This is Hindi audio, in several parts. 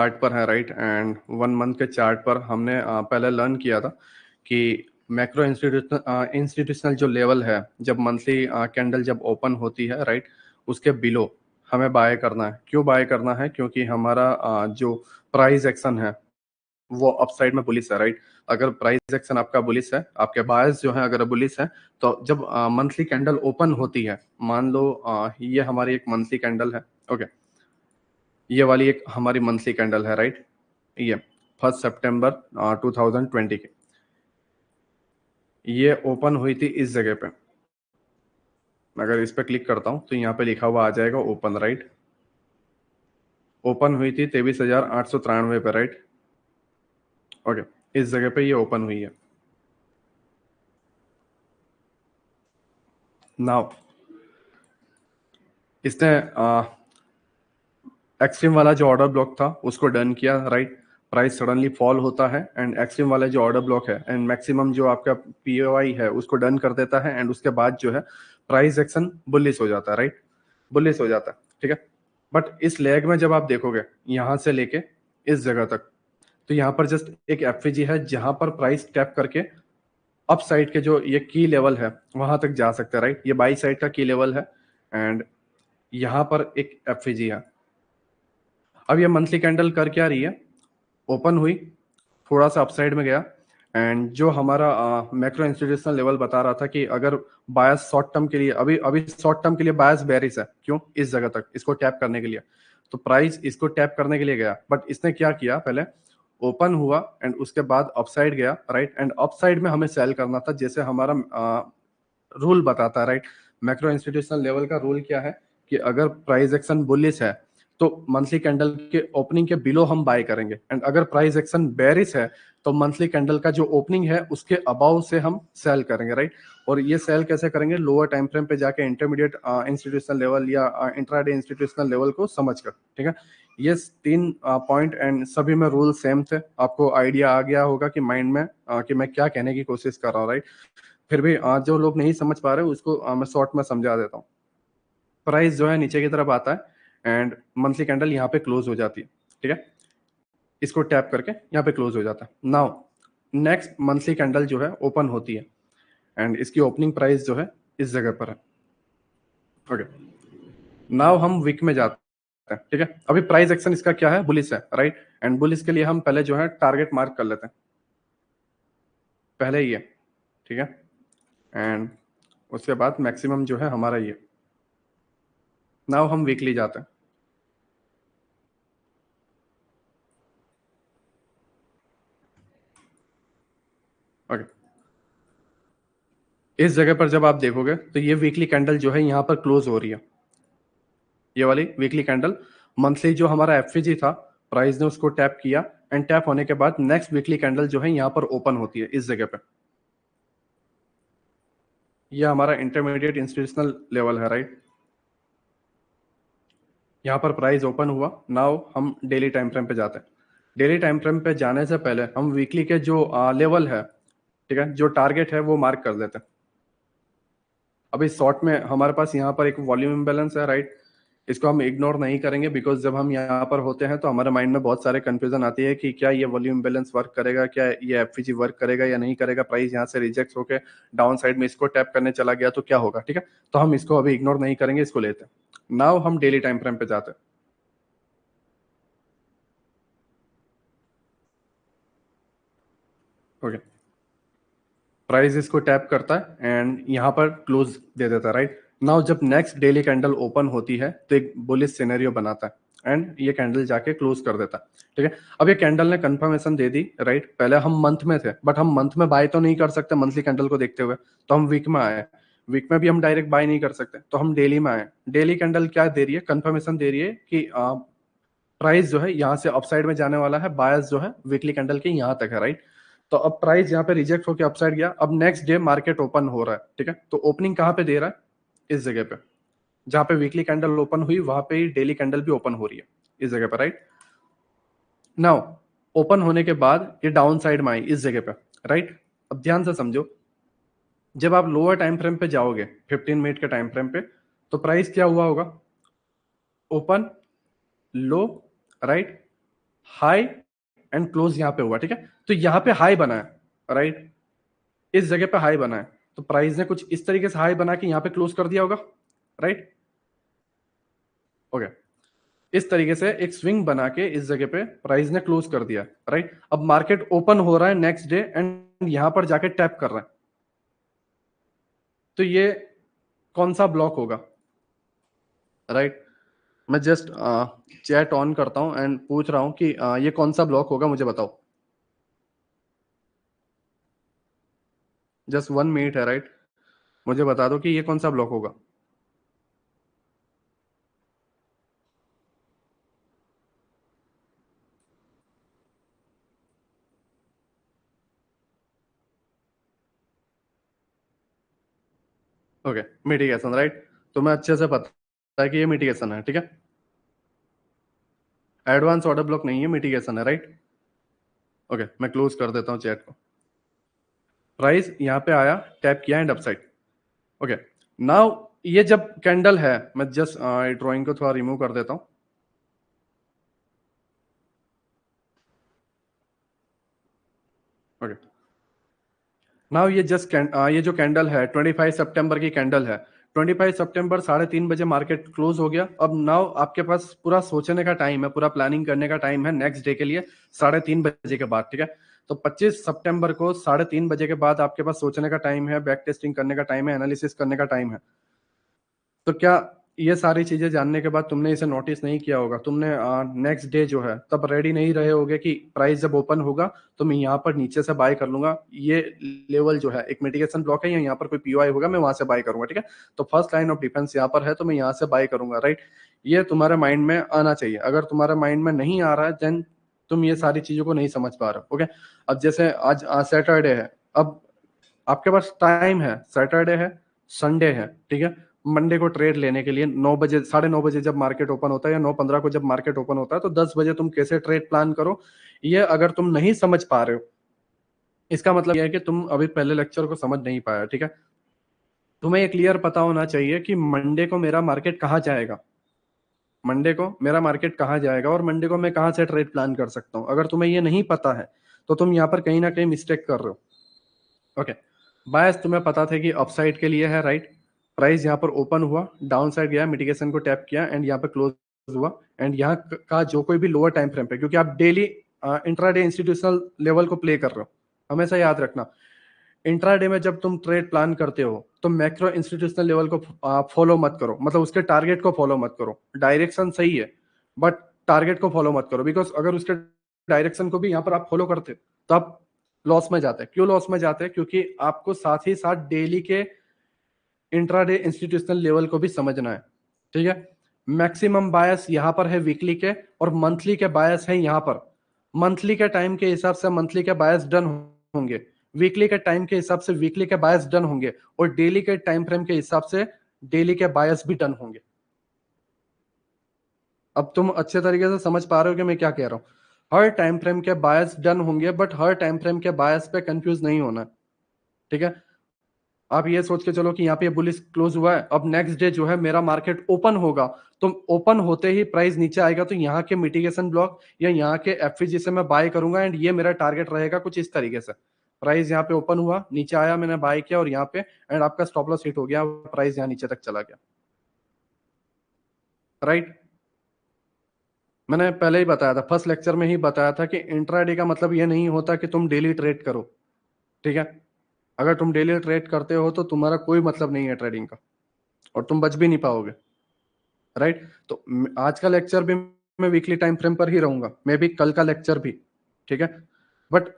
चार्ट पर है, राइट, एंड 1 मंथ के चार्ट पर हमने पहले लर्न किया था कि मैक्रो इंस्टीट्यूशनल जो लेवल है, जब मंथली कैंडल जब ओपन होती है, राइट, उसके बिलो हमें बाय करना है। क्यों बाय करना है? क्योंकि हमारा जो प्राइस एक्शन है वो अपसाइड में बुलिश है, राइट। अगर प्राइस एक्शन आपका बुलिश है, आपके बायर्स जो है अगर बुलिश है, तो जब मंथली कैंडल ओपन होती है, मान लो ये हमारी एक मंथली कैंडल है, ओके, ये वाली एक हमारी मंथली कैंडल है, राइट, ये 1 सितंबर 2020 की, ये ओपन हुई थी इस जगह पे। अगर इस पे क्लिक करता हूं तो यहाँ पे लिखा हुआ आ जाएगा ओपन, राइट। ओपन हुई थी 23,893 पे, राइट, ओके, इस जगह पे ये ओपन हुई है। नाउ इसने एक्सट्रीम वाला जो ऑर्डर ब्लॉक था उसको डन किया, राइट। प्राइस सडनली फॉल होता है एंड एक्सट्रीम वाला जो ऑर्डर ब्लॉक है एंड मैक्सिमम जो आपका पीओआई है उसको डन कर देता है, एंड उसके बाद जो है प्राइस एक्शन बुलिश हो जाता है, राइट, बुलिश हो जाता है, ठीक है। बट इस लेग में जब आप देखोगे यहां से लेके इस जगह तक, तो यहाँ पर जस्ट एक एफवीजी है जहां पर प्राइस टैप करके अप साइड के जो ये की लेवल है वहां तक जा सकते हैं, राइट। ये बाई साइड का की लेवल है एंड यहाँ पर एक एफवीजी है। अब ये मंथली कैंडल कर क्या रही है? ओपन हुई, थोड़ा सा अपसाइड में गया, एंड जो हमारा मैक्रो इंस्टीट्यूशनल लेवल बता रहा था कि अगर बायस शॉर्ट टर्म के लिए, अभी अभी शॉर्ट टर्म के लिए बायस बेरिश है, क्यों? इस जगह तक इसको टैप करने के लिए, तो प्राइस इसको टैप करने के लिए गया, बट इसने क्या किया? पहले ओपन हुआ एंड उसके बाद अपसाइड गया, राइट, एंड अपसाइड में हमें सेल करना था, जैसे हमारा रूल बताता है, राइट। मैक्रो इंस्टीट्यूशनल लेवल का रूल क्या है कि अगर प्राइस एक्शन बुलिश है तो मंथली कैंडल के ओपनिंग के बिलो हम बाय करेंगे, एंड अगर प्राइस एक्शन बेरिश है तो मंथली कैंडल का जो ओपनिंग है उसके अबाउ से हम सेल करेंगे, राइट। और ये सेल कैसे करेंगे? लोअर टाइम फ्रेम पे जाके इंटरमीडिएट इंस्टीट्यूशनल लेवल या इंट्राडे इंस्टीट्यूशनल लेवल को समझकर, ठीक है। ये 3 पॉइंट एंड सभी में रूल सेम थे। आपको आइडिया आ गया होगा कि माइंड में कि मैं क्या कहने की कोशिश कर रहा हूँ, राइट। फिर भी जो लोग नहीं समझ पा रहे उसको मैं शॉर्ट में समझा देता हूँ। प्राइस जो है नीचे की तरफ आता है एंड मंथली कैंडल यहाँ पे क्लोज हो जाती है, ठीक है। इसको टैप करके यहाँ पे क्लोज हो जाता है। नाउ नेक्स्ट मंथली कैंडल जो है ओपन होती है एंड इसकी ओपनिंग प्राइस जो है इस जगह पर है, ओके। नाउ हम वीक में जाते हैं, ठीक है। अभी प्राइस एक्शन इसका क्या है? बुलिश है, राइट, एंड बुलिश के लिए हम पहले जो है टारगेट मार्क कर लेते हैं, पहले ये, ठीक है, एंड उसके बाद मैक्सिमम जो है हमारा ये। नाउ हम वीकली जाते हैं, ओके। इस जगह पर जब आप देखोगे तो ये वीकली कैंडल जो है यहाँ पर क्लोज हो रही है, ये वाली वीकली कैंडल। मंथली जो हमारा एफवीजी था, प्राइस ने उसको टैप किया एंड टैप होने के बाद नेक्स्ट वीकली कैंडल जो है यहाँ पर ओपन होती है इस जगह पे। ये हमारा इंटरमीडिएट इंस्टीट्यूशनल लेवल है, राइट। यहाँ पर प्राइस ओपन हुआ। नाउ हम डेली टाइम फ्रेम पे जाते हैं। डेली टाइम फ्रेम पे जाने से पहले हम वीकली के जो लेवल है, ठीक है, जो टारगेट है वो मार्क कर देते हैं। अभी शॉर्ट में हमारे पास यहाँ पर एक वॉल्यूम इम्बेलेंस है, राइट। इसको हम इग्नोर नहीं करेंगे बिकॉज जब हम यहाँ पर होते हैं तो हमारे माइंड में बहुत सारे कंफ्यूजन आती है कि क्या ये वॉल्यूम बैलेंस वर्क करेगा, क्या ये एफवीजी वर्क करेगा या नहीं करेगा, प्राइस यहाँ से रिजेक्ट होकर डाउन साइड में इसको टैप करने चला गया तो क्या होगा, ठीक है। तो हम इसको अभी इग्नोर नहीं करेंगे, इसको लेते हैं। नाउ हम डेली टाइम फ्रेम पे जाते हैं, ओके। प्राइस इसको टैप करता है एंड यहाँ पर क्लोज दे देता है, राइट। नाउ जब नेक्स्ट डेली कैंडल ओपन होती है तो एक बुलिश सिनेरियो बनाता है एंड ये कैंडल जाके क्लोज कर देता है, ठीक है। अब ये कैंडल ने कंफर्मेशन दे दी, राइट। पहले हम मंथ में थे बट हम मंथ में बाय तो नहीं कर सकते मंथली कैंडल को देखते हुए, तो हम वीक में आए। वीक में भी हम डायरेक्ट बाय नहीं कर सकते तो हम डेली में आए। डेली कैंडल क्या दे रही है? कंफर्मेशन दे रही है कि प्राइस जो है यहाँ से अपसाइड में जाने वाला है, बायस जो है वीकली कैंडल के यहाँ तक है, राइट। तो अब प्राइस यहाँ पे रिजेक्ट होकर अपसाइड गया। अब नेक्स्ट डे मार्केट ओपन हो रहा है, ठीक है। तो ओपनिंग कहाँ पे दे रहा है? इस जगह पे जहाँ पे वीकली कैंडल ओपन हुई वहां पे ही डेली कैंडल भी ओपन हो रही है, इस जगह पे, राइट। नाउ ओपन होने के बाद ये डाउन साइड में आई इस जगह पे, राइट। अब ध्यान से समझो, जब आप लोअर टाइम फ्रेम पे जाओगे 15 मिनट के टाइम फ्रेम पे, तो प्राइस क्या हुआ होगा? Open, low, right, high and close यहाँ पे हुआ, ठीक है। तो यहाँ पे हाई बना है, राइट, इस जगह पे हाई बना है, तो प्राइस ने कुछ इस तरीके से हाई बना के यहाँ पे क्लोज कर दिया होगा, राइट, ओके। इस तरीके से एक स्विंग बना के इस जगह पे प्राइस ने क्लोज कर दिया, राइट। अब मार्केट ओपन हो रहा है नेक्स्ट डे एंड यहां पर जाके टैप कर रहा है, तो ये कौन सा ब्लॉक होगा, राइट। मैं जस्ट चैट ऑन करता हूं एंड पूछ रहा हूं कि ये कौन सा ब्लॉक होगा, मुझे बताओ। जस्ट 1 मिनट है, राइट, मुझे बता दो कि ये कौन सा ब्लॉक होगा। Okay, mitigation, right. तो मैं अच्छे से पता है कि ये मिटिगेशन है, ठीक है। एडवांस ऑर्डर ब्लॉक नहीं है, मिटिगेशन है, राइट। ओके, मैं क्लोज कर देता हूं चैट को। प्राइस यहाँ पे आया, टैप किया एंड अपसाइड, ओके। नाउ ये जब कैंडल है, मैं जस्ट ड्राइंग को थोड़ा रिमूव कर देता हूं, ओके। नाउ ये जस्ट ये जो कैंडल है 25 सितंबर की कैंडल है, 25 सितंबर 3:30 बजे मार्केट क्लोज हो गया। अब नाउ आपके पास पूरा सोचने का टाइम है, पूरा प्लानिंग करने का टाइम है नेक्स्ट डे के लिए 3:30 बजे के बाद, ठीक है। तो 25 सितंबर को 3:30 बजे के बाद आपके पास सोचने का टाइम है, बैक टेस्टिंग करने का टाइम है, एनालिसिस करने का टाइम है। तो क्या ये सारी चीजें जानने के बाद तुमने इसे नोटिस नहीं किया होगा, तुमने नेक्स्ट डे जो है तब रेडी नहीं रहे होगे कि प्राइस जब ओपन होगा तो मैं यहाँ पर नीचे से बाय कर लूंगा, ये लेवल जो है एक मिटिगेशन ब्लॉक है, या यहाँ पर कोई पीओआई होगा मैं वहां से बाय करूंगा, ठीक है। तो फर्स्ट लाइन ऑफ डिफेंस यहाँ पर है तो मैं यहाँ से बाय करूंगा, राइट। ये तुम्हारे माइंड में आना चाहिए, अगर तुम्हारे माइंड में नहीं आ रहा है देन तुम ये सारी चीजों को नहीं समझ पा रहे हो, ओके। अब जैसे आज सैटरडे है, अब आपके पास टाइम है, सैटरडे है, संडे है, ठीक है। मंडे को ट्रेड लेने के लिए 9 बजे, 9:30 जब मार्केट ओपन होता है, या 9:15 को जब मार्केट ओपन होता है, तो 10 बजे तुम कैसे ट्रेड प्लान करो, ये अगर तुम नहीं समझ पा रहे हो, इसका मतलब यह है कि तुम अभी पहले लेक्चर को समझ नहीं पाया, ठीक है। तुम्हें ये क्लियर पता होना चाहिए कि मंडे को मेरा मार्केट कहाँ जाएगा, मंडे को मेरा मार्केट कहाँ जाएगा और मंडे को मैं कहाँ से ट्रेड प्लान कर सकता हूँ। अगर तुम्हें ये नहीं पता है तो तुम यहाँ पर कहीं ना कहीं मिस्टेक कर रहे हो, ओके। बायस तुम्हें पता था कि अपसाइड के लिए है, राइट। प्राइस यहाँ पर ओपन हुआ, डाउन साइड गया, मिटिगेशन को टैप किया एंड यहाँ पे क्लोज हुआ, एंड यहाँ का जो कोई भी लोअर टाइम फ्रेम पे, क्योंकि आप डेली इंट्राडे इंस्टीट्यूशनल लेवल को प्ले कर रहे हो, हमेशा याद रखना। इंट्राडे में जब तुम ट्रेड प्लान करते हो तो मैक्रो इंस्टीट्यूशनल लेवल को फॉलो मत करो, मतलब उसके टारगेट को फॉलो मत करो। डायरेक्शन सही है बट टारगेट को फॉलो मत करो, बिकॉज अगर उसके डायरेक्शन को भी यहाँ पर आप फॉलो करते तो आप लॉस में जाते हैं। क्यों लॉस में जाते हैं? क्योंकि आपको साथ ही साथ डेली के इंट्राडे इंस्टीट्यूशनल लेवल को भी समझना है, ठीक है। मैक्सिमम बायस यहाँ पर है वीकली के, और मंथली के बायस है यहाँ पर। मंथली के टाइम के हिसाब से मंथली के बायस डन होंगे, वीकली के टाइम के हिसाब से वीकली के बायस डन होंगे, और डेली के टाइम फ्रेम के हिसाब से डेली के बायस भी डन होंगे। अब तुम अच्छे तरीके से समझ पा रहे हो कि मैं क्या कह रहा हूँ। हर टाइम फ्रेम के बायस डन होंगे, बट हर टाइम फ्रेम के बायस पे कंफ्यूज नहीं होना, ठीक है। आप ये सोच के चलो कि यहाँ पे बुलिश क्लोज हुआ है, अब नेक्स्ट डे जो है मेरा मार्केट ओपन होगा, तो ओपन होते ही प्राइस नीचे आएगा, तो यहाँ के मिटिगेशन ब्लॉक या यहाँ के एफवीजी से मैं बाय करूंगा, एंड ये मेरा टारगेट रहेगा कुछ इस तरीके से। प्राइस यहाँ पे ओपन हुआ, नीचे आया, मैंने बाय किया और यहाँ पे एंड आपका स्टॉप लॉस हिट हो गया, प्राइस यहाँ नीचे तक चला गया, राइट। मैंने पहले ही बताया था, फर्स्ट लेक्चर में ही बताया था कि इंट्राडे का मतलब ये नहीं होता कि तुम डेली ट्रेड करो, ठीक है। अगर तुम डेली ट्रेड करते हो तो तुम्हारा कोई मतलब नहीं है ट्रेडिंग का, और तुम बच भी नहीं पाओगे, राइट। तो आज का लेक्चर भी मैं वीकली टाइम फ्रेम पर ही रहूंगा, मे भी कल का लेक्चर भी, ठीक है। बट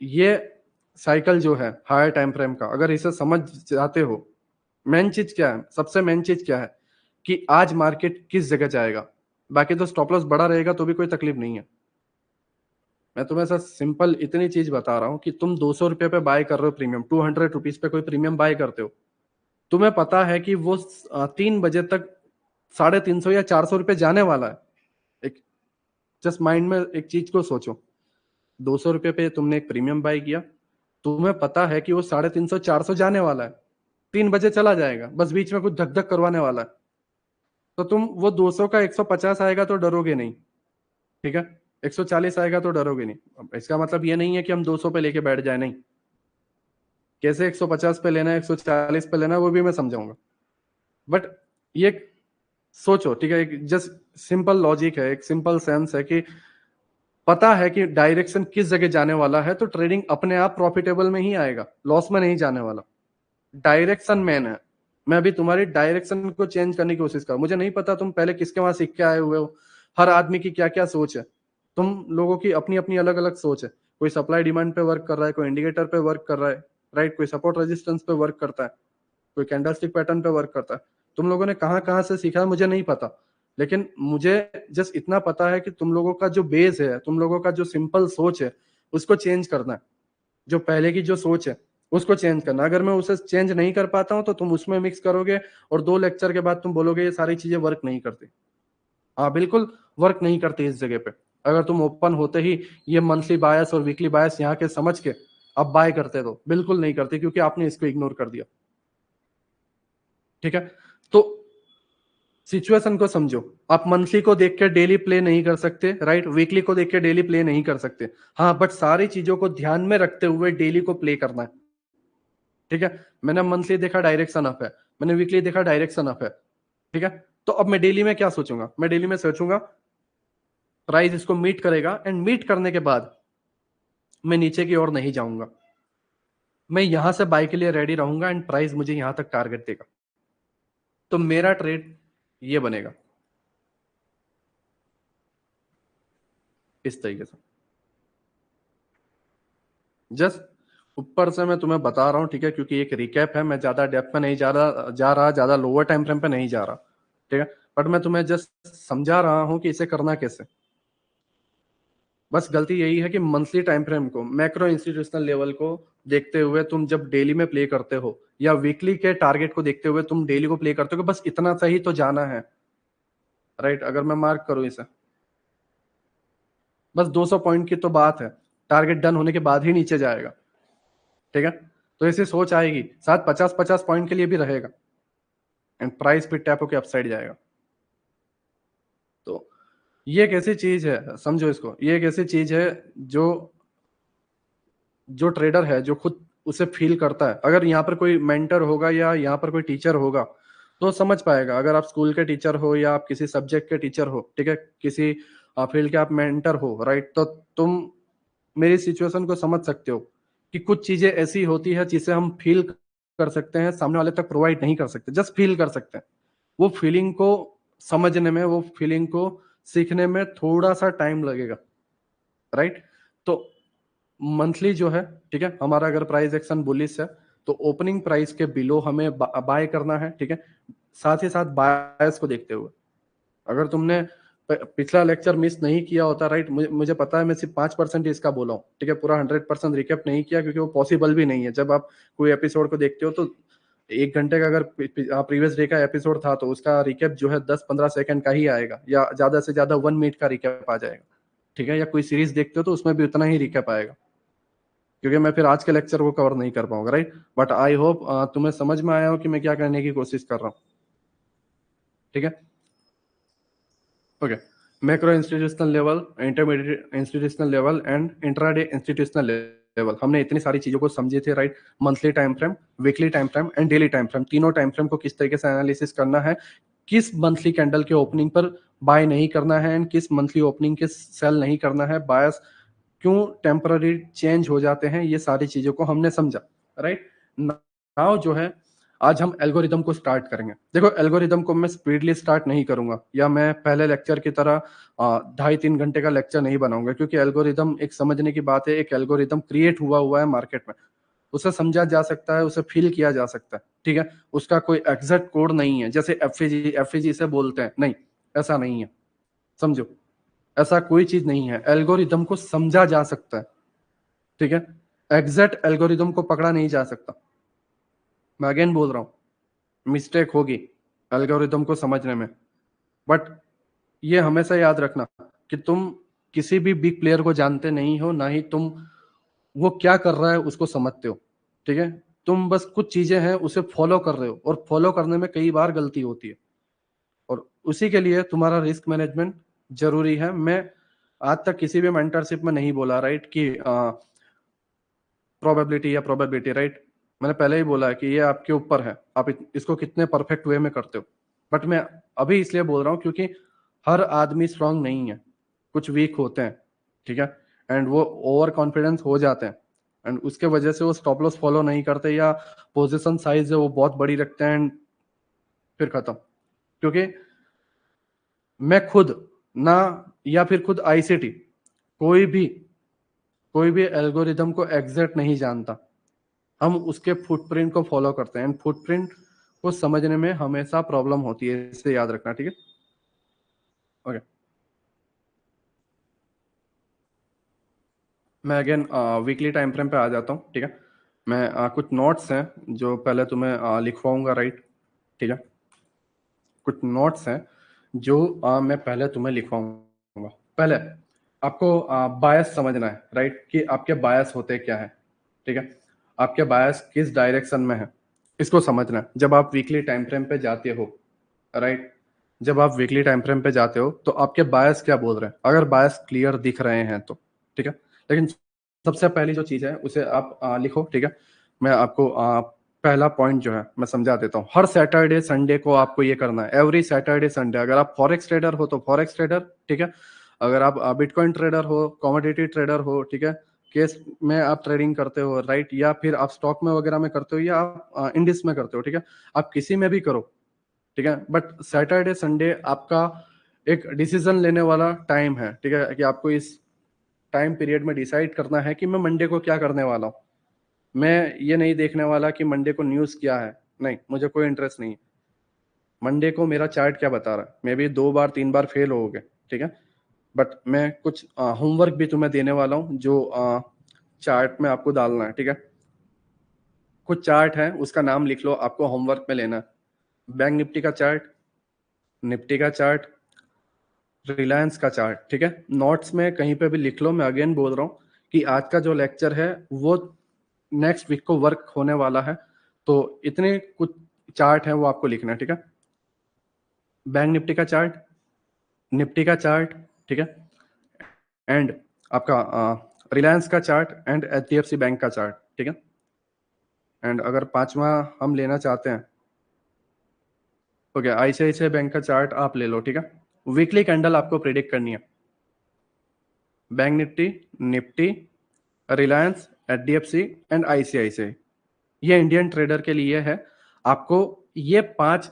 ये साइकिल जो है हायर टाइम फ्रेम का, अगर इसे समझ जाते हो, मेन चीज क्या है, सबसे मेन चीज क्या है कि आज मार्केट किस जगह जाएगा। बाकी तो स्टॉप लॉस बड़ा रहेगा तो भी कोई तकलीफ नहीं है। मैं तुम्हें ऐसा सिंपल इतनी चीज बता रहा हूँ कि तुम 200 रुपये पे बाय कर रहे हो प्रीमियम, 200 रुपीज पे कोई प्रीमियम बाय करते हो, तुम्हें पता है कि वो 3 बजे तक 350 या 400 रुपये जाने वाला है। एक जस्ट माइंड में एक चीज को सोचो, 200 रुपये पे तुमने एक प्रीमियम बाय किया, तुम्हें पता है कि वो 350 400 जाने वाला है, 3 बजे चला जाएगा, बस बीच में कुछ धक धक करवाने वाला है, तो तुम वो 200 का 150 आएगा तो डरोगे नहीं, ठीक है। 140 आएगा तो डरोगे नहीं। अब इसका मतलब ये नहीं है कि हम 200 पे लेके बैठ जाए, नहीं। कैसे 150 पे लेना है, 140 पे लेना है, वो भी मैं समझाऊंगा। बट ये सोचो, ठीक है, एक जस्ट सिंपल लॉजिक है, एक सिंपल सेंस है कि पता है कि डायरेक्शन किस जगह जाने वाला है, तो ट्रेडिंग अपने आप प्रॉफिटेबल में ही आएगा, लॉस में नहीं जाने वाला। डायरेक्शन मैन है। मैं अभी तुम्हारी डायरेक्शन को चेंज करने की कोशिश कर, मुझे नहीं पता तुम पहले किसके वहां सीख के आए हुए हो, हर आदमी की क्या क्या सोच है, तुम लोगों की अपनी अपनी अलग अलग सोच है। कोई सप्लाई डिमांड पे वर्क कर रहा है, कोई इंडिकेटर पे वर्क कर रहा है, राइट, कोई सपोर्ट रेजिस्टेंस पे वर्क करता है, कोई कैंडलस्टिक पैटर्न पे वर्क करता है। तुम लोगों ने कहाँ कहाँ से सीखा है मुझे नहीं पता, लेकिन मुझे जस्ट इतना पता है कि तुम लोगों का जो बेस है, तुम लोगों का जो सिंपल सोच है, उसको चेंज करना है। जो पहले की जो सोच है उसको चेंज करना। अगर मैं उसे चेंज नहीं कर पाता हूं तो तुम उसमें मिक्स करोगे, और 2 लेक्चर के बाद तुम बोलोगे ये सारी चीजें वर्क नहीं करती। हाँ, बिल्कुल वर्क नहीं करती इस जगह पे। अगर तुम ओपन होते ही ये मंथली बायस और वीकली बायस यहाँ के समझ के अब बाय करते तो बिल्कुल नहीं करते, क्योंकि आपने इसको इग्नोर कर दिया। ठीक है, तो सिचुएशन को समझो। आप मंथली को देख के डेली प्ले नहीं कर सकते, राइट, वीकली को देख के डेली प्ले नहीं कर सकते। हाँ, बट सारी चीजों को ध्यान में रखते हुए डेली को प्ले करना है। ठीक है, मैंने मंथली देखा डायरेक्शन अप है, मैंने वीकली देखा डायरेक्शन अप है। ठीक है, तो अब मैं डेली में क्या सोचूंगा, मैं डेली में सोचूंगा प्राइस इसको मीट करेगा, एंड मीट करने के बाद मैं नीचे की ओर नहीं जाऊंगा, मैं यहां से बाय के लिए रेडी रहूंगा, एंड प्राइस मुझे यहां तक टारगेट देगा। तो मेरा ट्रेड ये बनेगा इस तरीके से। जस्ट ऊपर से मैं तुम्हें बता रहा हूं, ठीक है, क्योंकि एक रिकैप है, मैं ज्यादा डेप्थ में नहीं जा रहा, ज्यादा लोअर टाइम फ्रेम पे नहीं जा रहा। ठीक है, बट मैं तुम्हें जस्ट समझा रहा हूं कि इसे करना कैसे। बस गलती यही है कि मंथली टाइम फ्रेम को, मैक्रो इंस्टीट्यूशनल लेवल को देखते हुए तुम जब डेली में प्ले करते हो, या वीकली के टारगेट को देखते हुए तुम डेली को प्ले करते हो, कि बस इतना सही तो जाना है, राइट। अगर मैं मार्क करूं इसे, बस 200 पॉइंट की तो बात है, टारगेट डन होने के बाद ही नीचे जाएगा। ठीक है, तो ऐसी सोच आएगी, साथ 50-50 पॉइंट के लिए भी रहेगा, एंड प्राइस पे टैप होकर अपसाइड जाएगा। तो ये एक ऐसी चीज है, समझो इसको, ये एक ऐसी चीज है जो जो ट्रेडर है जो खुद उसे फील करता है। अगर यहाँ पर कोई मेंटर होगा या यहाँ पर कोई टीचर होगा तो समझ पाएगा। अगर आप स्कूल के टीचर हो या आप किसी सब्जेक्ट के टीचर हो, ठीक है, किसी फील्ड के आप मेंटर हो, राइट, तो तुम मेरी सिचुएशन को समझ सकते हो कि कुछ चीजें ऐसी होती है जिसे हम फील कर सकते हैं, सामने वाले तक प्रोवाइड नहीं कर सकते, जस्ट फील कर सकते हैं। वो फीलिंग को समझने में, वो फीलिंग को सीखने में थोड़ा सा टाइम लगेगा, राइट। तो मंथली जो है, ठीक है, हमारा अगर प्राइस एक्शन बुलिश है तो ओपनिंग प्राइस के बिलो हमें बाय करना है। ठीक है, साथ ही साथ बायस को देखते हुए, अगर तुमने पिछला लेक्चर मिस नहीं किया होता, राइट, मुझे पता है, मैं सिर्फ 5% इसका बोला हूँ, ठीक है, पूरा 100% रिकेप नहीं किया, क्योंकि वो पॉसिबल भी नहीं है। जब आप कोई एपिसोड को देखते हो तो 1 घंटे का अगर प्रीवियस डे का एपिसोड था तो उसका रिकेप जो है 10-15 सेकंड का ही आएगा, या ज्यादा से ज्यादा 1 मिनट का रिकेप आ जाएगा। ठीक है, या कोई सीरीज देखते हो तो उसमें भी उतना ही रिकेप आएगा, क्योंकि मैं फिर आज के लेक्चर को कवर नहीं कर पाऊंगा, राइट। बट आई होप तुम्हें समझ में आया हो कि मैं क्या करने की कोशिश कर रहा हूँ। ठीक है, okay. Macro institutional level, intermediate institutional level, and intraday institutional level, हमने इतनी सारी चीजों को समझे थे, right. Monthly time frame, weekly time frame, and daily time frame, तीनों टाइम फ्रेम को किस तरीके से एनालिसिस करना है, किस मंथली कैंडल के ओपनिंग पर बाय नहीं करना है, एंड किस मंथली ओपनिंग के सेल नहीं करना है, बायस क्यों टेम्पररी चेंज हो जाते हैं, ये सारी चीजों को हमने समझा, राइट। नाउ जो है, आज हम एल्गोरिदम को स्टार्ट करेंगे। देखो, एल्गोरिदम को मैं स्पीडली स्टार्ट नहीं करूंगा, या मैं पहले लेक्चर की तरह 2.5-3 घंटे का लेक्चर नहीं बनाऊंगा, क्योंकि एल्गोरिदम एक समझने की बात है। एक एल्गोरिदम क्रिएट हुआ है मार्केट में, उसे समझा जा सकता है, उसे फील किया जा सकता है। ठीक है, उसका कोई एग्जैक्ट कोड नहीं है, जैसे एफएजी से बोलते हैं, नहीं, ऐसा नहीं है, समझो, ऐसा कोई चीज नहीं है। एल्गोरिदम को समझा जा सकता है, ठीक है, एग्जैक्ट एल्गोरिदम को पकड़ा नहीं जा सकता। मैं अगेन बोल रहा हूं, मिस्टेक होगी एल्गोरिदम को समझने में, बट ये हमेशा याद रखना कि तुम किसी भी बिग प्लेयर को जानते नहीं हो, ना ही तुम वो क्या कर रहा है उसको समझते हो। ठीक है, तुम बस कुछ चीजें हैं उसे फॉलो कर रहे हो, और फॉलो करने में कई बार गलती होती है, और उसी के लिए तुम्हारा रिस्क मैनेजमेंट जरूरी है। मैं आज तक किसी भी मेंटरशिप में नहीं बोला राइट कि प्रोबेबिलिटी या प्रोबेबिलिटी, राइट। मैंने पहले ही बोला है कि ये आपके ऊपर है, आप इसको कितने परफेक्ट वे में करते हो। बट मैं अभी इसलिए बोल रहा हूँ क्योंकि हर आदमी स्ट्रांग नहीं है, कुछ वीक होते हैं, ठीक है, एंड वो ओवर कॉन्फिडेंस हो जाते हैं, एंड उसके वजह से वो स्टॉप लॉस फॉलो नहीं करते, या पोजीशन साइज है वो बहुत बड़ी रखते हैं, एंड फिर खत्म। क्योंकि मैं खुद ना, या फिर खुद आईसीटी, कोई भी कोई भी एल्गोरिदम को एग्जैक्ट नहीं जानता, हम उसके फुटप्रिंट को फॉलो करते हैं, एंड फुटप्रिंट को समझने में हमेशा प्रॉब्लम होती है, इसे याद रखना, ठीक है। ओके, मैं अगेन वीकली टाइम फ्रेम पे आ जाता हूँ, ठीक है। मैं कुछ नोट्स हैं जो पहले तुम्हें लिखवाऊंगा, राइट, ठीक है। कुछ नोट्स हैं जो मैं पहले तुम्हें लिखवाऊंगा। पहले आपको बायस समझना है, राइट, कि आपके बायस होते क्या है, ठीक है। आपके बायस किस डायरेक्शन में है, इसको समझना है जब आप वीकली टाइम फ्रेम पे जाते हो, राइट। जब आप वीकली टाइम फ्रेम पे जाते हो तो आपके बायस क्या बोल रहे हैं, अगर बायस क्लियर दिख रहे हैं तो, ठीक है। लेकिन सबसे पहली जो चीज है उसे आप लिखो, ठीक है। मैं आपको पहला पॉइंट जो है मैं समझा देता हूँ। हर सैटरडे संडे को आपको ये करना है, एवरी सैटरडे संडे। अगर आप फॉरेक्स ट्रेडर हो तो फॉरेक्स ट्रेडर, ठीक है। अगर आप बिटकॉइन ट्रेडर हो, कमोडिटी ट्रेडर हो, ठीक है, केस में आप ट्रेडिंग करते हो, राइट, या फिर आप स्टॉक में वगैरह में करते हो, या आप इंडिस में करते हो, ठीक है, आप किसी में भी करो, ठीक है। बट सैटरडे संडे आपका एक डिसीजन लेने वाला टाइम है, ठीक है, कि आपको इस टाइम पीरियड में डिसाइड करना है कि मैं मंडे को क्या करने वाला हूँ। मैं ये नहीं देखने वाला कि मंडे को न्यूज क्या है, नहीं, मुझे कोई इंटरेस्ट नहीं है। मंडे को मेरा चार्ट क्या बता रहा है, मे भी 2 बार 3 बार फेल हो गए, ठीक है, बट मैं कुछ होमवर्क भी तुम्हें देने वाला हूँ जो चार्ट में आपको डालना है, ठीक है। कुछ चार्ट है, उसका नाम लिख लो, आपको होमवर्क में लेना है। बैंक निफ्टी का चार्ट, निफ्टी का चार्ट, रिलायंस का चार्ट, ठीक है। नोट्स में कहीं पे भी लिख लो। मैं अगेन बोल रहा हूँ कि आज का जो लेक्चर है वो नेक्स्ट वीक को वर्क होने वाला है, तो इतने कुछ चार्ट है वो आपको लिखना है, ठीक है। बैंक निफ्टी का चार्ट, निफ्टी का चार्ट, ठीक है, एंड आपका रिलायंस का चार्ट, एंड एचडीएफसी बैंक का चार्ट, ठीक है। एंड अगर पांचवा हम लेना चाहते हैं, ओके, आईसीआईसीआई बैंक का चार्ट आप ले लो, ठीक है। वीकली कैंडल आपको प्रिडिक्ट करनी है, bank Nifty, Nifty, Reliance, HDFC and ICICI. ये इंडियन ट्रेडर के लिए है। आपको ये 5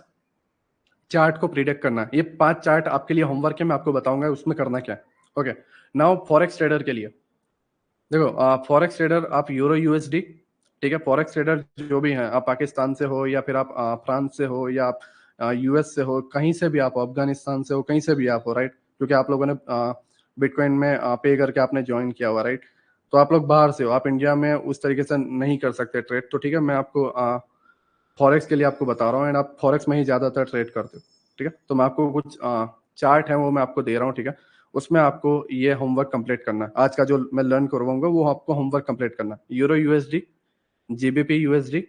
चार्ट को प्रिडिक्ट करना है। ये 5 चार्ट आपके लिए होमवर्क है, मैं आपको बताऊंगा उसमें करना क्या है। ओके, नाउ फॉरेक्स ट्रेडर के लिए देखो, फॉरेक्स ट्रेडर आप यूरो यूएसडी, ठीक है। फॉरेक्स ट्रेडर जो भी हैं, आप पाकिस्तान से हो, या फिर आप फ्रांस से हो, या आप यूएस से हो, कहीं से भी आप हो, अफगानिस्तान से हो, कहीं से भी आप हो, राइट, क्योंकि आप लोगों ने बिटकॉइन में पे करके आपने ज्वाइन किया हुआ, राइट। तो आप लोग बाहर से हो, आप इंडिया में उस तरीके से नहीं कर सकते ट्रेड, तो ठीक है, मैं आपको फॉरेक्स के लिए आपको बता रहा हूँ, एंड आप फॉरेक्स में ही ज्यादातर ट्रेड करते हो, ठीक है। तो मैं आपको कुछ चार्ट है वो मैं आपको दे रहा हूँ, ठीक है। उसमें आपको ये होमवर्क कंप्लीट करना है। आज का जो मैं लर्न करवाऊंगा वो आपको होमवर्क कंप्लीट करना है। Euro USD, GBP USD,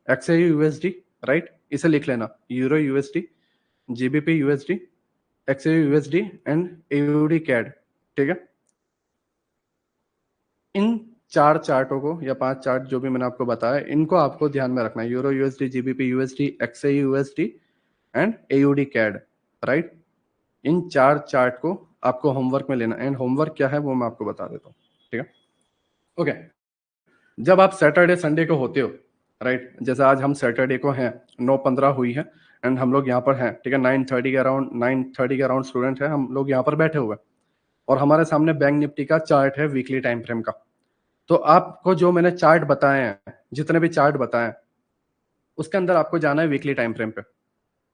XI USD, right, इसे लिख लेना, euro USD, GBP USD, XI USD and AUD CAD, ठीक है। इन 4 चार्टों को, या 5 चार्ट जो भी मैंने आपको बताया, इनको आपको ध्यान में रखना है, euro USD, GBP USD, XI USD and AUD CAD, right. इन 4 चार्ट को आपको होमवर्क में लेना, एंड होमवर्क क्या है वो मैं आपको बता देता हूँ, ठीक है। ओके, जब आप सैटरडे संडे को होते हो, राइट, जैसे आज हम सैटरडे को हैं, 9:15 हुई है, एंड हम लोग यहाँ पर हैं, ठीक है। 9:30 के अराउंड स्टूडेंट है, हम लोग यहाँ पर बैठे हुए हैं, और हमारे सामने बैंक निफ्टी का चार्ट है वीकली टाइम फ्रेम का। तो आपको जो मैंने चार्ट बताए हैं, जितने भी चार्ट बताए हैं, उसके अंदर आपको जाना है वीकली टाइम फ्रेम पे।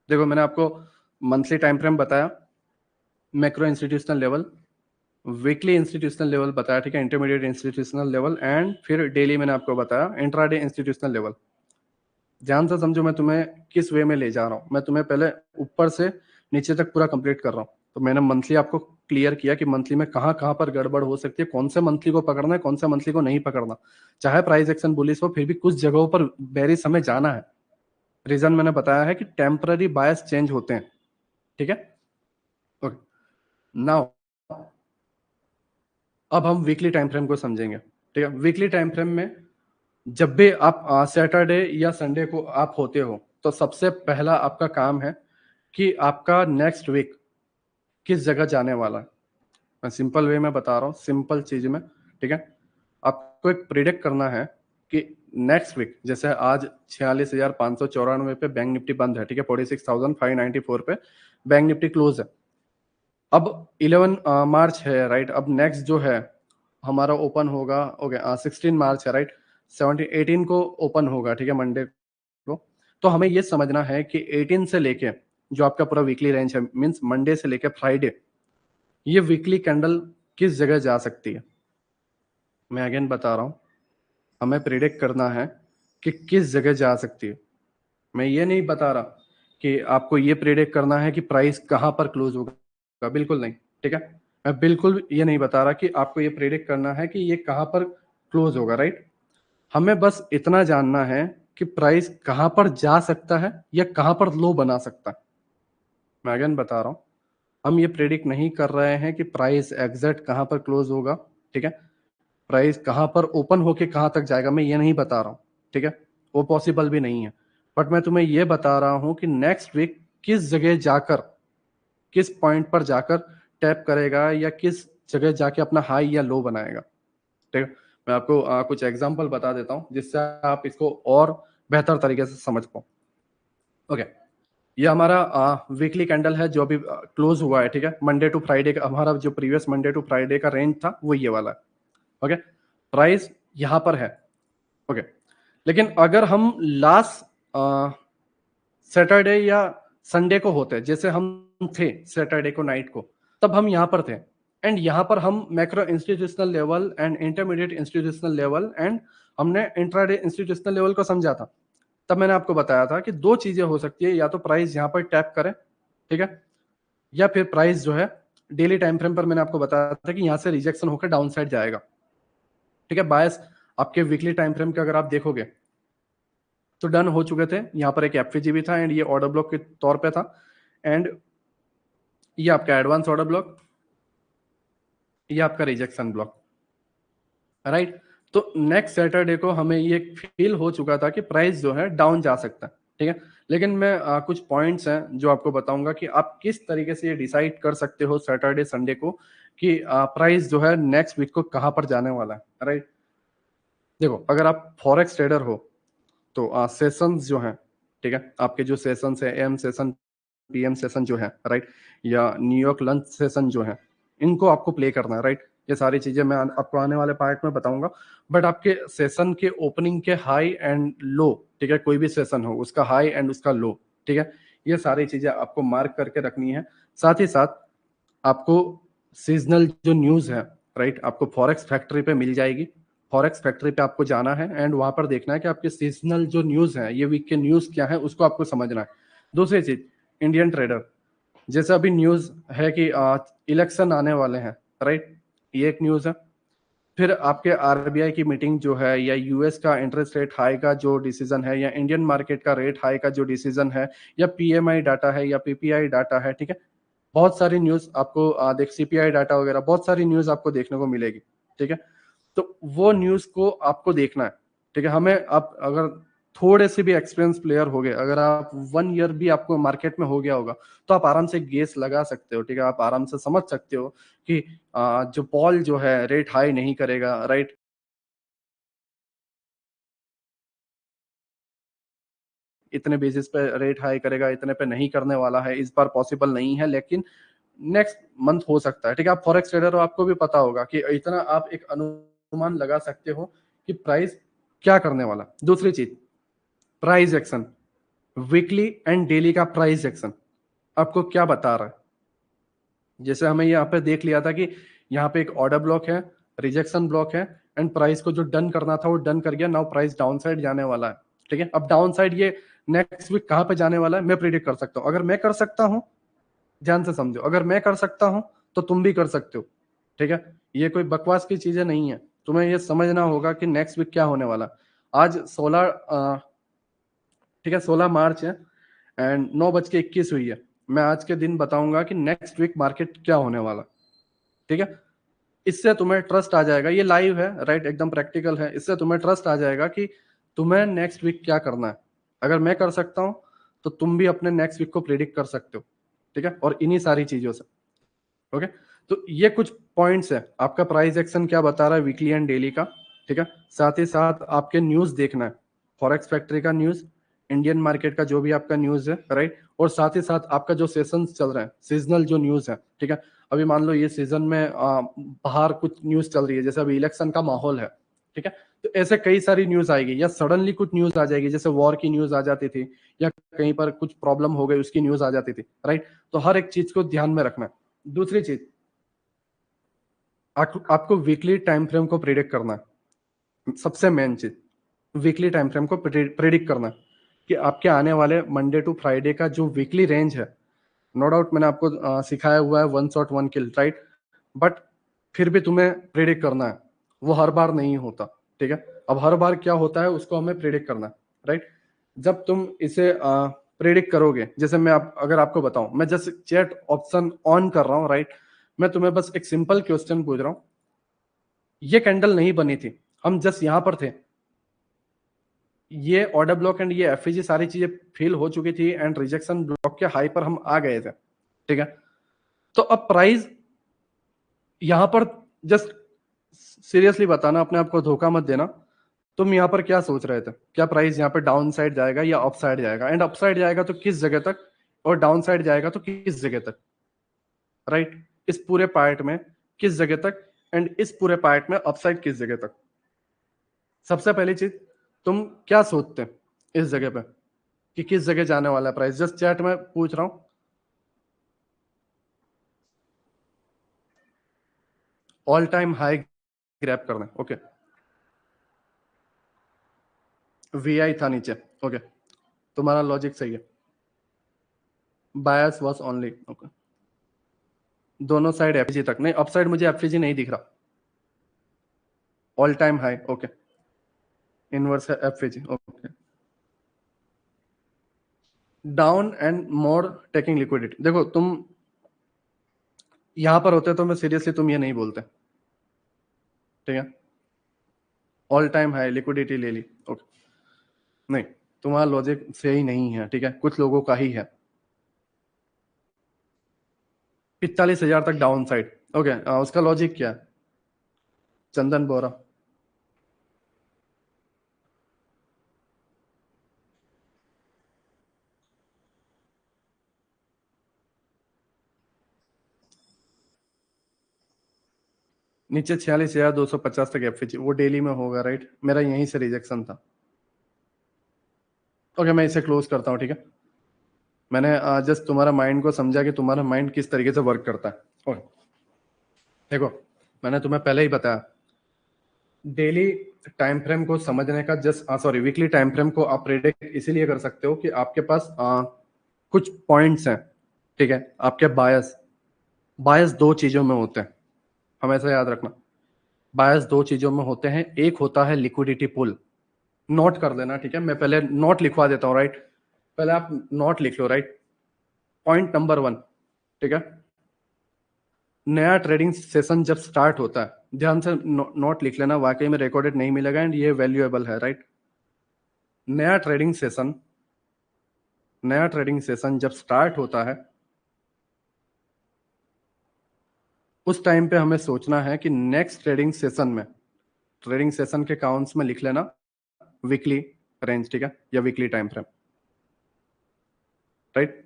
देखो, मैंने आपको मंथली टाइम फ्रेम बताया, macro institutional level, weekly institutional level बताया, ठीक है, इंटरमीडिएट इंस्टीट्यूशनल लेवल, एंड फिर डेली मैंने आपको बताया इंट्राडे इंस्टीट्यूशनल लेवल। ध्यान से समझो मैं तुम्हें किस वे में ले जा रहा हूँ। मैं तुम्हें पहले ऊपर से नीचे तक पूरा कंप्लीट कर रहा हूँ। तो मैंने मंथली आपको क्लियर किया कि मंथली में कहाँ कहाँ पर गड़बड़ हो सकती है, कौन से मंथली को पकड़ना है, कौन से मंथली को नहीं पकड़ना। चाहे प्राइस एक्शन बुलिश हो, फिर भी कुछ जगहों पर बेरिश हमें जाना है। रीजन मैंने बताया है कि टेम्पररी बायस चेंज होते हैं, ठीक है। ओके, नाउ अब हम वीकली टाइम फ्रेम को समझेंगे, ठीक है। वीकली टाइम फ्रेम में जब भी आप सैटरडे या संडे को आप होते हो, तो सबसे पहला आपका काम है कि आपका नेक्स्ट वीक किस जगह जाने वाला है। मैं सिंपल वे में बता रहा हूँ, सिंपल चीज में, ठीक है। आपको एक प्रिडिक्ट करना है कि नेक्स्ट वीक, जैसे आज 46,594 पे बैंक निफ्टी बंद है, ठीक है, 46,594 पे बैंक निफ्टी क्लोज है। अब 11 मार्च है, राइट। अब नेक्स्ट जो है हमारा ओपन होगा, ओके, 16 मार्च है, राइट। 18 को ओपन होगा, ठीक है, मंडे को। तो हमें ये समझना है कि 18 से लेके जो आपका पूरा वीकली रेंज है, मींस मंडे से लेके फ्राइडे, ये वीकली कैंडल किस जगह जा सकती है। मैं अगेन बता रहा हूं, हमें प्रिडिक्ट करना है कि किस जगह जा सकती है। मैं ये नहीं बता रहा कि आपको ये प्रिडिक्ट करना है कि प्राइस कहां पर क्लोज होगा, बिल्कुल नहीं, ठीक है। मैं बिल्कुल ये नहीं बता रहा कि आपको ये प्रिडिक्ट करना है कि ये कहां पर क्लोज होगा, राइट। हमें बस इतना जानना है कि प्राइस कहां पर जा सकता है या कहां पर लो बना सकता है। मैं अगेन बता रहा हूं, हम ये प्रेडिक्ट नहीं कर रहे हैं कि प्राइस एग्जैक्ट कहां पर क्लोज होगा, ठीक है। प्राइस कहां पर ओपन होके कहां तक जाएगा, मैं ये नहीं बता रहा हूं, ठीक है। वो पॉसिबल भी नहीं है। बट मैं तुम्हें ये बता रहा हूं कि नेक्स्ट वीक किस जगह जाकर, किस पॉइंट पर जाकर टैप करेगा या किस जगह जाके अपना हाई या लो बनाएगा, ठीक है। मैं आपको कुछ एग्जांपल बता देता हूं जिससे आप इसको और बेहतर तरीके से समझ पाओ। ओके, ये हमारा वीकली कैंडल है जो अभी क्लोज हुआ है, ठीक है। मंडे टू फ्राइडे का हमारा जो प्रीवियस मंडे टू फ्राइडे का रेंज था वो ये वाला है, ओके। प्राइस यहां पर है, ओके। लेकिन अगर हम लास्ट सैटरडे या संडे को होते, जैसे हम थे सैटरडे को नाइट को, तब हम यहां पर थे। एंड यहां पर हम macro institutional level and intermediate institutional level and हमने इंट्राडे इंस्टीट्यूशनल लेवल को समझा था। तब मैंने आपको बताया था कि दो चीजें हो सकती है, या तो प्राइस यहां पर टैप करे, ठीक है, या फिर प्राइस जो है डेली टाइम फ्रेम पर मैंने आपको बताया था कि यहां से रिजेक्शन होकर डाउन साइड जाएगा, ठीक है। बायस आपके वीकली टाइम फ्रेम के अगर आप देखोगे तो डन हो चुके थे। यहाँ पर एक एफवीजी भी था एंड ये ऑर्डर ब्लॉक के तौर पे था। एंड ये आपका एडवांस ऑर्डर ब्लॉक, ये आपका रिजेक्शन ब्लॉक, राइट। तो नेक्स्ट सैटरडे को हमें ये फील हो चुका था कि प्राइस जो है डाउन जा सकता है, ठीक है। लेकिन मैं कुछ पॉइंट्स हैं जो आपको बताऊंगा कि आप किस तरीके से ये डिसाइड कर सकते हो सैटरडे संडे को कि प्राइस जो है नेक्स्ट वीक को कहां पर जाने वाला है, राइट। देखो, अगर आप फॉरेक्स ट्रेडर हो तो सेशंस जो हैं, ठीक है, आपके जो सेशंस है, एम सेशन, पीएम सेशन जो है, राइट, या न्यूयॉर्क लंच सेशन जो है, इनको आपको प्ले करना है, राइट। ये सारी चीजें मैं आपको आने वाले पार्ट में बताऊंगा। बट आपके सेशन के ओपनिंग के हाई एंड लो, ठीक है, कोई भी सेशन हो उसका हाई एंड उसका लो, ठीक है, ये सारी चीजें आपको मार्क करके रखनी है। साथ ही साथ आपको सीजनल जो न्यूज है, राइट, आपको फॉरेक्स फैक्ट्री पे मिल जाएगी। फॉरेक्स फैक्ट्री पे आपको जाना है एंड वहां पर देखना है कि आपके सीजनल जो न्यूज है, ये वीक के न्यूज क्या है, उसको आपको समझना है। दूसरी चीज, इंडियन ट्रेडर, जैसे अभी न्यूज है कि इलेक्शन आने वाले हैं, राइट, ये एक न्यूज है। फिर आपके आरबीआई की मीटिंग जो है, या यूएस का इंटरेस्ट रेट हाई का जो डिसीजन है, या इंडियन मार्केट का रेट हाई का जो डिसीजन है, या पीएमआई डाटा है, या पीपीआई डाटा है, ठीक है। बहुत सारी न्यूज आपको देख, सीपीआई डाटा वगैरह बहुत सारी न्यूज आपको देखने को मिलेगी, ठीक है। तो वो न्यूज को आपको देखना है, ठीक है। हमें आप अगर थोड़े से भी एक्सपीरियंस प्लेयर हो गए, अगर आप 1 ईयर भी आपको मार्केट में हो गया होगा, तो आप आराम से गेस लगा सकते हो, ठीक है। आप आराम से समझ सकते हो कि जो पॉल जो है रेट हाई नहीं करेगा, राइट, इतने बेसिस पे रेट हाई करेगा, इतने पे नहीं करने वाला है, इस बार पॉसिबल नहीं है, लेकिन नेक्स्ट मंथ हो सकता है, ठीक है। आप फॉरेक्स ट्रेडर हो, आपको भी पता होगा कि इतना आप एक अनुमान लगा सकते हो कि प्राइस क्या करने वाला। दूसरी चीज, price action, weekly and daily का प्राइस एक्शन आपको क्या बता रहा है। जैसे हमें यहाँ पे देख लिया था कि यहाँ पे एक ऑर्डर ब्लॉक है, रिजेक्शन ब्लॉक है, एंड प्राइस को जो डन करना था वो डन कर गया। नाउ प्राइस डाउन साइड जाने वाला है, ठीक है। अब डाउन साइड ये नेक्स्ट वीक कहां पे जाने वाला है मैं प्रिडिक्ट कर सकता हूं। अगर मैं कर सकता हूं, ध्यान से समझो, अगर मैं कर सकता हूं तो तुम भी कर सकते हो, ठीक है। ये कोई बकवास की चीजें नहीं है। तुम्हें ये समझना होगा कि नेक्स्ट वीक क्या होने वाला। आज 16, ठीक है, 16 मार्च है एंड 9:21 हुई है। मैं आज के दिन बताऊंगा कि नेक्स्ट वीक मार्केट क्या होने वाला, ठीक है। इससे तुम्हें ट्रस्ट आ जाएगा, ये लाइव है राइट, एकदम प्रैक्टिकल है, इससे तुम्हें ट्रस्ट आ जाएगा कि तुम्हें नेक्स्ट वीक क्या करना है। अगर मैं कर सकता हूं तो तुम भी अपने नेक्स्ट वीक को प्रिडिक्ट कर सकते हो, ठीक है, और इन्हीं सारी चीजों से। ओके, तो ये कुछ पॉइंट्स है, आपका प्राइस एक्शन क्या बता रहा है वीकली एंड डेली का, ठीक है। साथ ही साथ आपके न्यूज देखना है, फॉरेक्स फैक्ट्री का न्यूज, इंडियन मार्केट का जो भी आपका न्यूज है राइट, और साथ ही साथ आपका जो सेशन चल रहा है, सीजनल जो न्यूज है, ठीक है। अभी मान लो ये सीजन में बाहर कुछ न्यूज चल रही है, जैसे अभी इलेक्शन का माहौल है, ठीक है, तो ऐसे कई सारी न्यूज आएगी, या सडनली कुछ न्यूज आ जाएगी, जैसे वॉर की न्यूज आ जाती थी, या कहीं पर कुछ प्रॉब्लम हो गई उसकी न्यूज आ जाती थी राइट। तो हर एक चीज को ध्यान में रखना है। दूसरी चीज, आपको वीकली टाइम फ्रेम को प्रिडिक्ट करना है, सबसे मेन चीज वीकली टाइम फ्रेम को प्रिडिक्ट करना है कि आपके आने वाले मंडे टू फ्राइडे का जो वीकली रेंज है, नो डाउट मैंने आपको सिखाया हुआ है one shot one kill right, but फिर भी तुम्हें प्रिडिक्ट करना है, वो हर बार नहीं होता, ठीक है। अब हर बार क्या होता है उसको हमें प्रिडिक्ट करना है राइट। जब तुम इसे प्रिडिक्ट करोगे, जैसे मैं अगर आपको बताऊं, मैं जस्ट चैट ऑप्शन ऑन कर रहा हूं राइट, मैं तुम्हें बस एक सिंपल क्वेश्चन पूछ रहा हूं, ये कैंडल नहीं बनी थी, हम जस्ट यहां पर थे, ये ऑर्डर ब्लॉक एंड ये एफईजी सारी चीजें फिल हो चुकी थी एंड रिजेक्शन ब्लॉक के हाई पर हम आ गए थे, ठीक है। तो अब प्राइस यहां पर, जस्ट सीरियसली बताना, अपने आप को धोखा मत देना, तुम यहां पर क्या सोच रहे थे, क्या प्राइस यहां पर डाउन साइड जाएगा या अप साइड जाएगा, एंड अप साइड जाएगा तो किस जगह तक, और डाउन साइड जाएगा तो किस जगह तक, राइट। इस पूरे पार्ट में किस जगह तक, एंड इस पूरे पार्ट में अपसाइड किस जगह तक। सबसे पहली चीज, तुम क्या सोचते इस जगह पे कि किस जगह जाने वाला है प्राइस, जस्ट चैट में पूछ रहा हूं। ऑल टाइम हाई ग्रैब करना है, ओके, वीआई था नीचे, ओके, तुम्हारा लॉजिक सही है, बायस वॉज ओनली, ओके, दोनों साइड एफजी तक नहीं, अपसाइड मुझे एफजी नहीं दिख रहा, all time high, okay, inverse है FG, okay, down and more taking liquidity. देखो तुम यहां पर होते तो मैं सीरियसली तुम ये नहीं बोलते, ठीक है, ऑल टाइम हाई लिक्विडिटी ले ली, ओके, नहीं, तुम्हारा लॉजिक सही नहीं है, ठीक है, कुछ लोगों का ही है। 45,000 तक डाउन साइड, ओके, उसका लॉजिक क्या है, चंदन बोरा, नीचे 46,250 तक एफएच, वो डेली में होगा राइट, मेरा यहीं से रिजेक्शन था, ओके, मैं इसे क्लोज करता हूँ, ठीक है। मैंने जस्ट तुम्हारा माइंड को समझा कि तुम्हारा माइंड किस तरीके से वर्क करता है। ओके, देखो मैंने तुम्हें पहले ही बताया, डेली टाइम फ्रेम को समझने का just sorry weekly time frame को आप प्रेडिक्ट इसीलिए कर सकते हो कि आपके पास कुछ पॉइंट्स हैं, ठीक है। आपके बायस बायस दो चीजों में होते हैं, हमेशा याद रखना, बायस दो चीजों में होते हैं, एक होता है लिक्विडिटी पुल, नोट कर लेना, ठीक है, मैं पहले नोट लिखवा देता हूँ राइट, पहले आप नोट लिख लो राइट, पॉइंट नंबर 1, ठीक है, नया ट्रेडिंग सेशन जब स्टार्ट होता है, ध्यान से नोट लिख लेना, वाकई में रिकॉर्डेड नहीं मिलेगा एंड ये वैल्यूएबल है राइट। नया ट्रेडिंग सेशन जब स्टार्ट होता है, उस टाइम पे हमें सोचना है कि नेक्स्ट ट्रेडिंग सेशन के काउंट्स में लिख लेना वीकली रेंज, ठीक है, या वीकली टाइम फ्रेम राइट।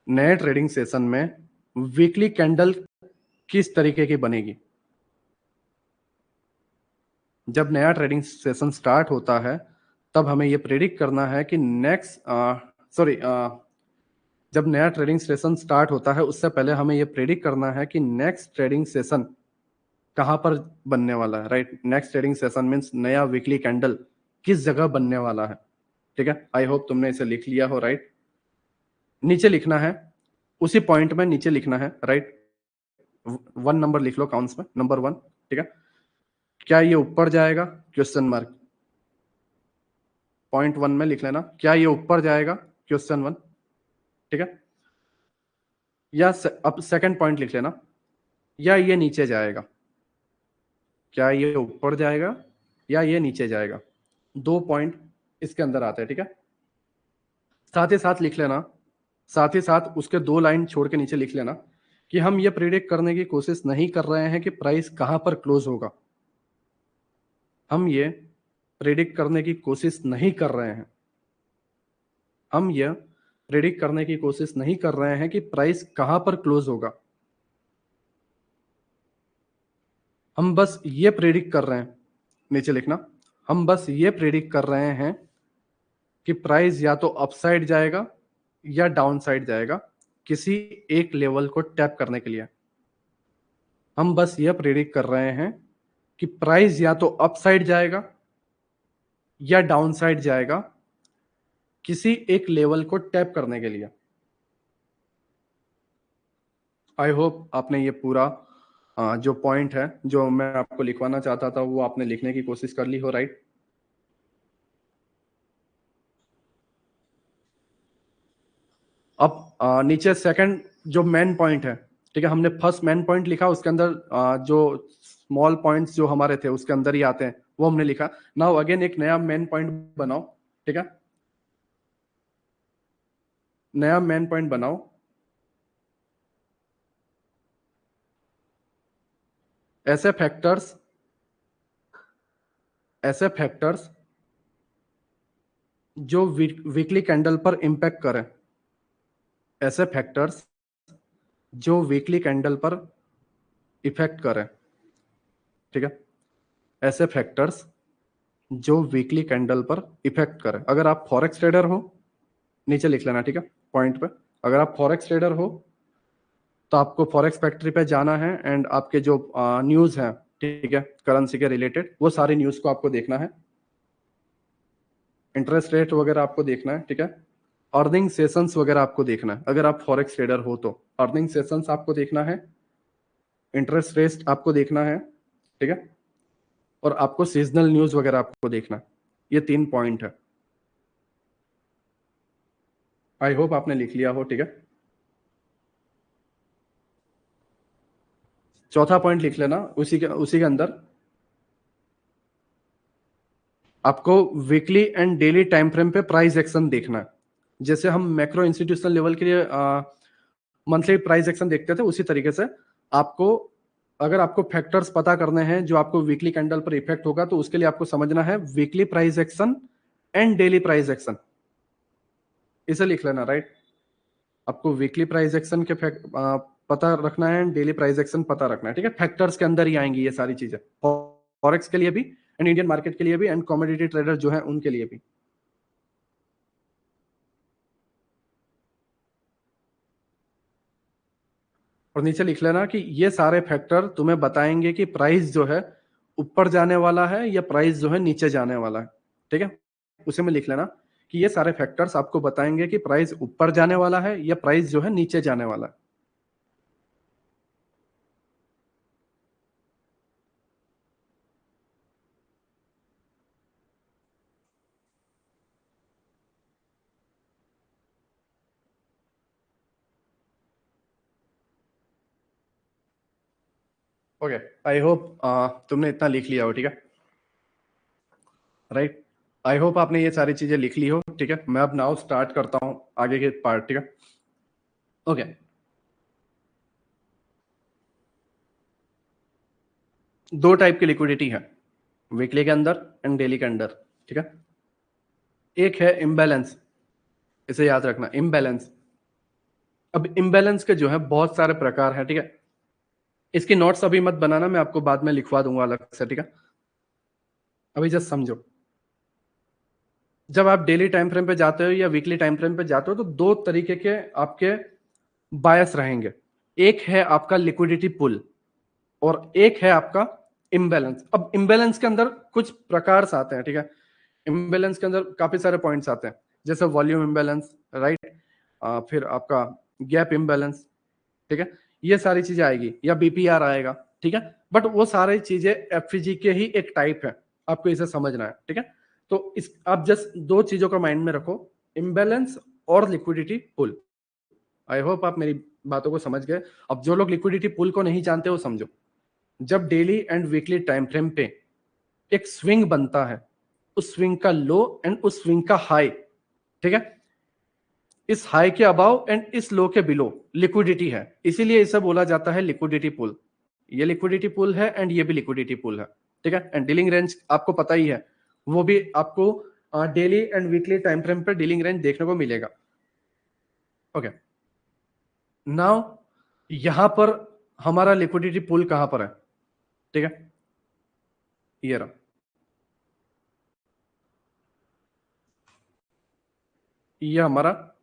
नए ट्रेडिंग सेशन में वीकली कैंडल किस तरीके की बनेगी, जब नया ट्रेडिंग सेशन स्टार्ट होता है तब हमें यह प्रेडिक्ट करना है कि जब नया ट्रेडिंग सेशन स्टार्ट होता है उससे पहले हमें यह प्रेडिक्ट करना है कि नेक्स्ट ट्रेडिंग सेशन कहां पर बनने वाला है right. Next trading session means नया वीकली कैंडल किस जगह बनने वाला है, ठीक है। आई होप तुमने इसे लिख लिया हो राइट। नीचे लिखना है, उसी पॉइंट में नीचे लिखना है राइट, 1 नंबर लिख लो काउंट्स में, नंबर 1, ठीक है। क्या ये ऊपर जाएगा, क्वेश्चन मार्क, पॉइंट 1 में लिख लेना, क्या ये ऊपर जाएगा, क्वेश्चन 1, ठीक है, या अब सेकंड पॉइंट लिख लेना, या ये नीचे जाएगा, क्या ये ऊपर जाएगा या ये नीचे जाएगा। 2 पॉइंट इसके अंदर आते हैं, ठीक है। साथ ही साथ लिख लेना, साथ ही साथ उसके 2 लाइन छोड़ के नीचे लिख लेना कि हम ये प्रिडिक्ट करने की कोशिश नहीं कर रहे हैं कि प्राइस कहां पर क्लोज होगा। हम ये प्रिडिक्ट करने की कोशिश नहीं कर रहे हैं, हम ये प्रिडिक्ट करने की कोशिश नहीं कर रहे हैं कि प्राइस कहां पर क्लोज होगा। हम बस ये प्रिडिक्ट कर रहे हैं, नीचे लिखना, हम बस ये प्रिडिक्ट कर रहे हैं कि प्राइस या तो अपसाइड जाएगा या डाउन साइड जाएगा किसी एक लेवल को टैप करने के लिए। हम बस ये प्रिडिक्ट कर रहे हैं कि प्राइस या तो अपसाइड जाएगा या डाउन साइड जाएगा किसी एक लेवल को टैप करने के लिए। आई होप आपने ये पूरा जो पॉइंट है जो मैं आपको लिखवाना चाहता था वो आपने लिखने की कोशिश कर ली हो, राइट। अब नीचे सेकंड जो मेन पॉइंट है, ठीक है, हमने फर्स्ट मेन पॉइंट लिखा, उसके अंदर जो स्मॉल पॉइंट्स जो हमारे थे उसके अंदर ही आते हैं, वो हमने लिखा। नाउ अगेन एक नया मेन पॉइंट बनाओ, ठीक है, नया मेन पॉइंट बनाओ। ऐसे फैक्टर्स जो वीकली कैंडल पर इंपैक्ट करें, ऐसे फैक्टर्स जो वीकली कैंडल पर इफेक्ट करें, ठीक है, ऐसे फैक्टर्स जो वीकली कैंडल पर इफेक्ट करें। अगर आप फॉरेक्स ट्रेडर हो, नीचे लिख लेना, ठीक है, पॉइंट पे, अगर आप फॉरेक्स ट्रेडर हो तो आपको फॉरेक्स फैक्ट्री पे जाना है एंड आपके जो न्यूज है, ठीक है, करेंसी के रिलेटेड, वो सारी न्यूज को आपको देखना है, इंटरेस्ट रेट वगैरह आपको देखना है, ठीक है, अर्निंग सेशंस वगैरह आपको देखना है। अगर आप फॉरेक्स ट्रेडर हो तो अर्निंग सेशंस आपको देखना है, इंटरेस्ट रेट आपको देखना है, ठीक है, और आपको सीजनल न्यूज वगैरह आपको देखना है। ये 3 पॉइंट है। आई होप आपने लिख लिया हो, ठीक है। चौथा पॉइंट लिख लेना, उसी के अंदर आपको weekly and daily time frame पे प्राइस एक्शन देखना है। जैसे हम मैक्रो इंस्टीट्यूशनल लेवल के लिए मंथली प्राइस एक्शन देखते थे, उसी तरीके से आपको, अगर आपको फैक्टर्स पता करने हैं जो आपको वीकली कैंडल पर इफेक्ट होगा, तो उसके लिए आपको समझना है weekly price action and daily price action. इसे लिख लेना, राइट। आपको वीकली प्राइस एक्शन के पता रखना है, डेली प्राइस एक्शन पता रखना है, ठीक है। फैक्टर्स के अंदर ही आएंगी ये सारी चीजें, फॉरेक्स के लिए भी एंड इंडियन मार्केट के लिए भी एंड कमोडिटी ट्रेडर जो है उनके लिए भी। और नीचे लिख लेना कि ये सारे फैक्टर तुम्हें बताएंगे कि प्राइस जो है ऊपर जाने वाला है या प्राइस जो है नीचे जाने वाला है, ठीक है। उसे में लिख लेना कि ये सारे फैक्टर्स आपको बताएंगे कि प्राइस ऊपर जाने वाला है या प्राइस जो है नीचे जाने वाला है। ओके, आई होप तुमने इतना लिख लिया हो, ठीक है, राइट। आई होप आपने ये सारी चीजें लिख ली हो, ठीक है। मैं अब नाउ स्टार्ट करता हूं आगे के पार्ट, ठीक है। ओके, दो टाइप की लिक्विडिटी है वीकली के अंदर एंड डेली के अंदर, ठीक है। एक है इम्बैलेंस, इसे याद रखना, इम्बैलेंस। अब इम्बैलेंस के जो है बहुत सारे प्रकार हैं, ठीक है। इसकी नोट्स अभी मत बनाना, मैं आपको बाद में लिखवा दूंगा अलग से, ठीक है। अभी जस्ट समझो, जब आप डेली टाइम फ्रेम पे जाते हो या वीकली टाइम फ्रेम पे जाते हो तो दो तरीके के आपके बायस रहेंगे। एक है आपका लिक्विडिटी पुल और एक है आपका इम्बैलेंस। अब इम्बैलेंस के अंदर कुछ प्रकार आते हैं, ठीक है। इम्बैलेंस के अंदर काफी सारे पॉइंट्स आते हैं, जैसे वॉल्यूम इम्बैलेंस, राइट, फिर आपका गैप इम्बैलेंस, ठीक है, ये सारी चीजें आएगी, या बीपीआर आएगा, ठीक है। बट वो सारी चीजें एफजी के ही एक टाइप है, आपको इसे समझना है, ठीक है। तो इस आप जस्ट दो चीजों को माइंड में रखो, इम्बैलेंस और लिक्विडिटी पुल। आई होप आप मेरी बातों को समझ गए। अब जो लोग लिक्विडिटी पुल को नहीं जानते वो समझो, जब daily and weekly time frame पे एक स्विंग बनता है, उस स्विंग का लो एंड उस स्विंग का हाई, ठीक है, इस हाई के अबाव एंड इस लो के बिलो लिक्विडिटी है, इसीलिए इसे बोला जाता है लिक्विडिटी पुल। ये लिक्विडिटी पुल है एंड ये भी लिक्विडिटी पुल है, ठीक है। एंड डीलिंग रेंज आपको पता ही है, वो भी आपको daily and weekly time frame पे डीलिंग रेंज देखने को मिलेगा। ओके, नाउ यहां पर हमारा लिक्विडिटी पुल कहां पर है, ठीक है, ये रहा, ये हमारा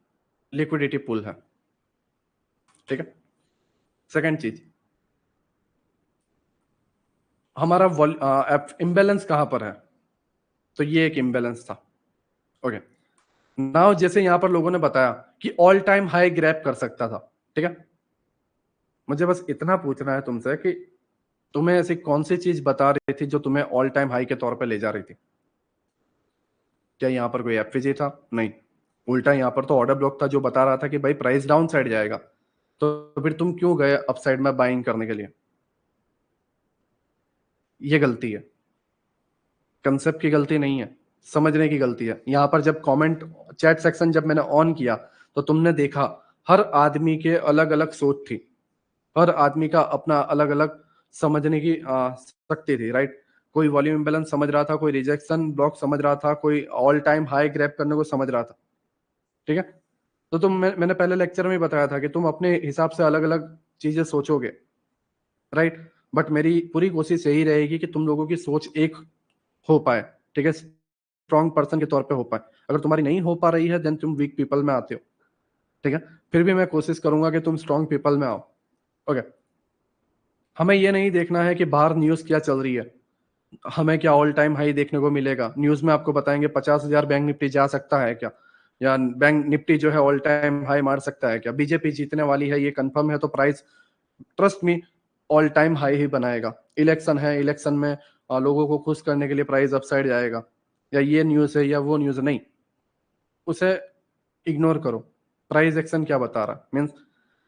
लिक्विडिटी पुल है, ठीक है। सेकंड चीज, हमारा इम्बैलेंस कहां पर है, तो ये एक इम्बैलेंस था। ओके, नाउ जैसे यहां पर लोगों ने बताया कि ऑल टाइम हाई ग्रैब कर सकता था, ठीक है, मुझे बस इतना पूछना है तुमसे कि तुम्हें ऐसी कौन सी चीज बता रही थी जो तुम्हें ऑल टाइम हाई के तौर पे ले जा रही थी? क्या यहाँ पर कोई एफवीजी था? नहीं, उल्टा यहाँ पर तो ऑर्डर ब्लॉक था जो बता रहा था कि भाई प्राइस डाउन साइड जाएगा, तो फिर तुम क्यों गए अप साइड में बाइंग करने के लिए? ये गलती है, कंसेप्ट की गलती नहीं है, समझने की गलती है। यहाँ पर जब कमेंट चैट सेक्शन जब मैंने ऑन किया तो तुमने देखा हर आदमी के अलग अलग सोच थी, हर आदमी का अपना अलग अलग समझने की शक्ति थी, राइट। कोई वॉल्यूम इम्बैलेंस समझ रहा था, कोई रिजेक्शन ब्लॉक समझ रहा था, कोई ऑल टाइम हाई ग्रैब करने को समझ रहा था, ठीक है। तो मैंने पहले लेक्चर में ही बताया था कि तुम अपने हिसाब से अलग अलग चीजें सोचोगे, राइट। बट मेरी पूरी कोशिश यही रहेगी कि तुम लोगों की सोच एक हो पाए, ठीक है, स्ट्रॉन्ग पर्सन के तौर पे हो पाए। अगर तुम्हारी नहीं हो पा रही है देन तुम वीक पीपल में आते हो, ठीक है। फिर भी मैं कोशिश करूंगा कि तुम स्ट्रॉन्ग पीपल में आओ। ओके, हमें ये नहीं देखना है कि बाहर न्यूज क्या चल रही है, हमें क्या ऑल टाइम हाई देखने को मिलेगा। न्यूज में आपको बताएंगे 50,000 बैंक निफ्टी जा सकता है क्या, या बैंक निफ्टी जो है ऑल टाइम हाई मार सकता है क्या, बीजेपी जीतने वाली है ये कंफर्म है, तो price trust me all time high ही बनाएगा। इलेक्शन है, इलेक्शन में लोगों को खुश करने के लिए प्राइस अपसाइड जाएगा, या ये न्यूज है या वो न्यूज नहीं, उसे इग्नोर करो। प्राइस एक्शन क्या बता रहा है, मीन्स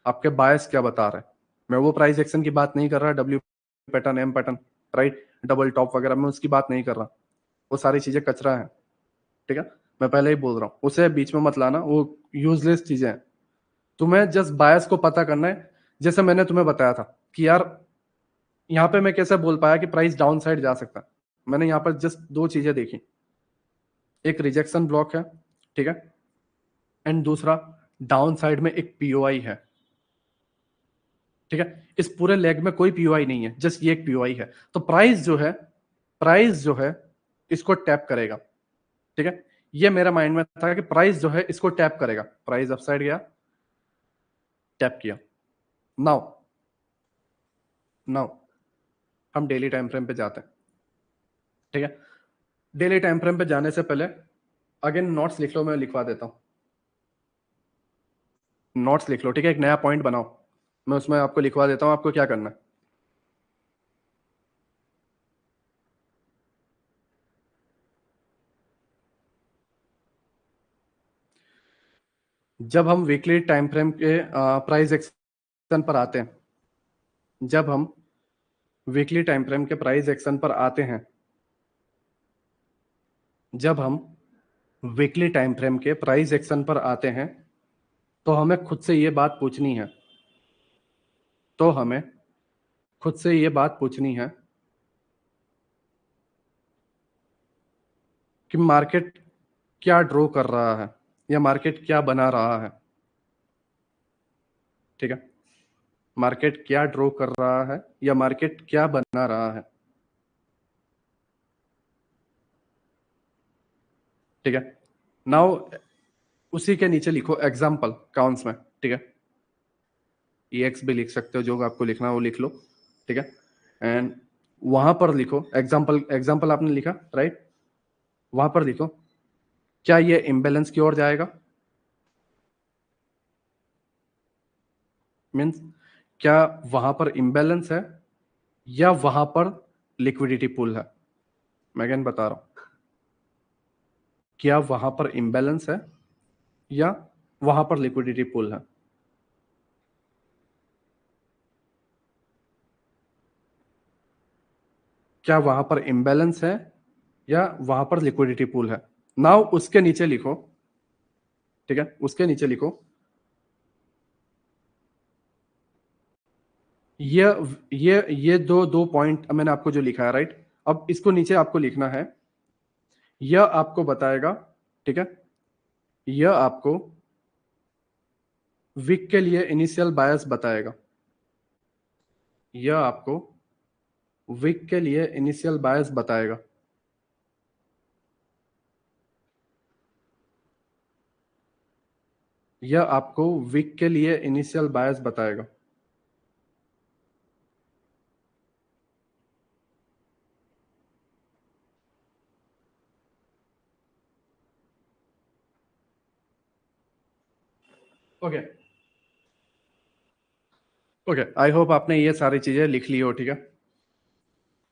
आपके बायस क्या बता रहे हैं। मैं वो प्राइस एक्शन की बात नहीं कर रहा, W pattern, M pattern, right, double top वगैरह, मैं उसकी बात नहीं कर रहा, वो सारी चीजें कचरा है, ठीक है। मैं पहले ही बोल रहा हूँ, उसे बीच में मत लाना, वो यूजलेस चीजें हैं। तुम्हें जस्ट बायस को पता करना है। जैसे मैंने तुम्हें बताया था कि यार यहाँ पे मैं कैसे बोल पाया कि प्राइस डाउन साइड जा सकता है, मैंने यहाँ पर जस्ट दो चीजें देखी, एक रिजेक्शन ब्लॉक है, ठीक है, एंड दूसरा डाउन साइड में एक पीओआई है, ठीक है। इस पूरे लेग में कोई पीओआई नहीं है, जस्ट ये एक पीओआई है। तो प्राइस जो है इसको टैप करेगा, ठीक है। ये मेरा माइंड में था कि प्राइस जो है इसको टैप करेगा, प्राइस अपसाइड गया, टैप किया। नाउ नाउ हम डेली टाइम फ्रेम पे जाते हैं, ठीक है। डेली टाइम फ्रेम पे जाने से पहले अगेन नोट्स लिख लो, मैं लिखवा देता हूं, नोट्स लिख लो, ठीक है, एक नया पॉइंट बनाओ, मैं उसमें आपको लिखवा देता हूं आपको क्या करना है। जब हम वीकली टाइम फ्रेम के प्राइस एक्शन पर आते हैं, जब हम वीकली टाइम फ्रेम के प्राइस एक्शन पर आते हैं, जब हम वीकली टाइम फ्रेम के प्राइस एक्शन पर आते हैं, तो हमें खुद से ये बात पूछनी है, तो हमें खुद से ये बात पूछनी है कि मार्केट क्या ड्रॉ कर रहा है, या मार्केट क्या बना रहा है, ठीक है। मार्केट क्या ड्रॉ कर रहा है या मार्केट क्या बना रहा है, ठीक है। नाउ उसी के नीचे लिखो एग्जाम्पल काउंट्स में, ठीक है, EX भी लिख सकते हो, जो आपको लिखना है वो लिख लो, ठीक है। एंड वहां पर लिखो एग्जाम्पल, एग्जाम्पल आपने लिखा राइट, वहां पर लिखो क्या ये इम्बेलेंस की ओर जाएगा, मीन्स क्या वहां पर इम्बेलेंस है या वहां पर लिक्विडिटी पुल है। मैं अगेन बता रहा हूं, क्या वहां पर इम्बेलेंस है या वहां पर लिक्विडिटी पुल है। क्या वहां पर इम्बैलेंस है या वहां पर लिक्विडिटी पूल है। नाउ उसके नीचे लिखो, ठीक है, उसके नीचे लिखो ये दो पॉइंट मैंने आपको जो लिखा है, राइट। अब इसको नीचे आपको लिखना है, यह आपको बताएगा, ठीक है, यह आपको विक के लिए इनिशियल बायस बताएगा, यह आपको विक के लिए इनिशियल बायस बताएगा। यह आपको विक के लिए इनिशियल बायस बताएगा। ओके ओके, आई होप आपने ये सारी चीजें लिख ली हो, ठीक है।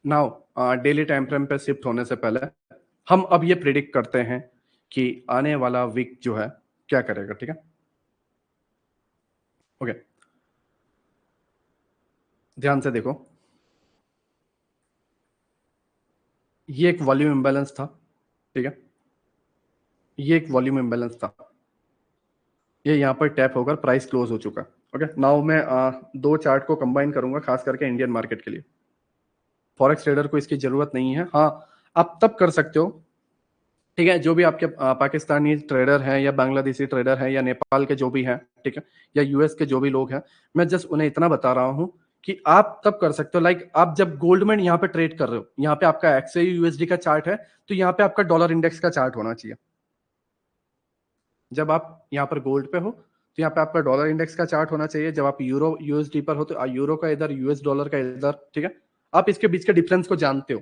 नाउ डेली टाइम फ्रेम पे शिफ्ट होने से पहले हम अब ये प्रिडिक्ट करते हैं कि आने वाला वीक जो है क्या करेगा, ठीक है। ओके, ध्यान से देखो, ये एक वॉल्यूम इंबैलेंस था, ठीक है, ये एक वॉल्यूम इंबैलेंस था, ये यहाँ पर टैप होकर प्राइस क्लोज हो चुका है। ओके, नाउ मैं दो चार्ट को कंबाइन करूंगा खास करके इंडियन मार्केट के लिए। फॉरेक्स ट्रेडर को इसकी जरूरत नहीं है, हाँ आप तब कर सकते हो, ठीक है, जो भी आपके पाकिस्तानी ट्रेडर हैं या बांग्लादेशी ट्रेडर हैं या नेपाल के जो भी हैं, ठीक है, या यूएस के जो भी लोग हैं, मैं जस्ट उन्हें इतना बता रहा हूं कि आप तब कर सकते हो, लाइक आप जब गोल्ड में यहाँ पे ट्रेड कर रहे हो, यहाँ पे आपका एक्सआई यूएसडी का चार्ट है, तो यहाँ पे आपका डॉलर इंडेक्स का चार्ट होना चाहिए। जब आप यहाँ पर गोल्ड पे हो तो यहाँ पे आपका डॉलर इंडेक्स का चार्ट होना चाहिए, जब आप यूरो यूएसडी पर हो तो यूरो का इधर, यूएस डॉलर का इधर, ठीक है। आप इसके बीच के डिफरेंस को जानते हो।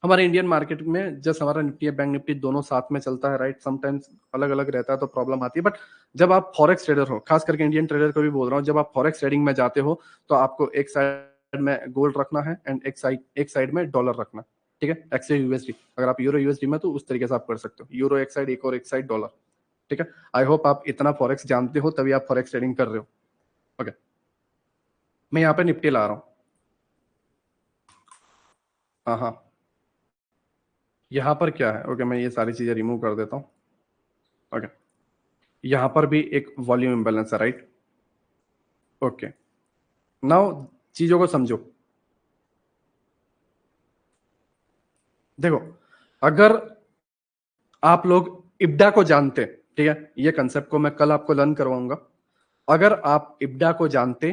हमारे इंडियन मार्केट में जस्ट हमारा निफ्टी या बैंक निफ्टी दोनों साथ में चलता है, राइट, समटाइम्स अलग अलग रहता है तो प्रॉब्लम आती है, बट जब आप फॉरेक्स ट्रेडर हो, खास करके इंडियन ट्रेडर को भी बोल रहा हूँ, जब आप फॉरेक्स ट्रेडिंग में जाते हो तो आपको एक साइड में गोल्ड रखना है एंड एक साइड में डॉलर रखना है, ठीक है, एक्स यूएसडी। अगर आप यूरो यूएसडी में तो उस तरीके से आप कर सकते हो, यूरो एक साइड, एक और एक साइड डॉलर, ठीक है। आई होप आप इतना फॉरेक्स जानते हो तभी आप फॉरेक्स ट्रेडिंग कर रहे हो। ओके, मैं यहाँ पे निफ्टी ला रहा हूँ, हाँ हाँ, यहाँ पर क्या है, ओके, मैं ये सारी चीजें रिमूव कर देता हूँ। ओके, यहाँ पर भी एक वॉल्यूम इंबैलेंस है, राइट। ओके, नाउ चीजों को समझो, देखो, अगर आप लोग इब्डा को जानते, ठीक है, ये कंसेप्ट को मैं कल आपको लर्न करवाऊंगा। अगर आप इब्डा को जानते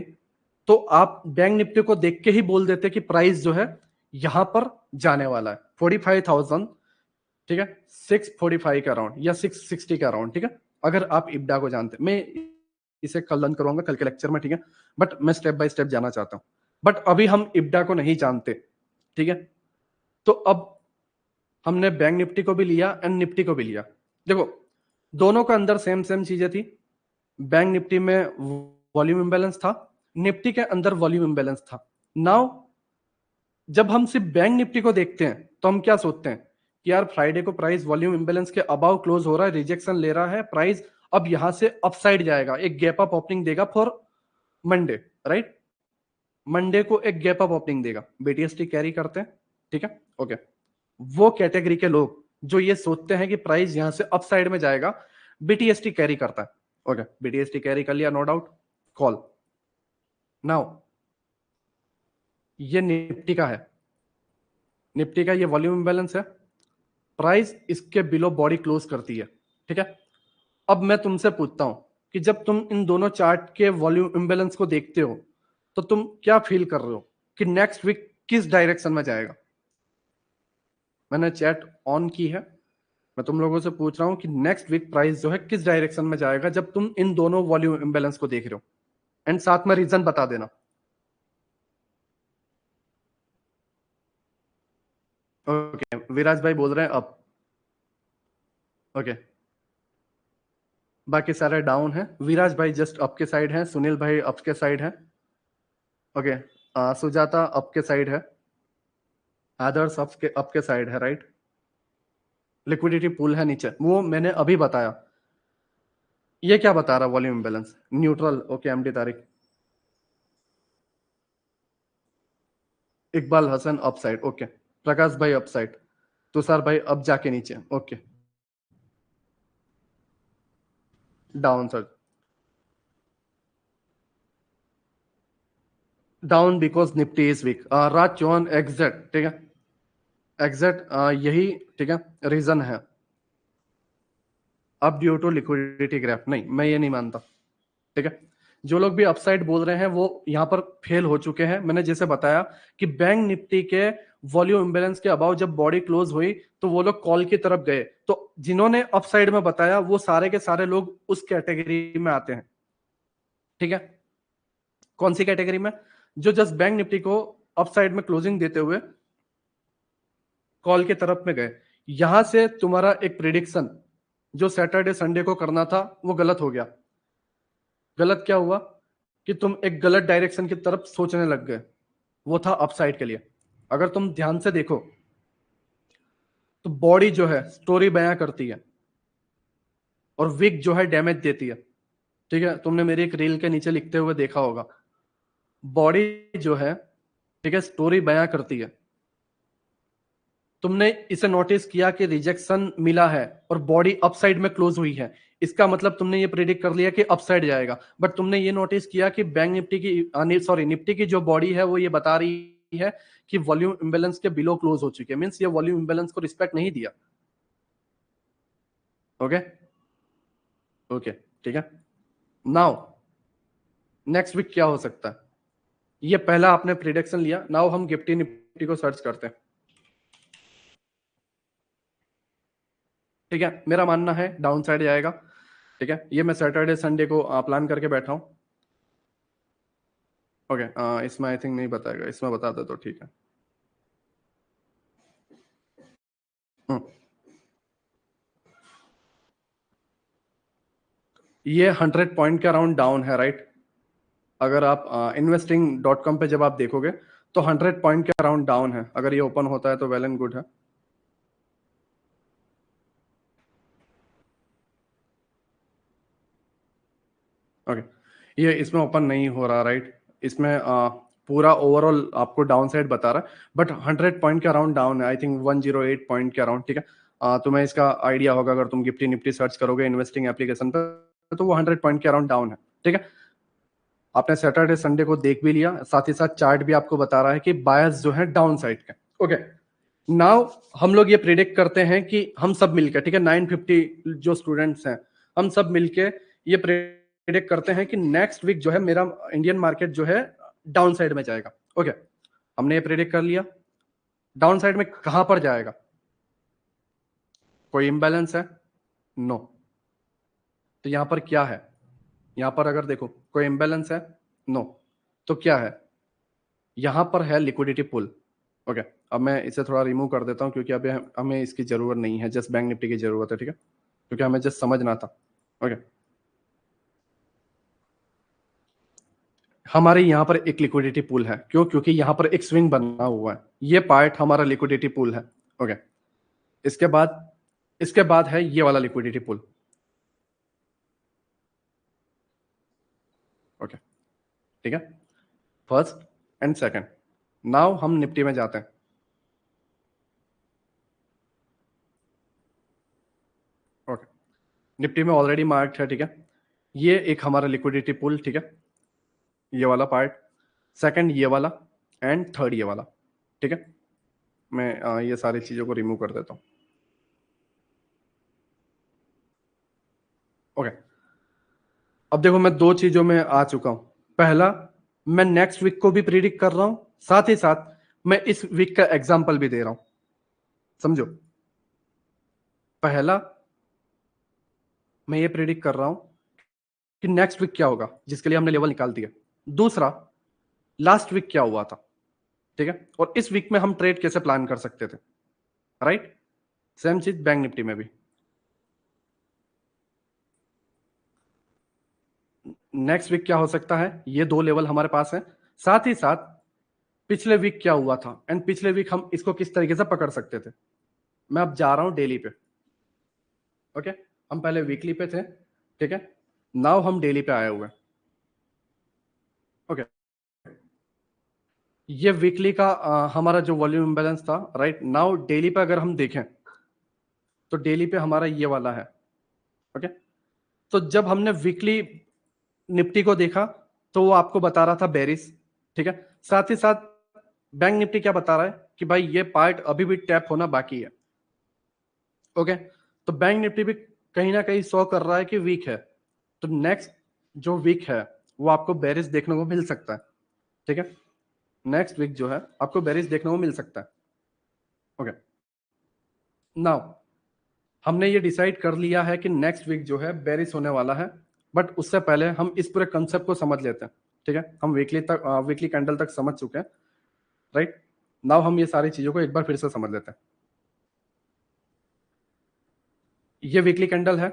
तो आप बैंक निफ्टी को देख के ही बोल देते कि प्राइस जो है यहां पर जाने वाला है 45,000, ठीक है, 645 का राउंड या 660 का राउंड, ठीक है। अगर आप इब्डा को जानते, मैं इसे कल लर्न करवाऊंगा कल के लेक्चर में, ठीक है, बट मैं स्टेप बाय स्टेप जाना चाहता हूं। बट अभी हम इब्डा को नहीं जानते, ठीक है, तो अब हमने बैंक निफ्टी को भी लिया एंड निफ्टी को भी लिया। देखो, दोनों का अंदर सेम सेम चीजें थी। बैंक निफ्टी में वॉल्यूम इंबैलेंस था, निफ्टी के अंदर वॉल्यूम इंबैलेंस था। नाउ जब हम सिर्फ बैंक निफ्टी को देखते हैं तो हम क्या सोचते हैं कि यार फ्राइडे को प्राइस वॉल्यूम इंबैलेंस के अबाव क्लोज हो रहा है, रिजेक्शन ले रहा है, प्राइस अब यहां से अपसाइड जाएगा, एक गैप अप ओपनिंग देगा फॉर मंडे, राइट। मंडे को एक गैप अप ओपनिंग देगा, बीटीएसटी कैरी करते हैं, ठीक है। ओके, वो कैटेगरी के लोग जो ये सोचते हैं कि प्राइस यहां से अपसाइड में जाएगा, बीटीएसटी कैरी करता है। ओके, बीटीएसटी कैरी कर लिया, नो डाउट, कॉल। नाउ ये निफ्टी का है, निफ्टी का ये वॉल्यूम इंबैलेंस है, प्राइस इसके बिलो बॉडी क्लोज करती है, ठीक है। अब मैं तुमसे पूछता हूं कि जब तुम इन दोनों चार्ट के वॉल्यूम इंबैलेंस को देखते हो तो तुम क्या फील कर रहे हो कि नेक्स्ट वीक किस डायरेक्शन में जाएगा। मैंने चैट ऑन की है, मैं तुम लोगों से पूछ रहा हूं कि नेक्स्ट वीक प्राइस जो है किस डायरेक्शन में जाएगा जब तुम इन दोनों वॉल्यूम इंबैलेंस को देख रहे हो, एंड साथ में रीजन बता देना। ओके, विराज भाई बोल रहे हैं अप। ओके, बाकी सारे डाउन है, विराज भाई जस्ट अप के साइड है, सुनील भाई अप के साइड है। ओके, सुजाता अप के साइड है, आदर्श अप के साइड है, राइट। लिक्विडिटी पूल है नीचे, वो मैंने अभी बताया। ये क्या बता रहा, volume balance neutral, okay, MD Tariq. Iqbal Hasan upside, okay. Prakash भाई अपसाइड, तुषार भाई अब जाके नीचे, ओके। Down sir, down because Nifty is weak. Raj Chauhan exact, ठीक है, एग्जैक्ट यही, ठीक है, रीजन है। अब ड्यू टू लिक्विडिटी ग्रैप, नहीं मैं ये नहीं मानता, ठीक है। जो लोग भी अपसाइड बोल रहे हैं वो यहां पर फेल हो चुके हैं। मैंने जैसे बताया कि बैंक निफ्टी के वॉल्यूम इम्बेलेंस के अबाउ जब बॉडी क्लोज हुई तो वो लोग कॉल की तरफ गए। तो जिन्होंने अपसाइड में बताया वो सारे के सारे लोग उस कैटेगरी में आते हैं, ठीक है। कौन सी कैटेगरी में? जो जस्ट बैंक निफ्टी को अपसाइड में क्लोजिंग देते हुए कॉल के तरफ में गए। यहां से तुम्हारा एक प्रिडिक्शन जो सैटरडे संडे को करना था वो गलत हो गया। गलत क्या हुआ कि तुम एक गलत डायरेक्शन की तरफ सोचने लग गए। वो था अपसाइड के लिए। अगर तुम ध्यान से देखो तो बॉडी जो है स्टोरी बयां करती है और विक जो है डैमेज देती है, ठीक है। तुमने मेरी एक रील के नीचे लिखते हुए देखा होगा, बॉडी जो है, ठीक है, स्टोरी बयां करती है। तुमने इसे नोटिस किया कि रिजेक्शन मिला है और बॉडी अपसाइड में क्लोज हुई है, इसका मतलब तुमने ये प्रिडिक्ट कर लिया कि अपसाइड जाएगा। बट तुमने ये नोटिस किया कि बैंक निफ्टी की, सॉरी, निफ्टी की जो बॉडी है वो ये बता रही है कि वॉल्यूम इंबैलेंस के बिलो क्लोज हो चुके हैं, मींस ये वॉल्यूम इंबैलेंस को रिस्पेक्ट नहीं दिया। ओके, ओके, ठीक है। नाउ नेक्स्ट वीक क्या हो सकता है? ये पहला आपने प्रिडिक्शन लिया। नाउ हम निफ्टी निफ्टी को सर्च करते हैं, ठीक है। मेरा मानना है डाउन साइड जाएगा, ठीक है। ये मैं सैटरडे संडे को प्लान करके बैठा हूं। ओके, इसमें आई थिंक नहीं बताएगा, इसमें बता दे तो ठीक है। हम्म, ये 100 पॉइंट के अराउंड डाउन है, राइट। अगर आप investing.com पे जब आप देखोगे तो 100 पॉइंट के अराउंड डाउन है। अगर ये ओपन होता है तो वेल एंड गुड है। ओके, ये इसमें ओपन नहीं हो रहा, राइट। इसमें पूरा ओवरऑल आपको डाउन साइड बता रहा है, बट 100 पॉइंट के अराउंड डाउन है, आई थिंक 108 पॉइंट के अराउंड, ठीक है। तुम्हें इसका आइडिया होगा अगर तुम निफ्टी निफ्टी सर्च करोगे इन्वेस्टिंग एप्लीकेशन पर, तो वो 100 पॉइंट के अराउंड डाउन है, ठीक है। आपने सैटरडे संडे को देख भी लिया, साथ ही साथ चार्ट भी आपको बता रहा है कि बायस जो है डाउन साइड का। ओके, नाउ हम लोग ये प्रिडिक्ट करते हैं कि हम सब मिलकर, ठीक है, 950 जो स्टूडेंट्स हैं, हम सब मिलके ये प्रिडिक्ट करते हैं कि नेक्स्ट वीक जो है मेरा इंडियन मार्केट जो है डाउन साइड में जाएगा। ओके, हमने ये प्रिडिक्ट कर लिया। डाउन साइड में कहां पर जाएगा? कोई इंबैलेंस है? नो। तो यहां पर क्या है? यहां पर अगर देखो कोई इंबैलेंस है? नो। तो क्या है? यहां पर है लिक्विडिटी पुल। ओके, अब मैं इसे थोड़ा रिमूव कर देता हूं क्योंकि अभी हमें इसकी जरूरत नहीं है, जस्ट बैंक निफ्टी की जरूरत है, ठीक है, क्योंकि हमें जस्ट समझना था। ओके, हमारे यहाँ पर एक लिक्विडिटी पुल है, क्यों? क्योंकि यहाँ पर एक स्विंग बना हुआ है, ये पार्ट हमारा लिक्विडिटी पुल है। ओके, इसके बाद, इसके बाद है ये वाला लिक्विडिटी पुल। ओके, ठीक है, फर्स्ट एंड सेकंड। नाउ हम निफ्टी में जाते हैं। ओके, निफ्टी में ऑलरेडी मार्क्ड है, ठीक है। ये एक हमारा लिक्विडिटी पुल, ठीक है, ये वाला पार्ट, सेकंड ये वाला, एंड थर्ड ये वाला, ठीक है। मैं ये सारी चीजों को रिमूव कर देता हूं। ओके, अब देखो मैं दो चीजों में आ चुका हूं। पहला, मैं नेक्स्ट वीक को भी प्रिडिक्ट कर रहा हूं, साथ ही साथ मैं इस वीक का एग्जाम्पल भी दे रहा हूं। समझो, पहला, मैं ये प्रिडिक्ट कर रहा हूं कि नेक्स्ट वीक क्या होगा जिसके लिए हमने लेवल निकाल दिया। दूसरा, लास्ट वीक क्या हुआ था, ठीक है, और इस वीक में हम ट्रेड कैसे प्लान कर सकते थे, राइट। सेम चीज बैंक निफ्टी में भी। नेक्स्ट वीक क्या हो सकता है, ये दो लेवल हमारे पास है। साथ ही साथ पिछले वीक क्या हुआ था एंड पिछले वीक हम इसको किस तरीके से पकड़ सकते थे। मैं अब जा रहा हूं डेली पे। ओके, हम पहले वीकली पे थे, ठीक है, नाउ हम डेली पे आए हुए हैं। ओके, ये वीकली का हमारा जो वॉल्यूम इम्बैलेंस था, राइट। नाउ डेली पे अगर हम देखें तो डेली पे हमारा ये वाला है, ओके। तो जब हमने वीकली निफ्टी को देखा तो वो आपको बता रहा था बेरिस, ठीक है। साथ ही साथ बैंक निफ्टी क्या बता रहा है कि भाई ये पार्ट अभी भी टैप होना बाकी है, ओके। तो बैंक निफ्टी भी कहीं ना कहीं शो कर रहा है कि वीक है। तो नेक्स्ट जो वीक है वो आपको बेरिस देखने को मिल सकता है, ठीक है। नेक्स्ट वीक जो है आपको बेरिस देखने को मिल सकता है, ओके। नाउ हमने ये डिसाइड कर लिया है कि नेक्स्ट वीक जो है बेरिस होने वाला है, बट उससे पहले हम इस पूरे कंसेप्ट को समझ लेते हैं, ठीक है। हम वीकली कैंडल तक समझ चुके हैं, राइट। नाउ हम ये सारी चीजों को एक बार फिर से समझ लेते हैं। ये वीकली कैंडल है,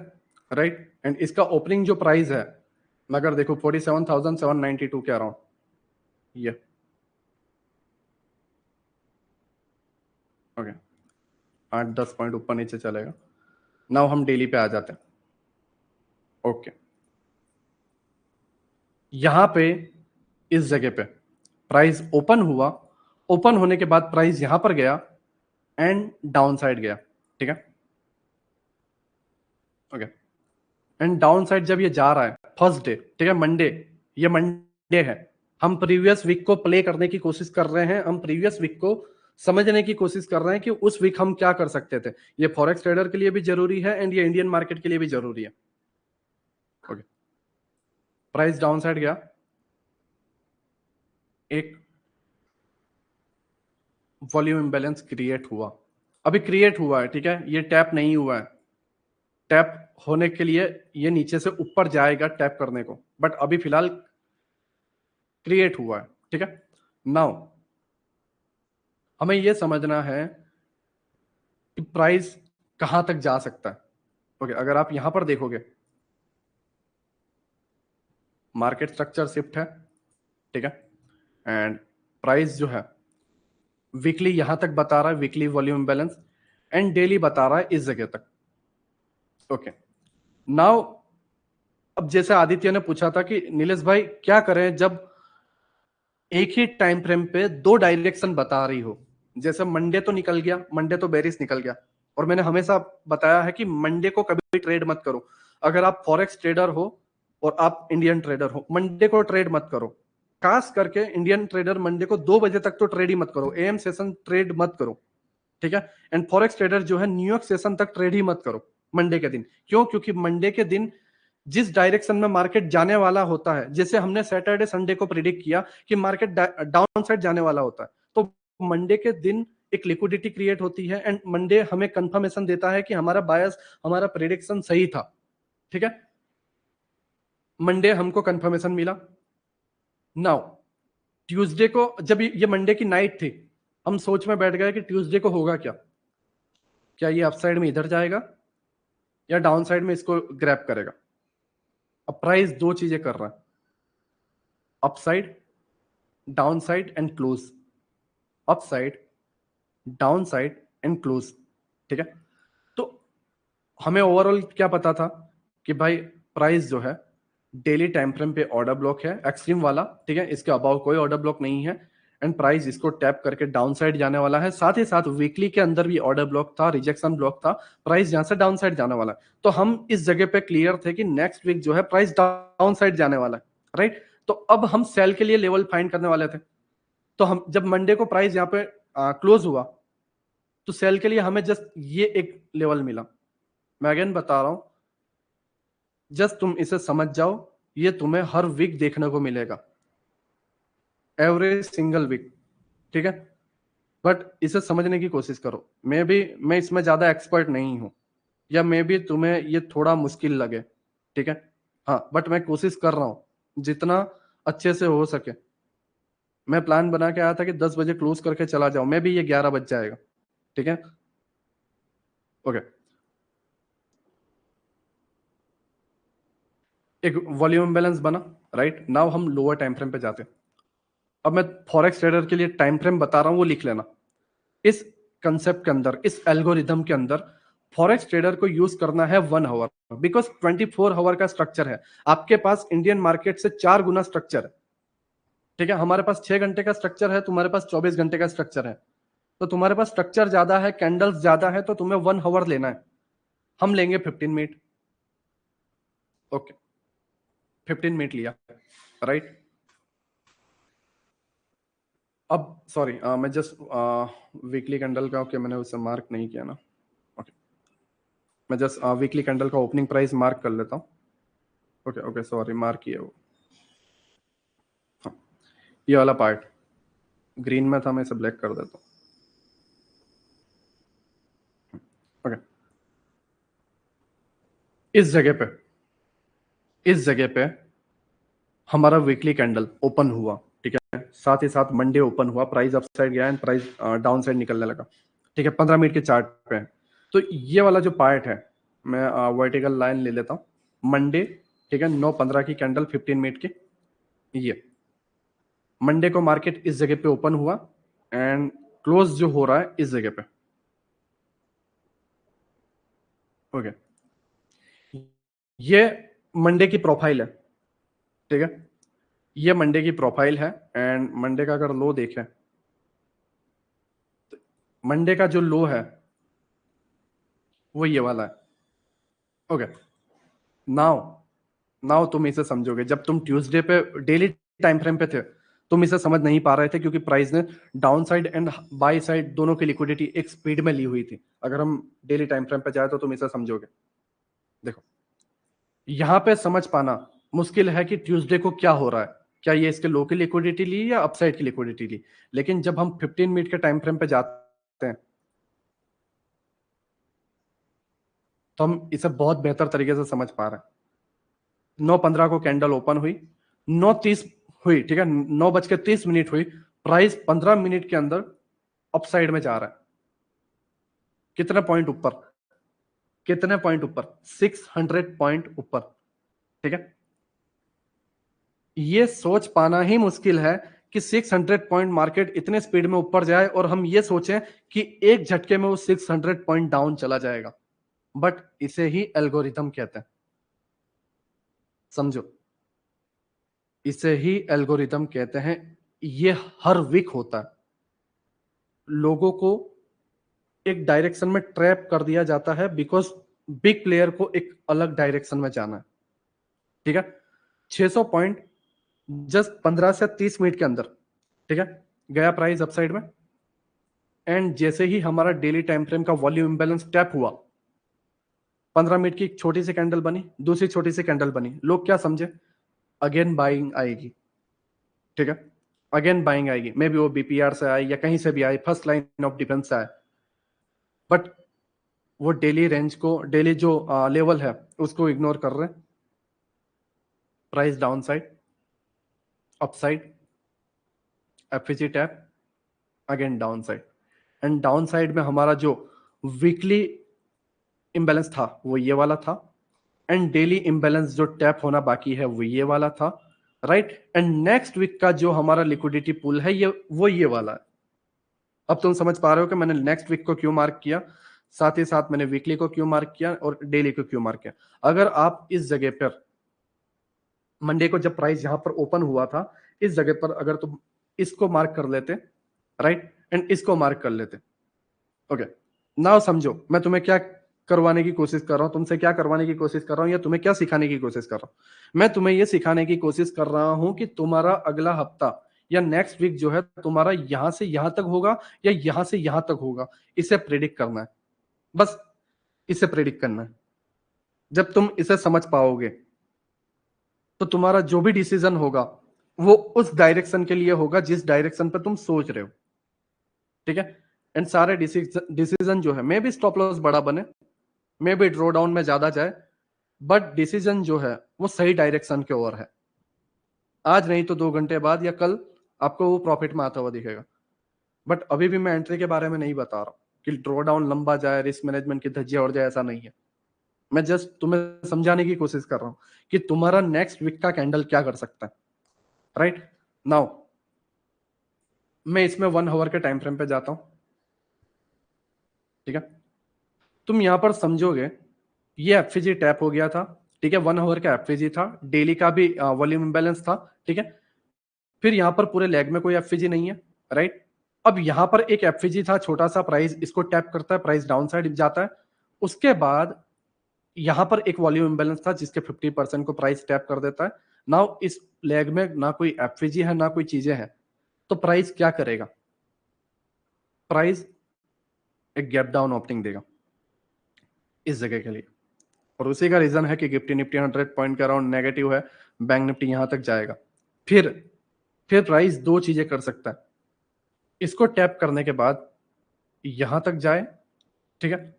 राइट। एंड इसका ओपनिंग जो प्राइस है, मैं अगर देखो 47,792 के अराउंड, ये ओके, 8-10 पॉइंट ऊपर नीचे चलेगा। नाउ हम डेली पे आ जाते हैं, ओके। यहां पे इस जगह पे प्राइस ओपन हुआ, ओपन होने के बाद प्राइस यहां पर गया एंड डाउन साइड गया, ठीक है, ओके। एंड डाउन साइड जब ये जा रहा है फर्स्ट डे, ठीक है, मंडे, ये मंडे है। हम प्रीवियस वीक को प्ले करने की कोशिश कर रहे हैं, हम प्रीवियस वीक को समझने की कोशिश कर रहे हैं कि उस वीक हम क्या कर सकते थे। ये फॉरेक्स ट्रेडर के लिए भी जरूरी है एंड ये इंडियन मार्केट के लिए भी जरूरी है, ओके। प्राइस डाउन साइड गया, एक वॉल्यूम इंबैलेंस क्रिएट हुआ, अभी क्रिएट हुआ है, ठीक है, ये टैप नहीं हुआ है। टैप होने के लिए ये नीचे से ऊपर जाएगा टैप करने को, बट अभी फिलहाल क्रिएट हुआ है, ठीक है। नाउ हमें यह समझना है कि प्राइस कहां तक जा सकता है, ओके। अगर आप यहां पर देखोगे मार्केट स्ट्रक्चर शिफ्ट है, ठीक है। एंड प्राइस जो है वीकली यहां तक बता रहा है, weekly volume imbalance, and daily बता रहा है इस जगह तक, ओके। नाउ अब जैसे आदित्य ने पूछा था कि नीलेश भाई क्या करें जब एक ही टाइम फ्रेम पे दो डायरेक्शन बता रही हो। जैसे मंडे तो निकल गया, मंडे तो बेरिस निकल गया, और मैंने हमेशा बताया है कि मंडे को कभी भी ट्रेड मत करो। अगर आप फॉरेक्स ट्रेडर हो और आप इंडियन ट्रेडर हो, मंडे को ट्रेड मत करो। खास करके इंडियन ट्रेडर मंडे को 2 बजे तक तो ट्रेड ही मत करो, एएम सेशन ट्रेड मत करो, ठीक है। एंड फॉरेक्स ट्रेडर जो है न्यूयॉर्क सेशन तक ट्रेड ही मत करो मंडे के दिन। क्यों? क्योंकि मंडे के दिन जिस डायरेक्शन में मार्केट जाने वाला होता है, जैसे हमने सैटरडे संडे को प्रिडिक्ट किया कि मार्केट डाउन साइड जाने वाला होता है, तो मंडे के दिन एक लिक्विडिटी क्रिएट होती है एंड मंडे हमें कंफर्मेशन देता है कि हमारा बायस, हमारा प्रिडिक्शन सही था, ठीक है। मंडे हमको कंफर्मेशन मिला। नाउ ट्यूसडे को जब ये मंडे की नाइट थी, हम सोच में बैठ गए कि ट्यूसडे को होगा क्या, क्या ये अपसाइड में इधर जाएगा या डाउन साइड में इसको ग्रैब करेगा। अब प्राइस दो चीजें कर रहा है, upside, down side and close, upside, down side and close, ठीक है। तो हमें ओवरऑल क्या पता था कि भाई प्राइस जो है डेली टाइम फ्रेम पे ऑर्डर ब्लॉक है, एक्सट्रीम वाला, ठीक है, इसके अबाउ कोई ऑर्डर ब्लॉक नहीं है। एंड प्राइस इसको टैप करके डाउन साइड जाने वाला है। साथ ही साथ वीकली के अंदर भी ऑर्डर ब्लॉक था, रिजेक्शन ब्लॉक था, प्राइस यहां से डाउन साइड जाने वाला है। तो हम इस जगह पे क्लियर थे कि नेक्स्ट वीक जो है प्राइस डाउन साइड जाने वाला है, राइट। तो अब हम सेल के लिए लेवल फाइंड करने वाले थे। तो हम जब मंडे को प्राइस यहाँ पे क्लोज हुआ, तो सेल के लिए हमें जस्ट ये एक लेवल मिला। मैं अगेन बता रहा हूं, जस्ट तुम इसे समझ जाओ, ये तुम्हें हर वीक देखने को मिलेगा, एवरेज सिंगल वीक, ठीक है। बट इसे समझने की कोशिश करो। मैं इसमें ज्यादा एक्सपर्ट नहीं हूं, या मे भी तुम्हें ये थोड़ा मुश्किल लगे, ठीक है। हाँ, बट मैं कोशिश कर रहा हूं जितना अच्छे से हो सके। मैं प्लान बना के आया था कि 10 बजे क्लोज करके चला जाऊं, मैं भी ये 11 बज जाएगा, ठीक है, ओके। एक वॉल्यूम बैलेंस बना, राइट। नाउ हम लोअर टाइम फ्रेम पे जाते हैं। अब मैं फॉरेक्स ट्रेडर के लिए टाइम फ्रेम बता रहा हूं, वो लिख लेना। इस कंसेप्ट के अंदर, इस एल्गोरिदम के अंदर फॉरेक्स ट्रेडर को यूज करना है 1 आवर, बिकॉज 24 आवर का स्ट्रक्चर है। आपके पास इंडियन मार्केट से 4 गुना स्ट्रक्चर है, ठीक है, हमारे पास 6 घंटे का स्ट्रक्चर है, तुम्हारे पास 24 घंटे का स्ट्रक्चर है, तो तुम्हारे पास स्ट्रक्चर ज्यादा है, कैंडल्स ज्यादा है, तो तुम्हें 1 आवर लेना है, हम लेंगे 15 मिनट। ओके, 15 मिनट लिया, राइट। अब सॉरी, मैं जस्ट वीकली कैंडल का, ओके मैंने उसे मार्क नहीं किया ना, ओके मैं जस्ट वीकली कैंडल का ओपनिंग प्राइस मार्क कर लेता हूँ। ओके ओके सॉरी, मार्क किया वो, हाँ ये वाला पार्ट ग्रीन में था, मैं इसे ब्लैक कर देता हूँ। ओके, इस जगह पे, इस जगह पे हमारा वीकली कैंडल ओपन हुआ, ठीक है, साथ ही साथ मंडे ओपन हुआ, प्राइस अप साइड गया एंड प्राइस डाउन साइड निकलने लगा, ठीक है, 15 मिनट के चार्ट पे है। तो ये वाला जो पार्ट है, मैं वर्टिकल लाइन ले लेता हूँ, मंडे, ठीक है, 9:15 की कैंडल 15 मिनट की, ये मंडे को मार्केट इस जगह पे ओपन हुआ एंड क्लोज जो हो रहा है इस जगह पे। ओके, ये मंडे की प्रोफाइल है, ठीक है, ये मंडे की प्रोफाइल है एंड मंडे का अगर लो देखें, मंडे का जो लो है वो ये वाला है। ओके, नाउ नाउ तुम इसे समझोगे, जब तुम ट्यूसडे पे डेली टाइम फ्रेम पे थे, तुम इसे समझ नहीं पा रहे थे क्योंकि प्राइस ने down side and by side दोनों की लिक्विडिटी एक स्पीड में ली हुई थी। अगर हम डेली टाइम फ्रेम पे जाए तो तुम इसे समझोगे। देखो, यहां पे समझ पाना मुश्किल है कि ट्यूसडे को क्या हो रहा है, क्या ये इसके लो की लिक्विडिटी ली या अपसाइड की लिक्विडिटी ली। लेकिन जब हम 15 मिनट के टाइम फ्रेम पे जाते हैं तो हम इसे बहुत बेहतर तरीके से समझ पा रहे हैं। 9:15 को कैंडल ओपन हुई, 9:30 हुई, ठीक है, 9:30 हुई, प्राइस 15 मिनट के अंदर अपसाइड में जा रहा है। कितने पॉइंट ऊपर, कितने पॉइंट ऊपर, 600 पॉइंट ऊपर, ठीक है। ये सोच पाना ही मुश्किल है कि 600 पॉइंट मार्केट इतने स्पीड में ऊपर जाए और हम ये सोचें कि एक झटके में वो 600 पॉइंट डाउन चला जाएगा। बट इसे ही एल्गोरिथम कहते हैं, समझो, इसे ही एल्गोरिथम कहते हैं। ये हर वीक होता है, लोगों को एक डायरेक्शन में ट्रैप कर दिया जाता है बिकॉज बिग प्लेयर को एक अलग डायरेक्शन में जाना है, ठीक है। 600 पॉइंट जस्ट 15 से 30 मिनट के अंदर, ठीक है, गया प्राइस अपसाइड में एंड जैसे ही हमारा डेली टाइम फ्रेम का वॉल्यूम इंबैलेंस टैप हुआ, 15 मिनट की एक छोटी सी कैंडल बनी, दूसरी छोटी सी कैंडल बनी, लोग क्या समझे, अगेन बाइंग आएगी, ठीक है, अगेन बाइंग आएगी, मे बी वो बीपीआर से आए या कहीं से भी आए, फर्स्ट लाइन ऑफ डिफेंस से आए, बट वो डेली रेंज को, डेली जो लेवल है उसको इग्नोर कर रहे हैं। Price down side, upside, FG tap, again down side and down side में हमारा जो वीकली इम्बैलेंस था वो ये वाला था एंड डेली इम्बैलेंस जो टैप होना बाकी है वो ये वाला था, राइट। एंड नेक्स्ट वीक का जो हमारा लिक्विडिटी पूल है ये वो ये वाला है। अब तुम समझ पा रहे हो कि मैंने नेक्स्ट वीक को क्यों मार्क किया, साथ ही साथ मैंने वीकली को क्यों मार्क किया और डेली को क्यों मार्क किया। अगर आप इस जगह पर मंडे को जब प्राइस यहां पर ओपन हुआ था, इस जगह पर अगर तुम इसको मार्क कर लेते, राइट, एंड इसको मार्क कर लेते, ओके, नाउ समझो मैं तुम्हें क्या करवाने की कोशिश कर रहा हूं, तुमसे क्या करवाने की कोशिश कर रहा हूं या तुम्हें क्या सिखाने की कोशिश कर रहा हूं। मैं तुम्हें यह सिखाने की कोशिश कर रहा हूं कि तुम्हारा अगला हफ्ता या नेक्स्ट वीक जो है तुम्हारा यहां से यहां तक होगा या यहां से यहां तक होगा, इसे प्रेडिक्ट करना है, बस इसे प्रेडिक्ट करना है। जब तुम इसे समझ पाओगे तो तुम्हारा जो भी डिसीजन होगा वो उस डायरेक्शन के लिए होगा जिस डायरेक्शन पे तुम सोच रहे हो, ठीक है। एंड सारे डिसीजन जो है, मे भी स्टॉप लॉस बड़ा बने, मे भी ड्रॉ डाउन में ज्यादा जाए, बट डिसीजन जो है वो सही डायरेक्शन की ओर है। आज नहीं तो 2 घंटे बाद या कल आपको वो प्रॉफिट में आता हुआ दिखेगा। बट अभी भी मैं एंट्री के बारे में नहीं बता रहा कि ड्रॉ डाउन लंबा जाए, रिस्क मैनेजमेंट की धज्जियां उड़ जाए, ऐसा नहीं है। मैं जस्ट तुम्हें समझाने की कोशिश कर रहा हूं कि तुम्हारा नेक्स्ट वीक का कैंडल क्या कर सकता है, राइट। नाउ मैं इसमें 1 आवर के टाइम फ्रेम पे जाता हूं, ठीक है। तुम यहां पर समझोगे ये एफजी टैप हो गया था, ठीक है, 1 आवर का एफजी था, डेली का भी वॉल्यूम इंबैलेंस था, ठीक है। फिर यहाँ पर पूरे लेग में कोई एफवीजी नहीं है, राइट। अब यहाँ पर एक एफवीजी था छोटा सा, प्राइस इसको टैप करता है, प्राइस डाउन साइड जाता है। उसके बाद यहाँ पर एक वॉल्यूम इंबैलेंस था जिसके 50% को प्राइस टैप कर देता है। नाउ इस लेग में ना कोई एफवीजी है ना कोई चीजें हैं, तो प्राइस क्या करेगा? प्राइस एक गैप डाउन ओपनिंग देगा इस जगह के लिए, और उसी का रीजन है कि निफ्टी 100 पॉइंट के अराउंड नेगेटिव है, बैंक निफ्टी यहां तक जाएगा। फिर प्राइस दो चीजें कर सकता है, इसको टैप करने के बाद यहां तक जाए, ठीक है,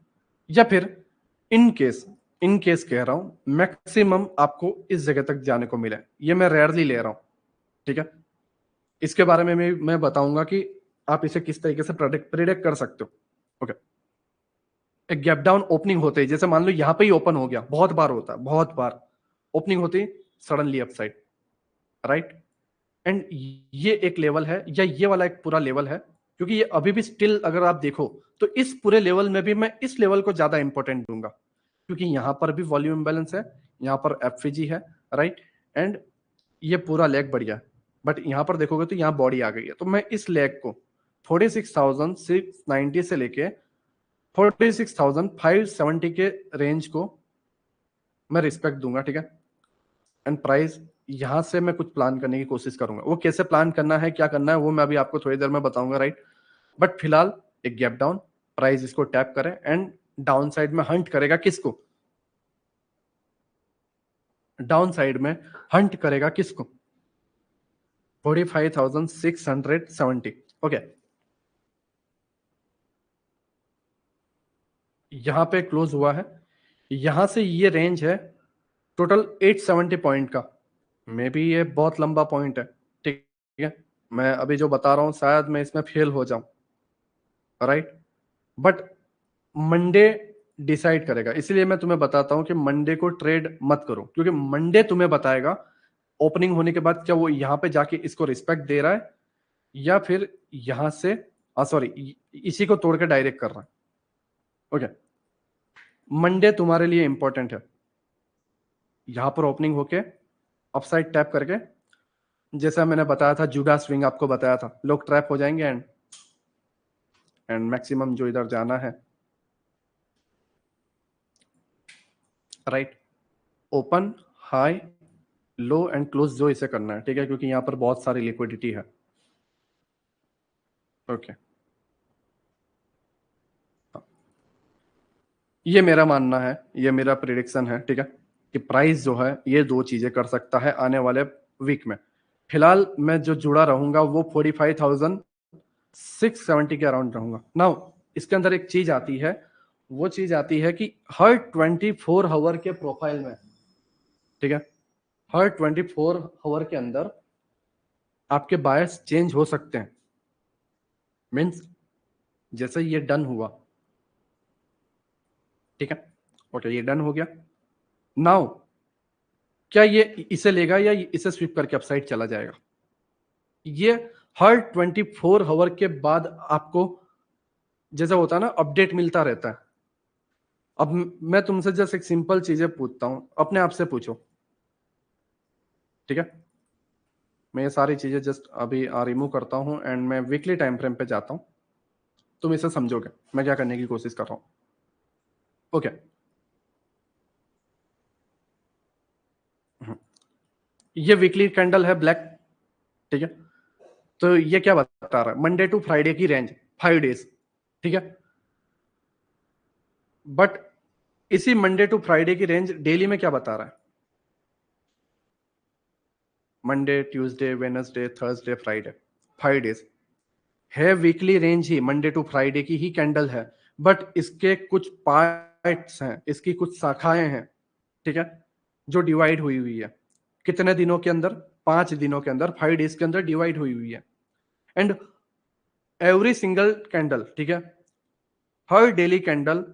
या फिर इन केस कह रहा हूं मैक्सिमम आपको इस जगह तक जाने को मिले। ये मैं रेयरली ले रहा हूं, ठीक है। इसके बारे में मैं बताऊंगा कि आप इसे किस तरीके से प्रेडिक्ट कर सकते हो। ओके, एक गैप डाउन ओपनिंग होते ही, जैसे मान लो यहां पे ही ओपन हो गया, बहुत बार होता है, बहुत बार ओपनिंग होती है सडनली अपसाइड, राइट। एंड ये एक लेवल है, या ये वाला एक पूरा लेवल है, क्योंकि ये अभी भी स्टिल अगर आप देखो तो इस पूरे लेवल में भी मैं इस लेवल को ज्यादा इंपॉर्टेंट दूंगा, क्योंकि यहां पर भी वॉल्यूम इंबैलेंस है, यहां पर एफवीजी है, राइट। एंड ये पूरा लेग बढ़िया, बट यहां पर देखोगे तो यहां बॉडी आ गई है, तो मैं इस लेग को 46,690 से लेके 46,570 के रेंज को मैं रिस्पेक्ट दूंगा, ठीक है। एंड प्राइस यहां से मैं कुछ प्लान करने की कोशिश करूंगा, वो कैसे प्लान करना है, क्या करना है, वो मैं अभी आपको थोड़ी देर में बताऊंगा, राइट। बट फिलहाल एक गैप डाउन, प्राइस इसको टैप करे एंड डाउन साइड में हंट करेगा, किसको? डाउन साइड में हंट करेगा किसको? 45,670। ओके, यहां पे क्लोज हुआ है, यहां से ये रेंज है टोटल 870 पॉइंट का, मे बी ये बहुत लंबा पॉइंट है, ठीक है। मैं अभी जो बता रहा हूं शायद मैं इसमें फेल हो जाऊं, राइट। बट मंडे डिसाइड करेगा, इसलिए मैं तुम्हें बताता हूं कि मंडे को ट्रेड मत करो, क्योंकि मंडे तुम्हें बताएगा ओपनिंग होने के बाद क्या वो यहां पे जाके इसको रिस्पेक्ट दे रहा है, या फिर यहां से सॉरी इसी को तोड़ के डायरेक्ट कर रहा है। ओके, मंडे तुम्हारे लिए इंपॉर्टेंट है। यहां पर ओपनिंग होके अपसाइड टैप करके, जैसा मैंने बताया था जूडा स्विंग आपको बताया था, लोग ट्रैप हो जाएंगे एंड मैक्सिमम जो इधर जाना है, right, open high low and close जो इसे करना है, ठीक है, क्योंकि यहां पर बहुत सारी लिक्विडिटी है। ओके, ये मेरा मानना है, ये मेरा प्रिडिक्शन है, ठीक है, कि प्राइस जो है ये दो चीजें कर सकता है आने वाले वीक में। फिलहाल मैं जो जुड़ा रहूंगा वो 45,670 के अराउंड रहूंगा। नाउ इसके अंदर एक चीज आती है, वो चीज आती है कि हर 24 आवर के प्रोफाइल में, ठीक है, हर 24 आवर के अंदर आपके बायस चेंज हो सकते हैं। मीन्स जैसे ये डन हुआ, ठीक है, ओके, ये डन हो गया। नाउ क्या ये इसे लेगा या इसे स्वीप करके अपसाइड चला जाएगा? ये हर 24 आवर के बाद आपको जैसा होता है ना अपडेट मिलता रहता है। अब मैं तुमसे जस्ट एक सिंपल चीजें पूछता हूं, अपने आप से पूछो, ठीक है। मैं ये सारी चीजें जस्ट अभी रिमूव करता हूं एंड मैं वीकली टाइम फ्रेम पे जाता हूं, तुम इसे समझोगे मैं क्या करने की कोशिश कर रहा हूं। ओके, ये वीकली कैंडल है ब्लैक, ठीक है। तो ये क्या बता रहा है? मंडे टू फ्राइडे की रेंज 5 डेज, ठीक है। बट इसी मंडे टू फ्राइडे की रेंज डेली में क्या बता रहा है? Monday Tuesday Wednesday Thursday Friday, 5 days है, वीकली रेंज ही मंडे टू फ्राइडे की ही कैंडल है, बट इसके कुछ पार्ट्स हैं, इसकी कुछ शाखाएं हैं, ठीक है, जो डिवाइड हुई हुई है। कितने दिनों के अंदर? 5 दिनों के अंदर, 5 डेज के अंदर डिवाइड हुई हुई है। एंड एवरी सिंगल कैंडल, ठीक है, हर डेली कैंडल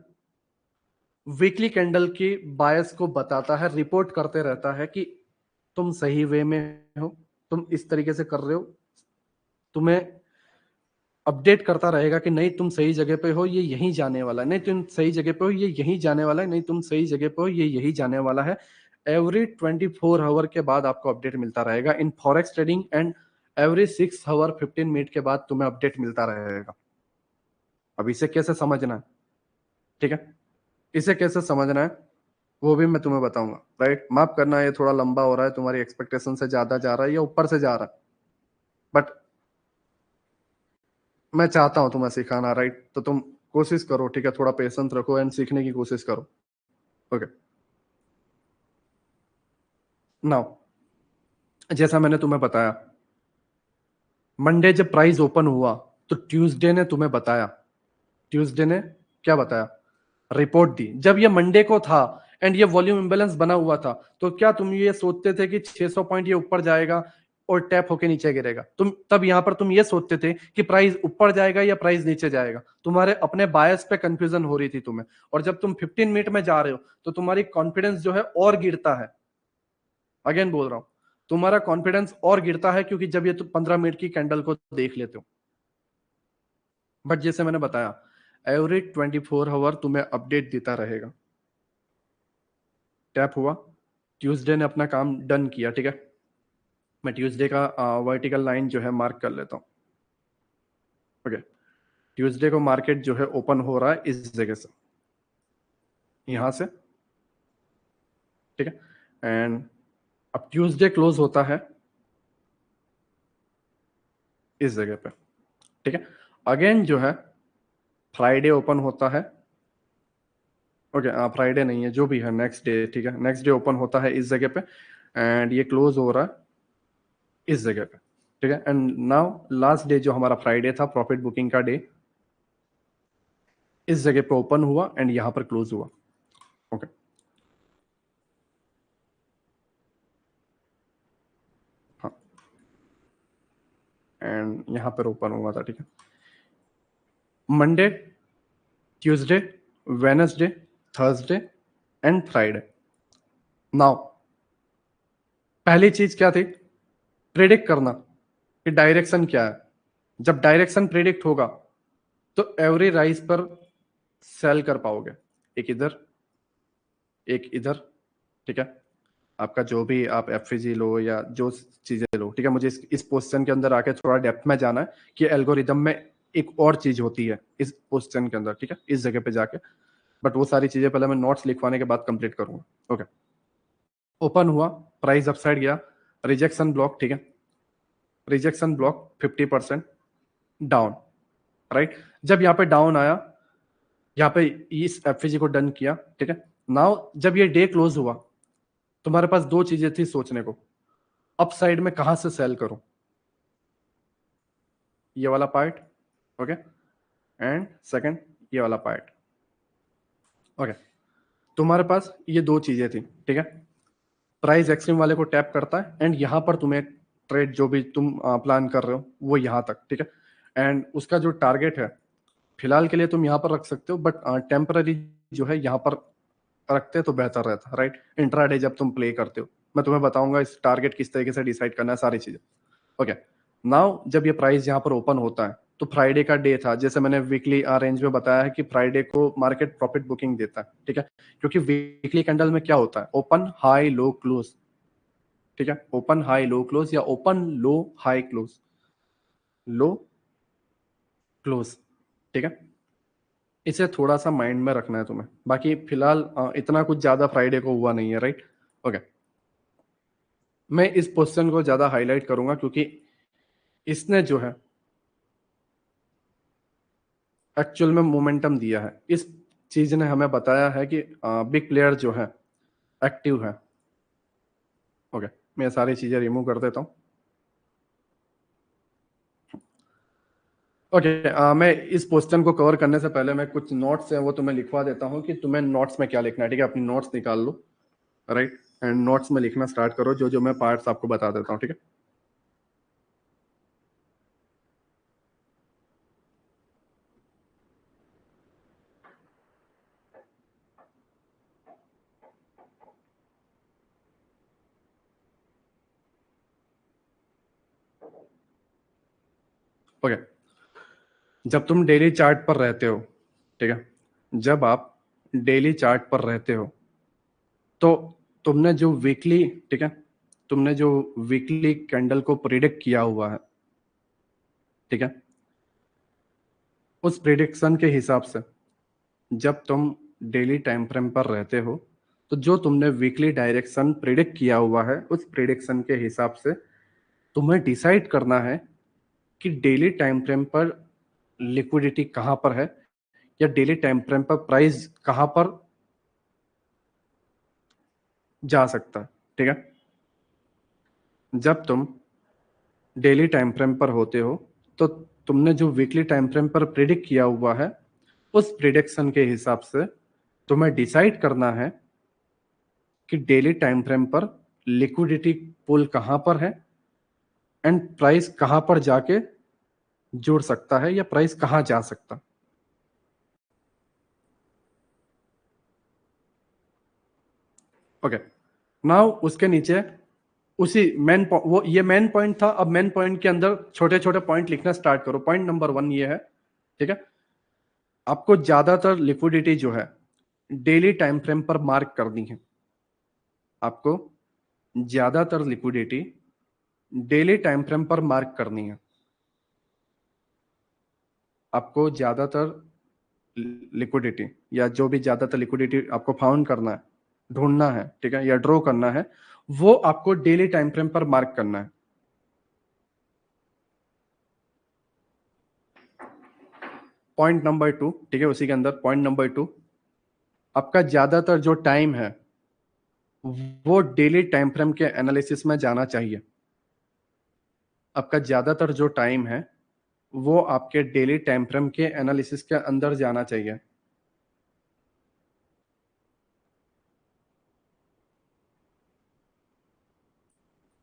वीकली कैंडल की बायस को बताता है, रिपोर्ट करते रहता है कि तुम सही वे में हो, तुम इस तरीके से कर रहे हो, तुम्हें अपडेट करता रहेगा कि नहीं तुम सही जगह पे हो, ये यहीं जाने वाला है, नहीं तुम सही जगह पे हो, ये यहीं जाने वाला है, नहीं तुम सही जगह पे हो, ये यही जाने वाला है। एवरी 24 आवर के बाद आपको अपडेट मिलता रहेगा in forex trading and every 6 hour 15 minute के बाद तुम्हें अपडेट मिलता रहेगा। अब इसे कैसे समझना है, ठीक है, इसे कैसे समझना है वो भी मैं तुम्हें बताऊंगा, राइट। माफ करना ये थोड़ा लंबा हो रहा है, तुम्हारी एक्सपेक्टेशन से ज्यादा जा रहा है या ऊपर से जा रहा है, बट मैं चाहता हूं तुम्हें सिखाना, राइट। तो तुम कोशिश करो, ठीक है, थोड़ा पेशेंस रखो एंड सीखने की कोशिश करो। ओके, नाउ जैसा मैंने तुम्हें बताया, मंडे जब प्राइस ओपन हुआ तो ट्यूसडे ने तुम्हें बताया, ट्यूसडे ने क्या बताया, रिपोर्ट दी। जब ये मंडे को था एंड ये वॉल्यूम इंबैलेंस बना हुआ था, तो क्या तुम ये सोचते थे कि 600 पॉइंट ये ऊपर जाएगा और टैप होके नीचे गिरेगा? तुम तब यहां पर तुम ये सोचते थे कि प्राइस ऊपर जाएगा या प्राइस नीचे जाएगा? तुम्हारे अपने बायस पे कंफ्यूजन हो रही थी तुम्हें। और जब तुम 15 मिनट में जा रहे हो तो तुम्हारी कॉन्फिडेंस जो है और गिरता है। अगेन बोल रहा हूं, तुम्हारा कॉन्फिडेंस और गिरता है, क्योंकि जब ये तुम 15 मिनट की कैंडल को देख लेते हो। बट जैसे मैंने बताया, एवरी 24 आवर तुम्हें अपडेट देता रहेगा। टैप हुआ, ट्यूसडे ने अपना काम डन किया, ठीक है। मैं ट्यूसडे का वर्टिकल लाइन जो है मार्क कर लेता हूं। ओके, ट्यूसडे को मार्केट जो है ओपन हो रहा है इस जगह से, यहां से, ठीक है। एंड अब ट्यूसडे क्लोज होता है इस जगह पे, ठीक है। अगेन जो है फ्राइडे ओपन होता है। ओके, फ्राइडे नहीं है, जो भी है नेक्स्ट डे, ठीक है, नेक्स्ट डे ओपन होता है इस जगह पे एंड ये क्लोज हो रहा है इस जगह पे, ठीक है। एंड नाउ लास्ट डे जो हमारा फ्राइडे था, प्रॉफिट बुकिंग का डे, इस जगह पे ओपन हुआ एंड यहां पर क्लोज हुआ। ओके, हाँ, एंड यहां पर ओपन हुआ था, ठीक है। Monday, Tuesday, Wednesday, Thursday and Friday. Now पहली चीज क्या थी, प्रिडिक्ट करना कि डायरेक्शन क्या है। जब डायरेक्शन प्रिडिक्ट होगा तो एवरी राइज पर सेल कर पाओगे, एक इधर, एक इधर, ठीक है। आपका जो भी आप एफजी लो या जो चीजें लो, ठीक है। मुझे इस पोस्टन के अंदर आके थोड़ा डेप्थ में जाना है कि एल्गोरिदम में एक और चीज होती है इस पोस्टन के अंदर, ठीक है, इस जगह पे जाके। बट वो सारी चीजें पहले मैं नोट्स लिखवाने के बाद कंप्लीट करूंगा। ओके, ओपन हुआ, प्राइस अपसाइड गया, रिजेक्शन ब्लॉक, ठीक है, रिजेक्शन ब्लॉक 50% डाउन, राइट। जब यहाँ पे डाउन आया, यहाँ पे इस एफजी को डन किया, ठीक है। नाउ जब ये डे क्लोज हुआ, तुम्हारे पास दो चीजें थी सोचने को, अप साइड में कहां से सेल करूं, ये वाला पार्ट, ओके, एंड सेकंड ये वाला पार्ट। ओके, तुम्हारे पास ये दो चीजें थी, ठीक है। प्राइस एक्सट्रीम वाले को टैप करता है एंड यहां पर तुम्हें ट्रेड जो भी तुम प्लान कर रहे हो वो यहां तक, ठीक है। एंड उसका जो टारगेट है फिलहाल के लिए तुम यहां पर रख सकते हो, बट टेम्पररी जो है यहां पर रखते तो बेहतर रहता, राइट। इंट्राडे जब तुम प्ले करते हो, मैं तुम्हें बताऊंगा इस टारगेट किस तरीके से डिसाइड करना है, सारी चीजें। ओके, नाउ जब ये प्राइस यहाँ पर ओपन होता है तो फ्राइडे का डे था, जैसे मैंने वीकली रेंज में बताया है कि फ्राइडे को मार्केट प्रॉफिट बुकिंग देता है, ठीक है। क्योंकि वीकली कैंडल में क्या होता है, ओपन हाई लो क्लोज, ठीक है, ओपन हाई लो क्लोज या ओपन लो हाई क्लोज, लो क्लोज, ठीक है। इसे थोड़ा सा माइंड में रखना है तुम्हें। बाकी फिलहाल इतना कुछ ज्यादा फ्राइडे को हुआ नहीं है, राइट। ओके, मैं इस पोस्टन को ज्यादा हाईलाइट करूंगा क्योंकि इसने जो है एक्चुअल में मोमेंटम दिया है। इस चीज ने हमें बताया है कि बिग प्लेयर जो है एक्टिव है। ओके, मैं ये सारी चीजें रिमूव कर देता हूँ। ओके, मैं इस पोस्टन को कवर करने से पहले मैं कुछ नोट्स हैं वो तुम्हें लिखवा देता हूँ कि तुम्हें नोट्स में क्या लिखना है, ठीक है। अपनी नोट्स निकाल लो, राइट, एंड नोट्स में लिखना स्टार्ट करो जो जो मैं पार्ट्स आपको बता देता हूँ, ठीक है। ओके, जब तुम डेली चार्ट पर रहते हो, ठीक है, जब आप डेली चार्ट पर रहते हो तो तुमने जो वीकली, ठीक है, तुमने जो वीकली कैंडल को प्रिडिक्ट किया हुआ है, ठीक है। उस प्रिडिक्शन के हिसाब से जब तुम डेली टाइम फ्रेम पर रहते हो तो जो तुमने वीकली डायरेक्शन प्रिडिक्ट किया हुआ है उस प्रिडिक्शन के हिसाब से तुम्हें डिसाइड करना है कि डेली टाइम फ्रेम पर लिक्विडिटी कहां पर है या डेली टाइम फ्रेम पर प्राइस कहां पर जा सकता है। ठीक है। जब तुम डेली टाइम फ्रेम पर होते हो तो तुमने जो वीकली टाइम फ्रेम पर प्रिडिक्ट किया हुआ है उस प्रिडिक्शन के हिसाब से तुम्हें डिसाइड करना है कि डेली टाइम फ्रेम पर लिक्विडिटी पूल कहां पर है एंड प्राइस कहां पर जाके जुड़ सकता है या प्राइस कहां जा सकता। ओके। नाउ उसके नीचे उसी मेन वो ये मेन पॉइंट था। अब मेन पॉइंट के अंदर छोटे छोटे पॉइंट लिखना स्टार्ट करो। पॉइंट नंबर 1 ये है। ठीक है। आपको ज्यादातर लिक्विडिटी जो है डेली टाइम फ्रेम पर मार्क करनी है। आपको ज्यादातर लिक्विडिटी डेली टाइम फ्रेम पर मार्क करनी है। आपको ज्यादातर लिक्विडिटी या जो भी ज्यादातर लिक्विडिटी आपको फाउंड करना है, ढूंढना है, ठीक है, या ड्रॉ करना है, वो आपको डेली टाइम फ्रेम पर मार्क करना है। पॉइंट नंबर 2, ठीक है, उसी के अंदर पॉइंट नंबर 2, आपका ज्यादातर जो टाइम है वो डेली टाइम फ्रेम के एनालिसिस में जाना चाहिए। आपका ज्यादातर जो टाइम है वो आपके डेली टाइम फ्रेम के एनालिसिस के अंदर जाना चाहिए।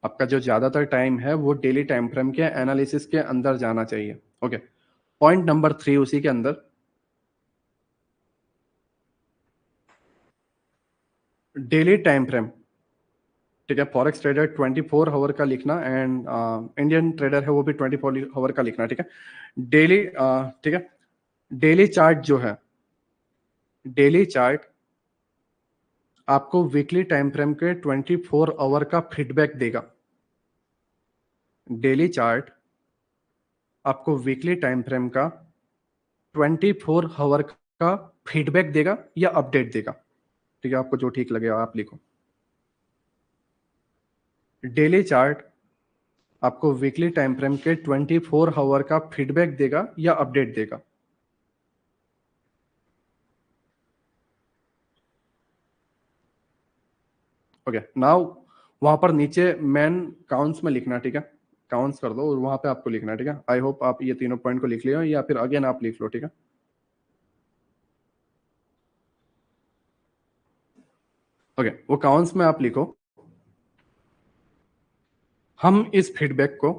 आपका जो ज्यादातर टाइम है वो डेली टाइम फ्रेम के एनालिसिस के अंदर जाना चाहिए। ओके। पॉइंट नंबर 3 उसी के अंदर, डेली टाइम फ्रेम, ठीक है, फॉरेक्स ट्रेडर 24 आवर का लिखना एंड इंडियन ट्रेडर है वो भी 24 आवर का लिखना। ठीक है। डेली ठीक है, डेली चार्ट जो है, डेली चार्ट आपको वीकली टाइम फ्रेम के 24 आवर का फीडबैक देगा। डेली चार्ट आपको वीकली टाइम फ्रेम का 24 आवर का फीडबैक देगा या अपडेट देगा। ठीक है, आपको जो ठीक लगेगा आप लिखो। डेली चार्ट आपको वीकली टाइम फ्रेम के 24 आवर का फीडबैक देगा या अपडेट देगा। ओके। नाउ वहां पर नीचे मेन काउंट्स में लिखना। ठीक है, काउंट्स कर दो और वहां पे आपको लिखना है। ठीक है, आई होप आप ये तीनों पॉइंट को लिख लियो या फिर अगेन आप लिख लो। ठीक है। ओके, वो काउंट्स में आप लिखो, हम इस फीडबैक को,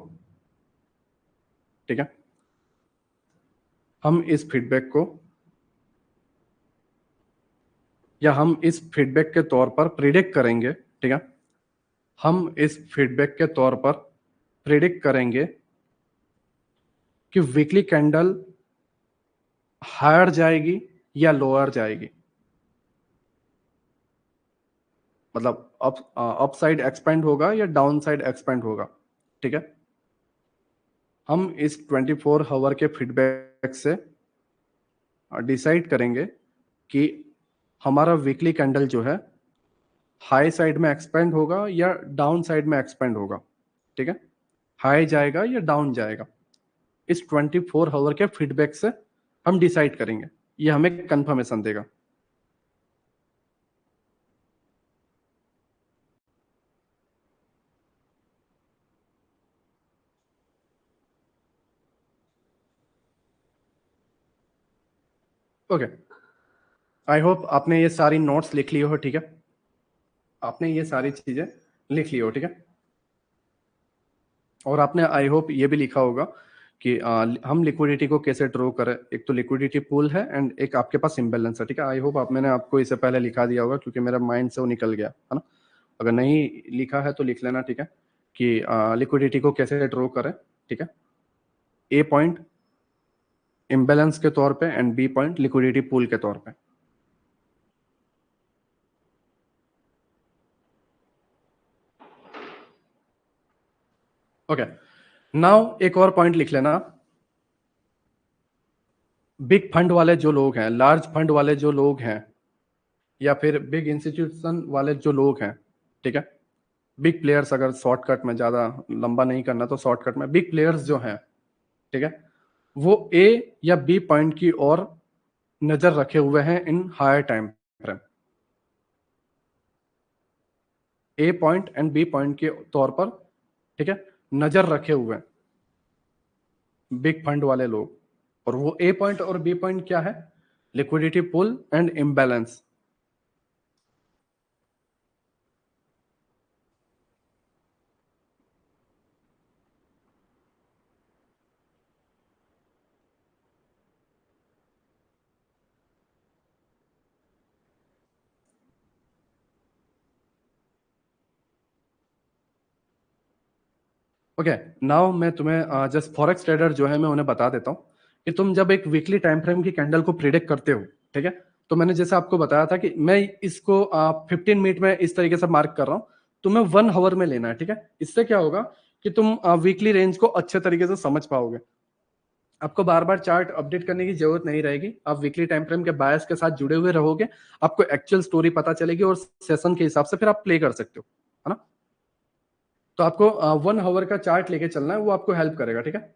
ठीक है, हम इस फीडबैक को या हम इस फीडबैक के तौर पर प्रिडिक्ट करेंगे। ठीक है, हम इस फीडबैक के तौर पर प्रिडिक्ट करेंगे कि वीकली कैंडल हायर जाएगी या लोअर जाएगी, मतलब अप साइड एक्सपेंड होगा या डाउन साइड एक्सपेंड होगा। ठीक है। हम इस 24 आवर के फीडबैक से डिसाइड करेंगे कि हमारा वीकली कैंडल जो है हाई साइड में एक्सपेंड होगा या डाउन साइड में एक्सपेंड होगा। ठीक है, हाई जाएगा या डाउन जाएगा, इस 24 आवर के फीडबैक से हम डिसाइड करेंगे। ये हमें कंफर्मेशन देगा। ओके, आई होप आपने ये सारी नोट्स लिख ली हो। ठीक है, आपने ये सारी चीजें लिख ली हो। ठीक है, और आपने आई होप ये भी लिखा होगा कि हम लिक्विडिटी को कैसे ड्रॉ करें। एक तो लिक्विडिटी पूल है एंड एक आपके पास इम्बेलेंस है। ठीक है, आई होप आप, मैंने आपको इससे पहले लिखा दिया होगा क्योंकि मेरा माइंड से वो निकल गया है ना। अगर नहीं लिखा है तो लिख लेना। ठीक है, कि लिक्विडिटी को कैसे ड्रॉ करें। ठीक है, ए पॉइंट इम्बेलेंस के तौर पे and B point liquidity pool के तौर पे। ओके। नाउ एक और पॉइंट लिख लेना, बिग फंड वाले जो लोग हैं, लार्ज फंड वाले जो लोग हैं, या फिर बिग इंस्टीट्यूशन वाले जो लोग हैं, ठीक है, बिग प्लेयर्स, अगर शॉर्टकट में, ज्यादा लंबा नहीं करना तो शॉर्टकट में, बिग प्लेयर्स जो हैं, ठीक है, वो ए या बी पॉइंट की ओर नजर रखे हुए हैं in higher time frame. A point and B point के तौर पर, ठीक है, नजर रखे हुए हैं बिग फंड वाले लोग। और वो ए पॉइंट और बी पॉइंट क्या है? Liquidity pool and imbalance. Okay, now मैं तुम्हें जस्ट फॉरेक्स ट्रेडर जो है मैं उन्हें बता देता हूँ कि तुम जब एक वीकली टाइम फ्रेम की कैंडल को प्रिडिक्ट करते हो, ठीक है, तो मैंने जैसे आपको बताया था कि मैं इसको 15 मिनट में इस तरीके से मार्क कर रहा हूँ, तुम्हें 1 आवर में लेना है, ठीक है। इससे क्या होगा कि तुम वीकली रेंज को अच्छे तरीके से समझ पाओगे। आपको बार बार चार्ट अपडेट करने की जरूरत नहीं रहेगी, आप वीकली टाइम फ्रेम के बायस के साथ जुड़े हुए रहोगे, आपको एक्चुअल स्टोरी पता चलेगी और सेशन के हिसाब से फिर आप प्ले कर सकते हो, है ना। तो आपको 1 आवर का चार्ट लेके चलना है, वो आपको हेल्प करेगा, ठीक है।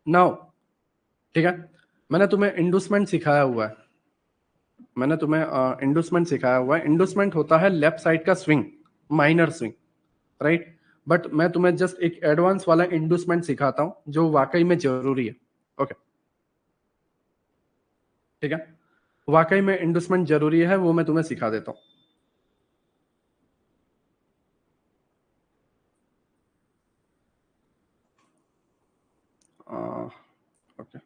नाउ, ठीक है, मैंने तुम्हें इंडूसमेंट सिखाया हुआ है, मैंने तुम्हें इंडूसमेंट सिखाया हुआ है। इंडूसमेंट होता है लेफ्ट साइड का swing, minor swing, right. But मैं तुम्हें जस्ट एक एडवांस वाला इंडूसमेंट सिखाता हूं जो वाकई में जरूरी है। ओके, ठीक है, वाकई में इंडूसमेंट जरूरी है, वो मैं तुम्हें सिखा देता हूँ। ओके,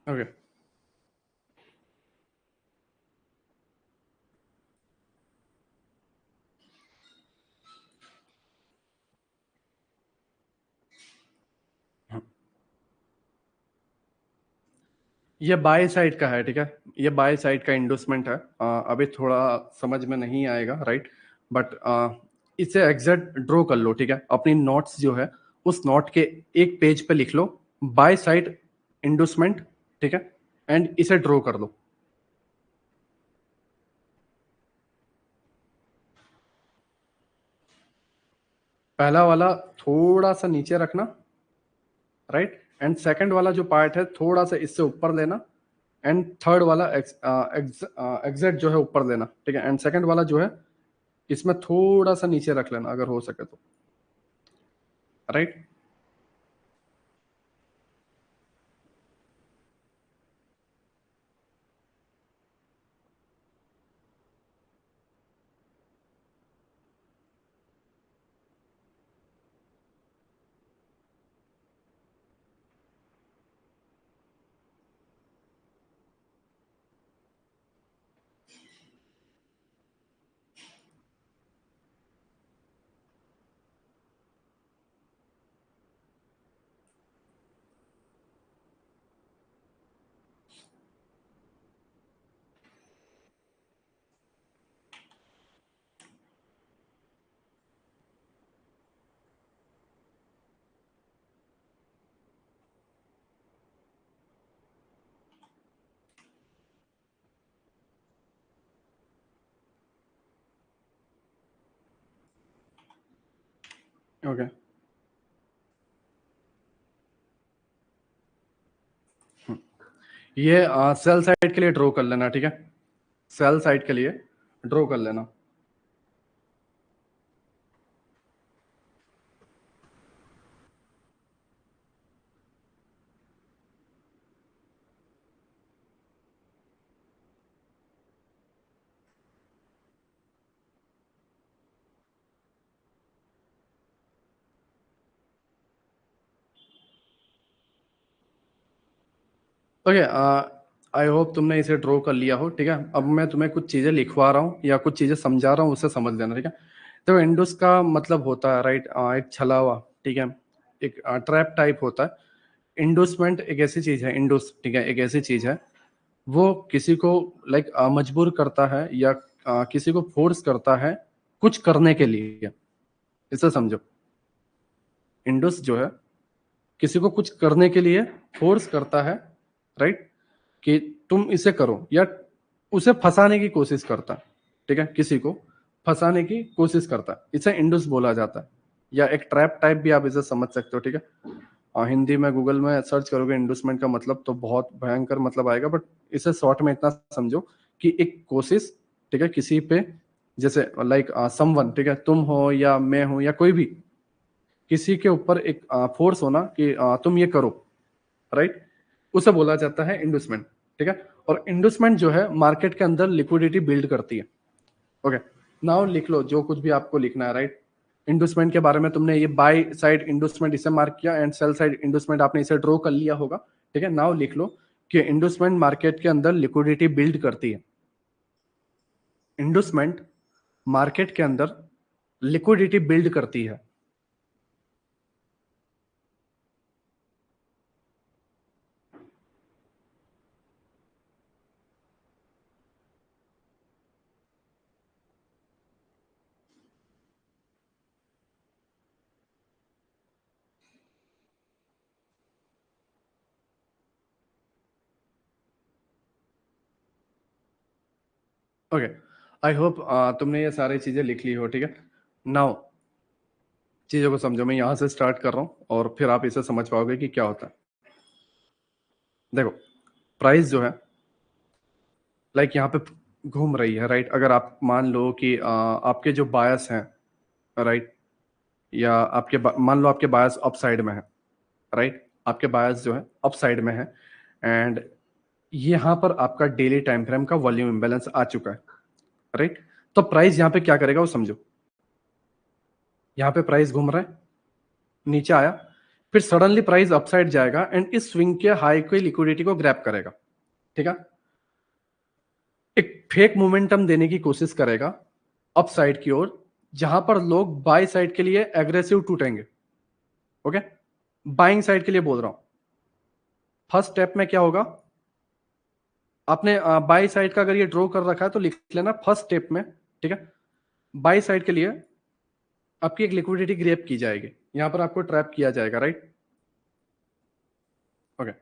ओके, ये बाय साइड का है, ठीक है, ये बाय साइड का इंडोसमेंट है। अभी थोड़ा समझ में नहीं आएगा, राइट, बट इसे एग्जैक्ट ड्रॉ कर लो, ठीक है, अपनी नोट्स जो है उस नोट के एक पेज पे लिख लो बाय साइड इंडोसमेंट, ठीक है, एंड इसे ड्रॉ कर लो। पहला वाला थोड़ा सा नीचे रखना, राइट, एंड सेकंड वाला जो पार्ट है थोड़ा सा इससे ऊपर लेना, एंड थर्ड वाला एग्जैक्ट जो है ऊपर लेना, ठीक है, एंड सेकंड वाला जो है इसमें थोड़ा सा नीचे रख लेना अगर हो सके तो, राइट। ओके, ये सेल साइड के लिए ड्रॉ कर लेना, ठीक है, सेल साइड के लिए ड्रॉ कर लेना। ओके, आई होप तुमने इसे ड्रॉ कर लिया हो, ठीक है। अब मैं तुम्हें कुछ चीजें लिखवा रहा हूँ या कुछ चीजें समझा रहा हूँ, उसे समझ लेना, ठीक है। तो इंडus का मतलब होता है, राइट, एक छला हुआ, ठीक है, एक ट्रैप टाइप होता है। इंडुसमेंट एक ऐसी चीज है, इंडुस, ठीक है, एक ऐसी चीज है, वो किसी को लाइक मजबूर करता है या किसी को फोर्स करता है कुछ करने के लिए। इसे समझो, इंडस जो है किसी को कुछ करने के लिए फोर्स करता है, राइट, कि तुम इसे करो, या उसे फंसाने की कोशिश करता है, ठीक है, किसी को फंसाने की कोशिश करता है, इसे इंडस बोला जाता है। या एक ट्रैप टाइप भी आप इसे समझ सकते हो, ठीक है। हिंदी में गूगल में सर्च करोगे इंडसमेंट का मतलब तो बहुत भयंकर मतलब आएगा, बट इसे शॉर्ट में इतना समझो कि एक कोशिश, ठीक है, किसी पे, जैसे लाइक समवन, ठीक है, तुम हो या मैं हूं या कोई भी, किसी के ऊपर एक फोर्स होना कि तुम ये करो, राइट, उसे बोला जाता है इंडसमेंट, ठीक है। और इंडसमेंट जो है मार्केट के अंदर लिक्विडिटी बिल्ड करती है। ओके, नाउ लिख लो जो कुछ भी आपको लिखना है, राइट। इंडसमेंट के बारे में तुमने ये बाय साइड इंडसमेंट इसे मार्क किया एंड सेल साइड इंडसमेंट आपने इसे ड्रॉ कर लिया होगा, ठीक है। नाउ लिख लो कि इंडसमेंट मार्केट के अंदर लिक्विडिटी बिल्ड करती है। इंडसमेंट मार्केट के अंदर लिक्विडिटी बिल्ड करती है। ओके, आई होप तुमने ये सारी चीजें लिख ली हो, ठीक है। नाउ चीजों को समझो, मैं यहां से स्टार्ट कर रहा हूं और फिर आप इसे समझ पाओगे कि क्या होता है। देखो, प्राइस जो है लाइक यहाँ पे घूम रही है, राइट। अगर आप मान लो कि आपके जो बायस हैं, राइट, या मान लो आपके बायस अप साइड में है, राइट, आपके बायस जो है अप साइड में है, एंड यहाँ पर आपका डेली टाइम फ्रेम का वॉल्यूम इंबैलेंस आ चुका है, राइट। तो प्राइस यहाँ पे क्या करेगा वो समझो। यहाँ पे प्राइस घूम रहा है, नीचे आया, फिर सडनली प्राइस अपसाइड जाएगा एंड इस स्विंग के हाई की लिक्विडिटी को ग्रैब करेगा, ठीक है। एक फेक मोमेंटम देने की कोशिश करेगा अप साइड की ओर, जहां पर लोग बाय साइड के लिए एग्रेसिव टूटेंगे। ओके, बाइंग साइड के लिए बोल रहा हूं। फर्स्ट स्टेप में क्या होगा, आपने बाई साइड का अगर ये ड्रॉ कर रखा है तो लिख लेना फर्स्ट स्टेप में, ठीक है। बाई साइड के लिए आपकी एक लिक्विडिटी ग्रैब की जाएगी, यहां पर आपको ट्रैप किया जाएगा, राइट। ओके,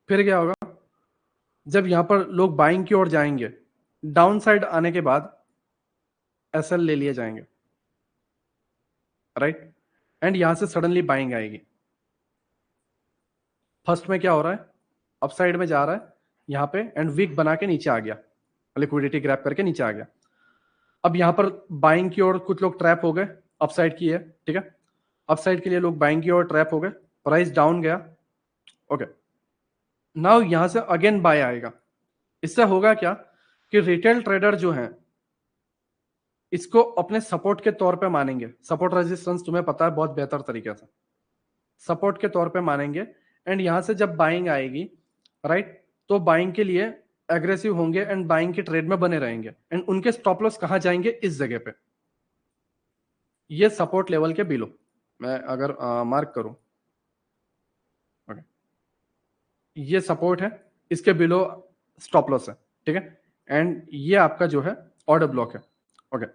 फिर क्या होगा, जब यहां पर लोग बाइंग की ओर जाएंगे, डाउन साइड आने के बाद एसएल ले लिए जाएंगे, राइट, एंड यहां से सडनली बाइंग आएगी। फर्स्ट में क्या हो रहा है, अप साइड में जा रहा है यहां पे एंड वीक बना के नीचे आ गया, लिक्विडिटी ग्रैब करके नीचे आ गया। अब यहां पर बाइंग की ओर कुछ लोग ट्रैप हो गए, अप साइड की है, ठीक है। अप साइड के लिए लोग बाइंग की ओर ट्रैप हो गए, प्राइस डाउन गया। ओके, नाउ यहां से अगेन बाय आएगा। इससे होगा क्या कि रिटेल ट्रेडर जो हैं इसको अपने सपोर्ट के तौर पे मानेंगे। सपोर्ट रेजिस्टेंस तुम्हें पता है बहुत बेहतर तरीके से, सपोर्ट के तौर पे मानेंगे। एंड यहां से जब बाइंग आएगी, राइट, तो बाइंग के लिए एग्रेसिव होंगे एंड बाइंग के ट्रेड में बने रहेंगे एंड उनके स्टॉप लॉस कहां जाएंगे, इस जगह पे, ये सपोर्ट लेवल के बिलो। मैं अगर मार्क करूं, ओके, ये सपोर्ट है, इसके बिलो स्टॉप लॉस है, ठीक है। एंड ये आपका जो है ऑर्डर ब्लॉक है। ओके,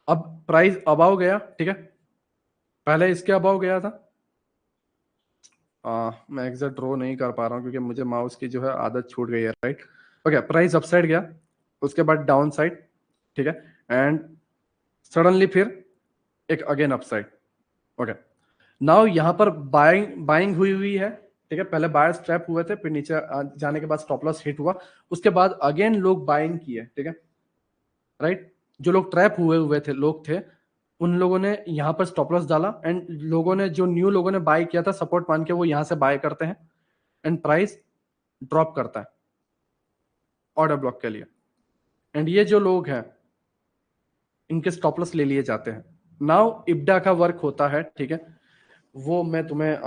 अब प्राइस अबाव गया, ठीक है, पहले इसके अबाव गया था। मैं एग्जैक्ट ड्रॉ नहीं कर पा रहा हूँ क्योंकि मुझे माउस की जो है आदत छूट गई है, राइट। ओके, प्राइस अपसाइड गया, उसके बाद डाउन साइड, ठीक है, एंड सडनली फिर एक अगेन अपसाइड। ओके, नाउ यहां पर बाइंग बाइंग हुई हुई है, ठीक है। पहले बायर्स ट्रैप हुए थे, फिर नीचे जाने के बाद स्टॉप लॉस हिट हुआ, उसके बाद अगेन लोग बाइंग किए, ठीक है, राइट। जो लोग ट्रैप हुए हुए थे लोग थे, उन लोगों ने यहां पर स्टॉप लॉस डाला एंड लोगों ने जो न्यू लोगों ने बाय किया था सपोर्ट मान के वो यहां से बाय करते हैं एंड प्राइस ड्रॉप करता है ऑर्डर ब्लॉक के लिए। एंड ये जो लोग हैं इनके स्टॉप लॉस ले लिए जाते हैं। नाउ इब्डा का वर्क होता है, ठीक है, वो मैं तुम्हें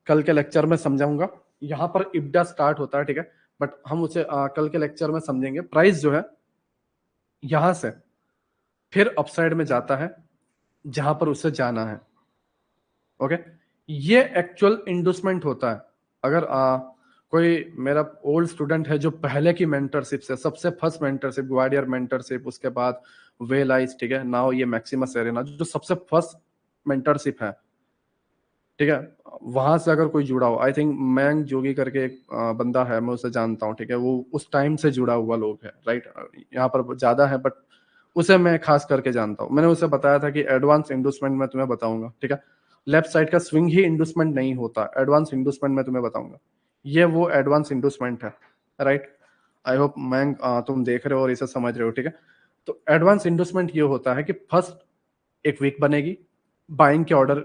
कल के लेक्चर में समझाऊंगा। यहाँ पर इब्डा स्टार्ट होता है, ठीक है, बट हम उसे कल के लेक्चर में समझेंगे। प्राइस जो है यहां से फिर अपसाइड में जाता है जहां पर उसे जाना है। ओके, ये एक्चुअल इंडोसमेंट होता है। अगर कोई मेरा ओल्ड स्टूडेंट है जो पहले की मेंटरशिप से, सबसे फर्स्ट मेंटरशिप ग्वाडियर मेंटरशिप, उसके बाद वेलाइज, ठीक है, नाउ ये मैक्सिमस एरेना, जो सबसे फर्स्ट मेंटरशिप है, ठीक है, वहां से अगर कोई जुड़ा हो, आई थिंक मैंग जोगी करके एक बंदा है, मैं उसे जानता हूँ, ठीक है, वो उस टाइम से जुड़ा हुआ लोग है, राइट। यहाँ पर ज्यादा है बट उसे मैं खास करके जानता हूँ। मैंने उसे बताया था कि एडवांस इंडोसमेंट मैं तुम्हें बताऊंगा, ठीक है। लेफ्ट साइड का स्विंग ही इंडोसमेंट नहीं होता, एडवांस इंडोसमेंट मैं तुम्हें बताऊंगा। ये वो एडवांस इंडोसमेंट है, राइट। आई होप मैंग तुम देख रहे हो और इसे समझ रहे हो, ठीक है। तो एडवांस इंडोसमेंट ये होता है कि फर्स्ट एक वीक बनेगी, बाइंग के ऑर्डर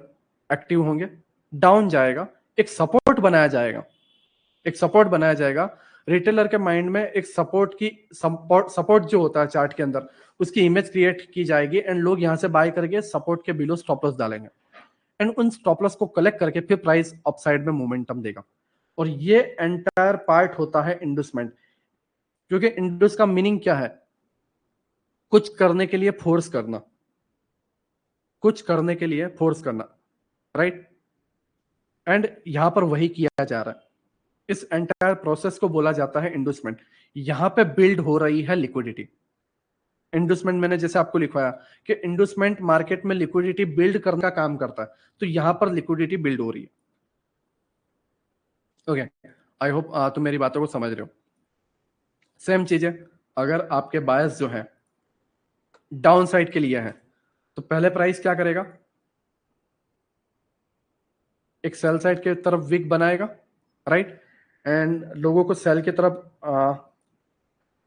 एक्टिव होंगे, डाउन जाएगा, एक सपोर्ट बनाया जाएगा, एक सपोर्ट बनाया जाएगा। रिटेलर के माइंड में एक सपोर्ट की, सपोर्ट जो होता है चार्ट के अंदर, उसकी इमेज क्रिएट की जाएगी एंड लोग यहां से बाय करके सपोर्ट के बिलो स्टॉप लॉस डालेंगे एंड उन स्टॉप लॉस को कलेक्ट करके फिर प्राइस अपसाइड में मोमेंटम देगा। और ये एंटायर पार्ट होता है इंडस्टमेंट। क्योंकि इंडस का मीनिंग क्या है? कुछ करने के लिए फोर्स करना, कुछ करने के लिए फोर्स करना, राइट। एंड यहां पर वही किया जा रहा है। इस एंटायर प्रोसेस को बोला जाता है इंडस्टमेंट। यहां पे बिल्ड हो रही है लिक्विडिटी। इंडस्टमेंट मैंने जैसे आपको लिखवाया कि इंडस्टमेंट मार्केट में लिक्विडिटी बिल्ड करने का काम करता है, तो यहां पर लिक्विडिटी बिल्ड हो रही है। ओके, आई होप तुम मेरी बातों को समझ रहे हो। सेम चीज है, अगर आपके बायस जो है डाउन साइड के लिए है, तो पहले प्राइस क्या करेगा? एक सेल साइड के तरफ विक बनाएगा, राइट, एंड लोगों को सेल की तरफ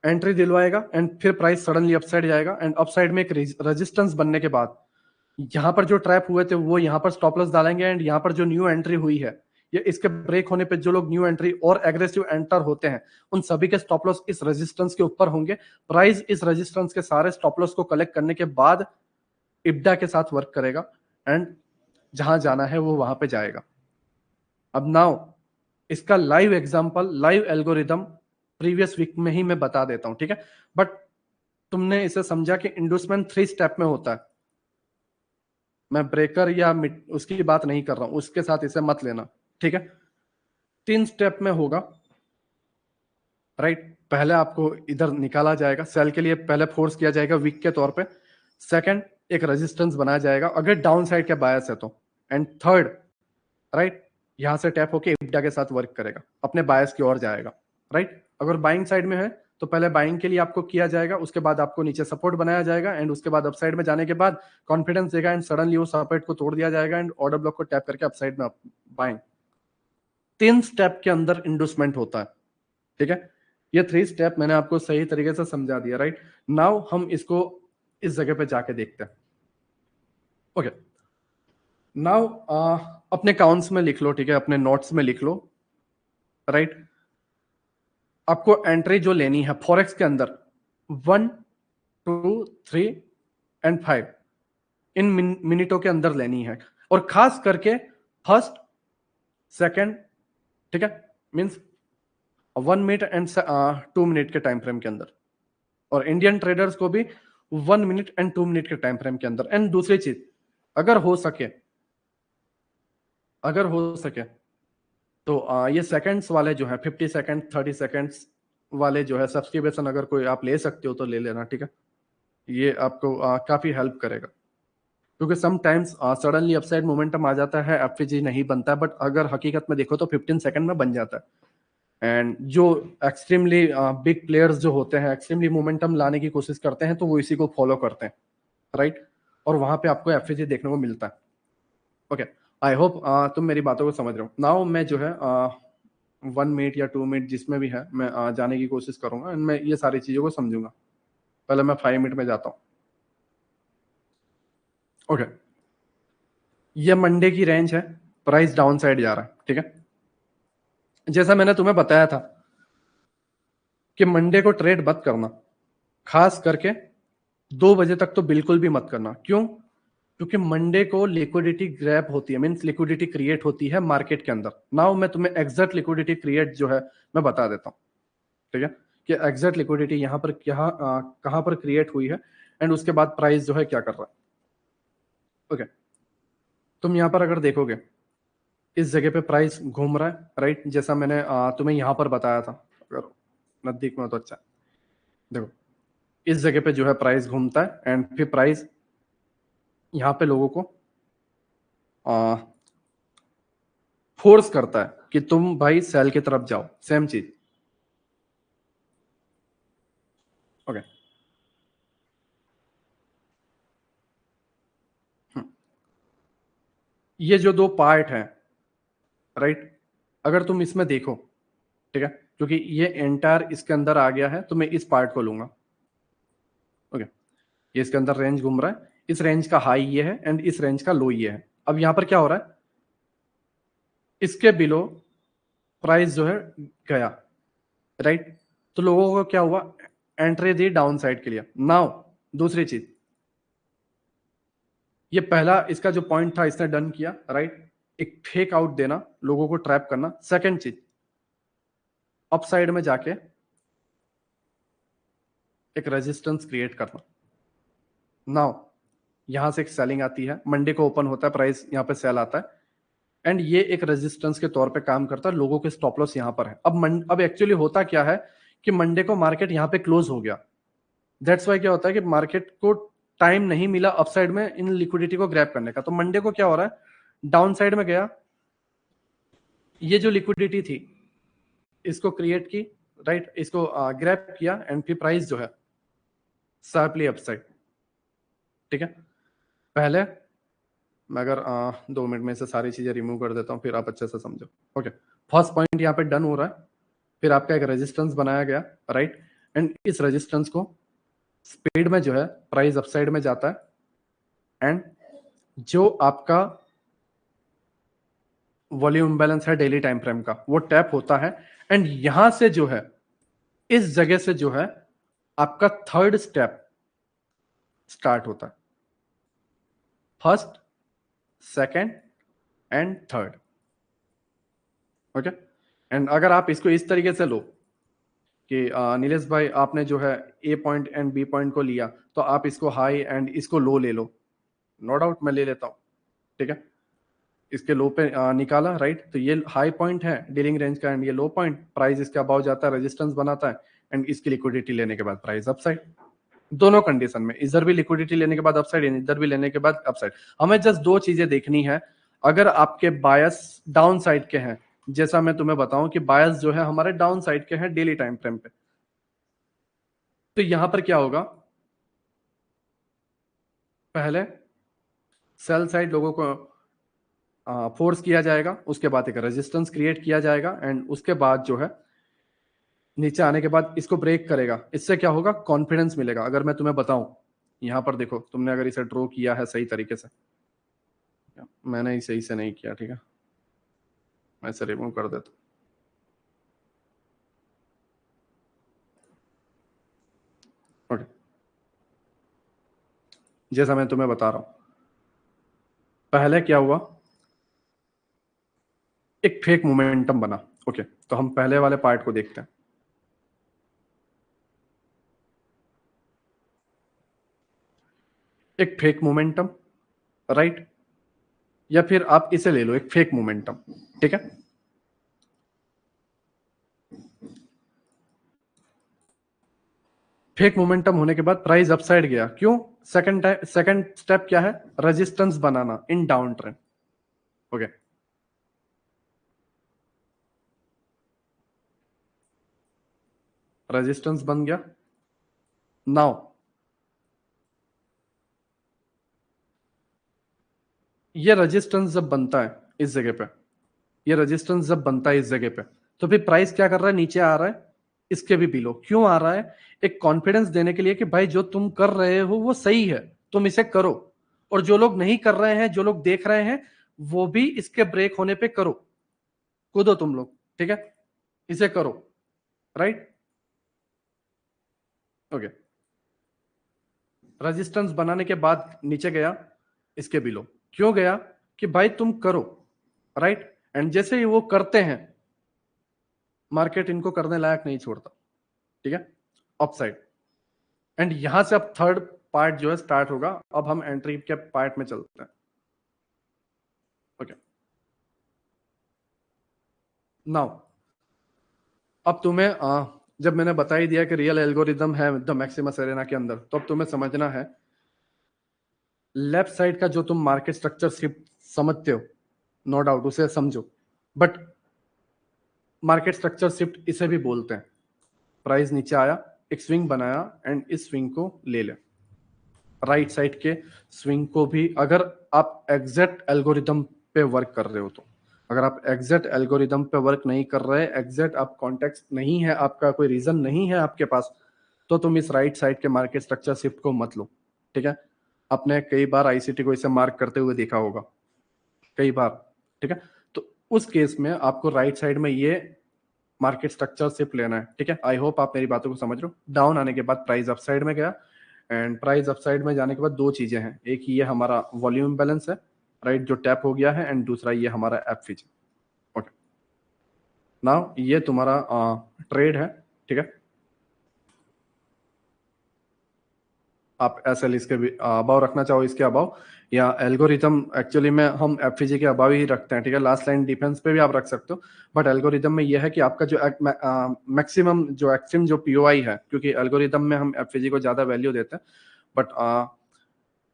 एंट्री दिलवाएगा एंड फिर प्राइस सडनली अपसाइड जाएगा एंड अपसाइड में एक रेजिस्टेंस बनने के बाद यहां पर जो ट्रैप हुए थे वो यहां पर स्टॉप लॉस डालेंगे एंड यहां पर जो न्यू एंट्री हुई है, ये इसके ब्रेक होने पे जो लोग न्यू एंट्री और एग्रेसिव एंटर होते हैं, उन सभी के स्टॉप लॉस इस रेजिस्टेंस के ऊपर होंगे। प्राइस इस रेजिस्टेंस के सारे स्टॉप लॉस को कलेक्ट करने के बाद इब्डा के साथ वर्क करेगा एंड जहां जाना है वो वहां पे जाएगा। अब नाउ इसका live example, live algorithm previous week में ही मैं बता देता हूं, ठीक है। बट तुमने इसे समझा कि इंडोसमेंट 3 स्टेप में होता है। मैं ब्रेकर या उसकी बात नहीं कर रहा हूं, उसके साथ इसे मत लेना, ठीक है। 3 स्टेप में होगा, राइट। पहले आपको इधर निकाला जाएगा, सेल के लिए पहले फोर्स किया जाएगा वीक के तौर पे। सेकंड, एक रेजिस्टेंस बनाया जाएगा अगर डाउन साइड के बायस है तो। एंड थर्ड, राइट, यहां से टैप होके इब्डा के साथ वर्क करेगा, अपने बायस की ओर जाएगा, राइट। अगर बाइंग साइड में है तो पहले बाइंग के लिए आपको किया जाएगा, उसके बाद आपको नीचे सपोर्ट बनाया जाएगा एंड उसके बाद अपसाइड में जाने के बाद कॉन्फिडेंस देगा एंड सडनली वो सपोर्ट को तोड़ दिया जाएगा एंड ऑर्डर ब्लॉक को टैप करके अपसाइड में बाइंग। 3 स्टेप के अंदर इंडोसमेंट होता है, ठीक है। ये 3 स्टेप मैंने आपको सही तरीके से समझा दिया, राइट। नाउ हम इसको इस जगह पे जाके देखते हैं। ओके, नाउ अपने काउंट्स में लिख लो, ठीक है, अपने नोट्स में लिख लो, राइट। आपको एंट्री जो लेनी है फॉरेक्स के अंदर 1, 2, 3 एंड 5 इन मिनटों के अंदर लेनी है, और खास करके फर्स्ट, सेकंड, ठीक है, मींस 1 मिनट एंड 2 मिनट के टाइम फ्रेम के अंदर, और इंडियन ट्रेडर्स को भी 1 मिनट एंड 2 मिनट के टाइम फ्रेम के अंदर। एंड दूसरी चीज, अगर हो सके, अगर हो सके तो ये सेकंड्स वाले जो है 50 सेकंड 30 सेकंड्स वाले जो है सब्सक्रिप्शन अगर कोई आप ले सकते हो तो ले लेना, ठीक है। ये आपको काफी हेल्प करेगा, क्योंकि समटाइम्स सडनली अपसाइड मोमेंटम आ जाता है, एफवीजी नहीं बनता है, बट अगर हकीकत में देखो तो 15 सेकंड में बन जाता है। एंड जो एक्सट्रीमली बिग प्लेयर्स जो होते हैं, एक्सट्रीमली मोमेंटम लाने की कोशिश करते हैं, तो वो इसी को फॉलो करते हैं, राइट। और वहां पे आपको एफवीजी देखने को मिलता है। ओके, आई होप तुम मेरी बातों को समझ रहे हो। नाउ मैं जो है 1 मिनट या 2 मिनट जिसमें भी है मैं जाने की कोशिश करूंगा एंड मैं ये सारी चीजों को समझूंगा। पहले मैं 5 मिनट में जाता हूँ। ओके, ये मंडे की रेंज है, प्राइस डाउन साइड जा रहा है, ठीक है। जैसा मैंने तुम्हें बताया था कि मंडे को ट्रेड मत करना, खास करके 2 बजे तक तो बिल्कुल भी मत करना। क्यों? क्योंकि मंडे को लिक्विडिटी ग्रैप होती है, मीन्स लिक्विडिटी क्रिएट होती है मार्केट के अंदर। नाउ मैं तुम्हें एग्जैक्ट लिक्विडिटी क्रिएट जो है मैं बता देता हूँ, ठीक है, कि एग्जैक्ट लिक्विडिटी यहाँ पर क्या कहाँ पर क्रिएट हुई है एंड उसके बाद प्राइस जो है क्या कर रहा है। ओके, तुम यहाँ पर अगर देखोगे इस जगह पे प्राइस घूम रहा है, राइट, जैसा मैंने तुम्हें यहाँ पर बताया था, अगर नजदीक में हो तो अच्छा। देखो इस जगह पे जो है प्राइस घूमता है एंड फिर प्राइस यहाँ पे लोगों को फोर्स करता है कि तुम भाई सेल की तरफ जाओ, सेम चीज। ओके, ये जो दो पार्ट हैं, राइट, अगर तुम इसमें देखो, ठीक है, क्योंकि ये एंटायर इसके अंदर आ गया है तो मैं इस पार्ट को लूंगा। ओके, ये इसके अंदर रेंज घूम रहा है, इस रेंज का हाई ये है एंड इस रेंज का लो ये है। अब यहां पर क्या हो रहा है, इसके बिलो प्राइस जो है गया, राइट, तो लोगों को क्या हुआ, एंट्री दी डाउन साइड के लिए। नाउ दूसरी चीज, ये पहला इसका जो पॉइंट था इसने डन किया, राइट, एक फेक आउट देना, लोगों को ट्रैप करना। सेकंड चीज, अप साइड में जाके एक रेजिस्टेंस क्रिएट करना। नाउ यहां से एक सेलिंग आती है, मंडे को ओपन होता है, प्राइस यहां पे सेल आता है एंड ये एक रेजिस्टेंस के तौर पे काम करता है। लोगों के स्टॉप लॉस यहां पर है। अब एक्चुअली होता क्या है कि मंडे को मार्केट यहां पे क्लोज हो गया, दैट्स वाई क्या होता है कि मार्केट को टाइम नहीं मिला अपसाइड में इन लिक्विडिटी को ग्रैब करने का। तो मंडे को क्या हो रहा है, डाउन साइड में गया, ये जो लिक्विडिटी थी इसको क्रिएट की, राइट, इसको ग्रैब किया एंड फिर प्राइस जो है शार्पली अपसाइड। ठीक है, पहले मैं अगर 2 मिनट में से सारी चीजें रिमूव कर देता हूं फिर आप अच्छे से समझो। ओके, फर्स्ट पॉइंट यहाँ पे डन हो रहा है, फिर आपका एक रेजिस्टेंस बनाया गया, राइट, एंड इस रेजिस्टेंस को स्पीड में जो है प्राइस अपसाइड में जाता है एंड जो आपका वॉल्यूम बैलेंस है डेली टाइम फ्रेम का वो टैप होता है एंड यहां से जो है इस जगह से जो है आपका थर्ड स्टेप स्टार्ट होता है, first, second and third. Okay, and अगर आप इसको इस तरीके से लो कि नीलेश भाई आपने जो है ए पॉइंट एंड बी पॉइंट को लिया तो आप इसको हाई एंड इसको लो ले लो, नो डाउट मैं ले लेता हूं, ठीक है, इसके लो पे निकाला, राइट, तो ये हाई पॉइंट है डीलिंग रेंज का एंड ये लो पॉइंट, प्राइस इसके अबाव जाता है, रेजिस्टेंस बनाता है एंड इसकी लिक्विडिटी लेने के बाद प्राइस अपसाइड। दोनों कंडीशन में, इधर भी लिक्विडिटी लेने के बाद अपसाइड, इधर भी लेने के बाद अपसाइड। हमें जस्ट दो चीजें देखनी है। अगर आपके बायस डाउन साइड के हैं, जैसा मैं तुम्हें बताऊं कि बायस जो है हमारे डाउन साइड के हैं डेली टाइम फ्रेम पे, तो यहां पर क्या होगा, पहले सेल साइड लोगों को फोर्स किया जाएगा, उसके बाद एक रेजिस्टेंस क्रिएट किया जाएगा एंड उसके बाद जो है नीचे आने के बाद इसको ब्रेक करेगा। इससे क्या होगा, कॉन्फिडेंस मिलेगा। अगर मैं तुम्हें बताऊं, यहां पर देखो, तुमने अगर इसे ड्रॉ किया है सही तरीके से, मैंने ही सही से नहीं किया, ठीक है, मैं इसे रिमूव कर देता हूं। ओके, जैसा मैं तुम्हें बता रहा हूं, पहले क्या हुआ, एक फेक मोमेंटम बना। ओके, तो हम पहले वाले पार्ट को देखते हैं। एक फेक मोमेंटम, राइट, या फिर आप इसे ले लो, एक फेक मोमेंटम, ठीक है, फेक मोमेंटम होने के बाद प्राइस अपसाइड गया, क्यों, सेकंड स्टेप क्या है, रेजिस्टेंस बनाना इन डाउन ट्रेंड। ओके, रेजिस्टेंस बन गया। नाउ ये रेजिस्टेंस जब बनता है इस जगह पे, ये रेजिस्टेंस जब बनता है इस जगह पे, तो फिर प्राइस क्या कर रहा है, नीचे आ रहा है, इसके भी बिलो। क्यों आ रहा है, एक कॉन्फिडेंस देने के लिए कि भाई जो तुम कर रहे हो वो सही है, तुम इसे करो, और जो लोग नहीं कर रहे हैं, जो लोग देख रहे हैं, वो भी इसके ब्रेक होने पे करो, कूदो तुम लोग, ठीक है, इसे करो, राइट। ओके, रेजिस्टेंस बनाने के बाद नीचे गया, इसके बिलो। क्यों गया? कि भाई तुम करो, राइट। एंड जैसे ही वो करते हैं, मार्केट इनको करने लायक नहीं छोड़ता, ठीक है, अपसाइड। एंड यहां से अब थर्ड पार्ट जो है स्टार्ट होगा। अब हम एंट्री के पार्ट में चलते हैं। ओके, नाउ अब तुम्हें जब मैंने बता ही दिया कि रियल एल्गोरिदम है द मैक्सिमस एरेना के अंदर, तो अब तुम्हें समझना है लेफ्ट साइड का जो तुम मार्केट स्ट्रक्चर शिफ्ट समझते हो, नो डाउट उसे समझो, बट मार्केट स्ट्रक्चर शिफ्ट इसे भी बोलते हैं। प्राइस नीचे आया, एक स्विंग बनाया एंड इस स्विंग को ले ले। राइट साइड के स्विंग को भी, अगर आप एग्जैक्ट एल्गोरिदम पे वर्क कर रहे हो तो, अगर आप एग्जैक्ट एल्गोरिदम पे वर्क नहीं कर रहे, एग्जैक्ट आप कॉन्टेक्स्ट नहीं है आपका, कोई रीजन नहीं है आपके पास, तो तुम इस राइट साइड के मार्केट स्ट्रक्चर शिफ्ट को मत लो, ठीक है। आपने कई बार आईसीटी को इसे मार्क करते हुए देखा होगा, कई बार, ठीक है। तो उस केस में आपको राइट साइड में ये मार्केट स्ट्रक्चर शिफ्ट लेना है, ठीक है। आई होप आप मेरी बातों को समझ रहे हो। डाउन आने के बाद प्राइस अपसाइड में गया, एंड प्राइस अपसाइड में जाने के बाद दो चीजें हैं, एक ये हमारा वॉल्यूम बैलेंस है, राइट, जो टैप हो गया है, एंड दूसरा ये हमारा एफिज। ओके, नाउ ये तुम्हारा ट्रेड है, ठीक है। आप एसएल इसके भी अबाव रखना चाहो, इसके अबाव, या एल्गोरिथम एक्चुअली में हम एफपीजी के अबाव ही रखते हैं, ठीक है। लास्ट लाइन डिफेंस पे भी आप रख सकते हो, बट एल्गोरिथम में यह है कि आपका जो मैक्सिमम जो एक्सट्रीम जो पीओआई है, क्योंकि एल्गोरिथम में हम एफपीजी को ज्यादा वैल्यू देते हैं, बट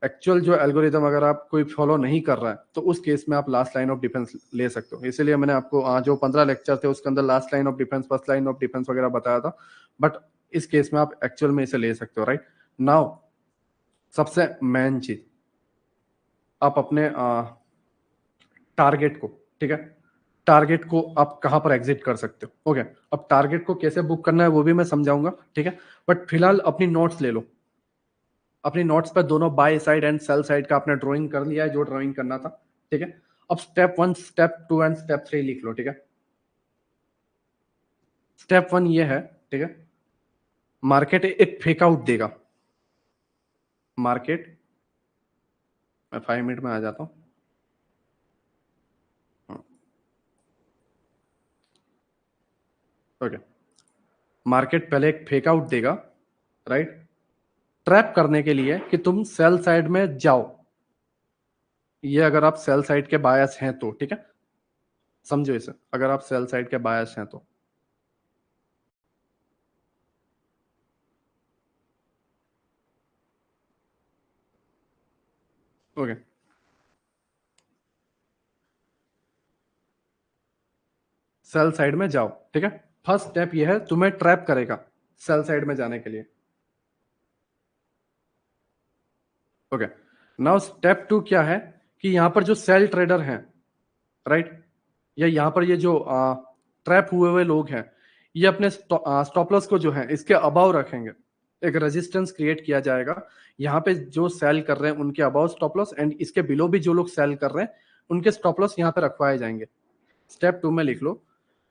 एक्चुअल जो एल्गोरिथम अगर आप कोई फॉलो नहीं कर रहा है, तो उस केस में आप लास्ट लाइन ऑफ डिफेंस ले सकते हो। इसीलिए मैंने आपको जो 15 लेक्चर थे उसके अंदर last line of defence, first line of defence वगैरह बताया था, बट इस केस में आप एक्चुअल में इसे ले सकते हो, राइट। नाउ सबसे मेन चीज, आप अपने टारगेट को, ठीक है, टारगेट को आप कहां पर एग्जिट कर सकते हो। ओके, अब टारगेट को कैसे बुक करना है वो भी मैं समझाऊंगा, ठीक है। बट फिलहाल अपनी नोट्स ले लो। अपनी नोट्स पर दोनों by side and sell side का आपने ड्राइंग कर लिया है, जो ड्राइंग करना था, ठीक है। अब स्टेप 1, स्टेप 2 एंड स्टेप 3 लिख लो, ठीक है। स्टेप 1 ये है, ठीक है, मार्केट एक फेक आउट देगा। मार्केट, मैं 5 मिनट में आ जाता हूं। ओके, मार्केट पहले एक फेक आउट देगा, राइट, ट्रैप करने के लिए कि तुम सेल साइड में जाओ। ये अगर आप सेल साइड के बायस हैं तो, ठीक है, समझो इसे, अगर आप सेल साइड के बायस हैं तो। ओके, सेल साइड में जाओ, ठीक है। फर्स्ट स्टेप ये है, तुम्हें ट्रैप करेगा सेल साइड में जाने के लिए। ओके, नाउ स्टेप 2 क्या है, कि यहां पर जो सेल ट्रेडर हैं, राइट, या यहां पर ये जो ट्रैप हुए हुए लोग हैं, ये अपने स्टॉप लॉस को जो है इसके अबाव रखेंगे। एक रेजिस्टेंस क्रिएट किया जाएगा, यहाँ पे जो सेल कर रहे हैं उनके अबाव स्टॉप लॉस, एंड इसके बिलो भी जो लोग सेल कर रहे हैं उनके स्टॉप लॉस यहाँ पे रखवाए जाएंगे। स्टेप 2 में लिख लो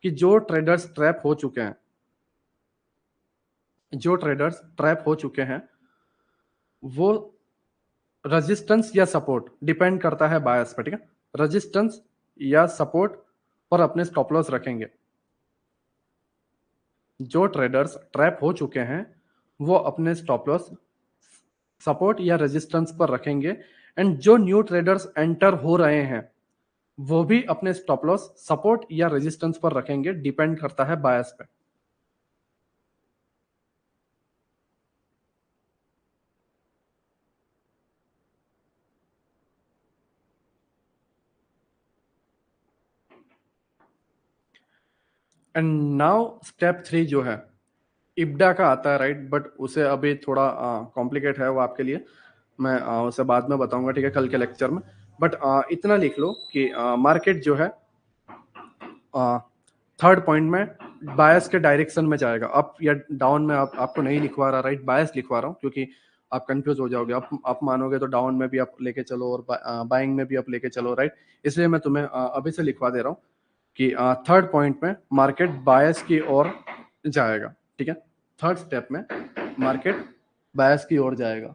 कि जो ट्रेडर्स ट्रैप हो चुके हैं, जो ट्रेडर्स ट्रैप हो चुके हैं, वो रेजिस्टेंस या सपोर्ट, डिपेंड करता है बायस पर, ठीक है, रेजिस्टेंस या सपोर्ट पर अपने स्टॉप लॉस रखेंगे। जो ट्रेडर्स ट्रैप हो चुके हैं वो अपने स्टॉप लॉस सपोर्ट या रेजिस्टेंस पर रखेंगे, एंड जो न्यू ट्रेडर्स एंटर हो रहे हैं वो भी अपने स्टॉप लॉस सपोर्ट या रेजिस्टेंस पर रखेंगे, डिपेंड करता है बायस पे। एंड नाउ स्टेप 3 जो है इब्डा का आता है, राइट, बट उसे अभी थोड़ा कॉम्प्लिकेट है वो आपके लिए, मैं उसे बाद में बताऊंगा, ठीक है, कल के लेक्चर में। बट इतना लिख लो कि मार्केट जो है थर्ड पॉइंट में बायस के डायरेक्शन में जाएगा, अप या डाउन में। आपको नहीं लिखवा रहा, राइट, बायस लिखवा रहा हूँ, क्योंकि आप कंफ्यूज हो जाओगे। आप मानोगे तो डाउन में भी आप लेके चलो और बाइंग में भी आप लेके चलो, राइट। इसलिए मैं तुम्हें अभी से लिखवा दे रहा हूँ कि थर्ड पॉइंट में मार्केट बायस की ओर जाएगा, ठीक है। थर्ड स्टेप में मार्केट बायस की ओर जाएगा।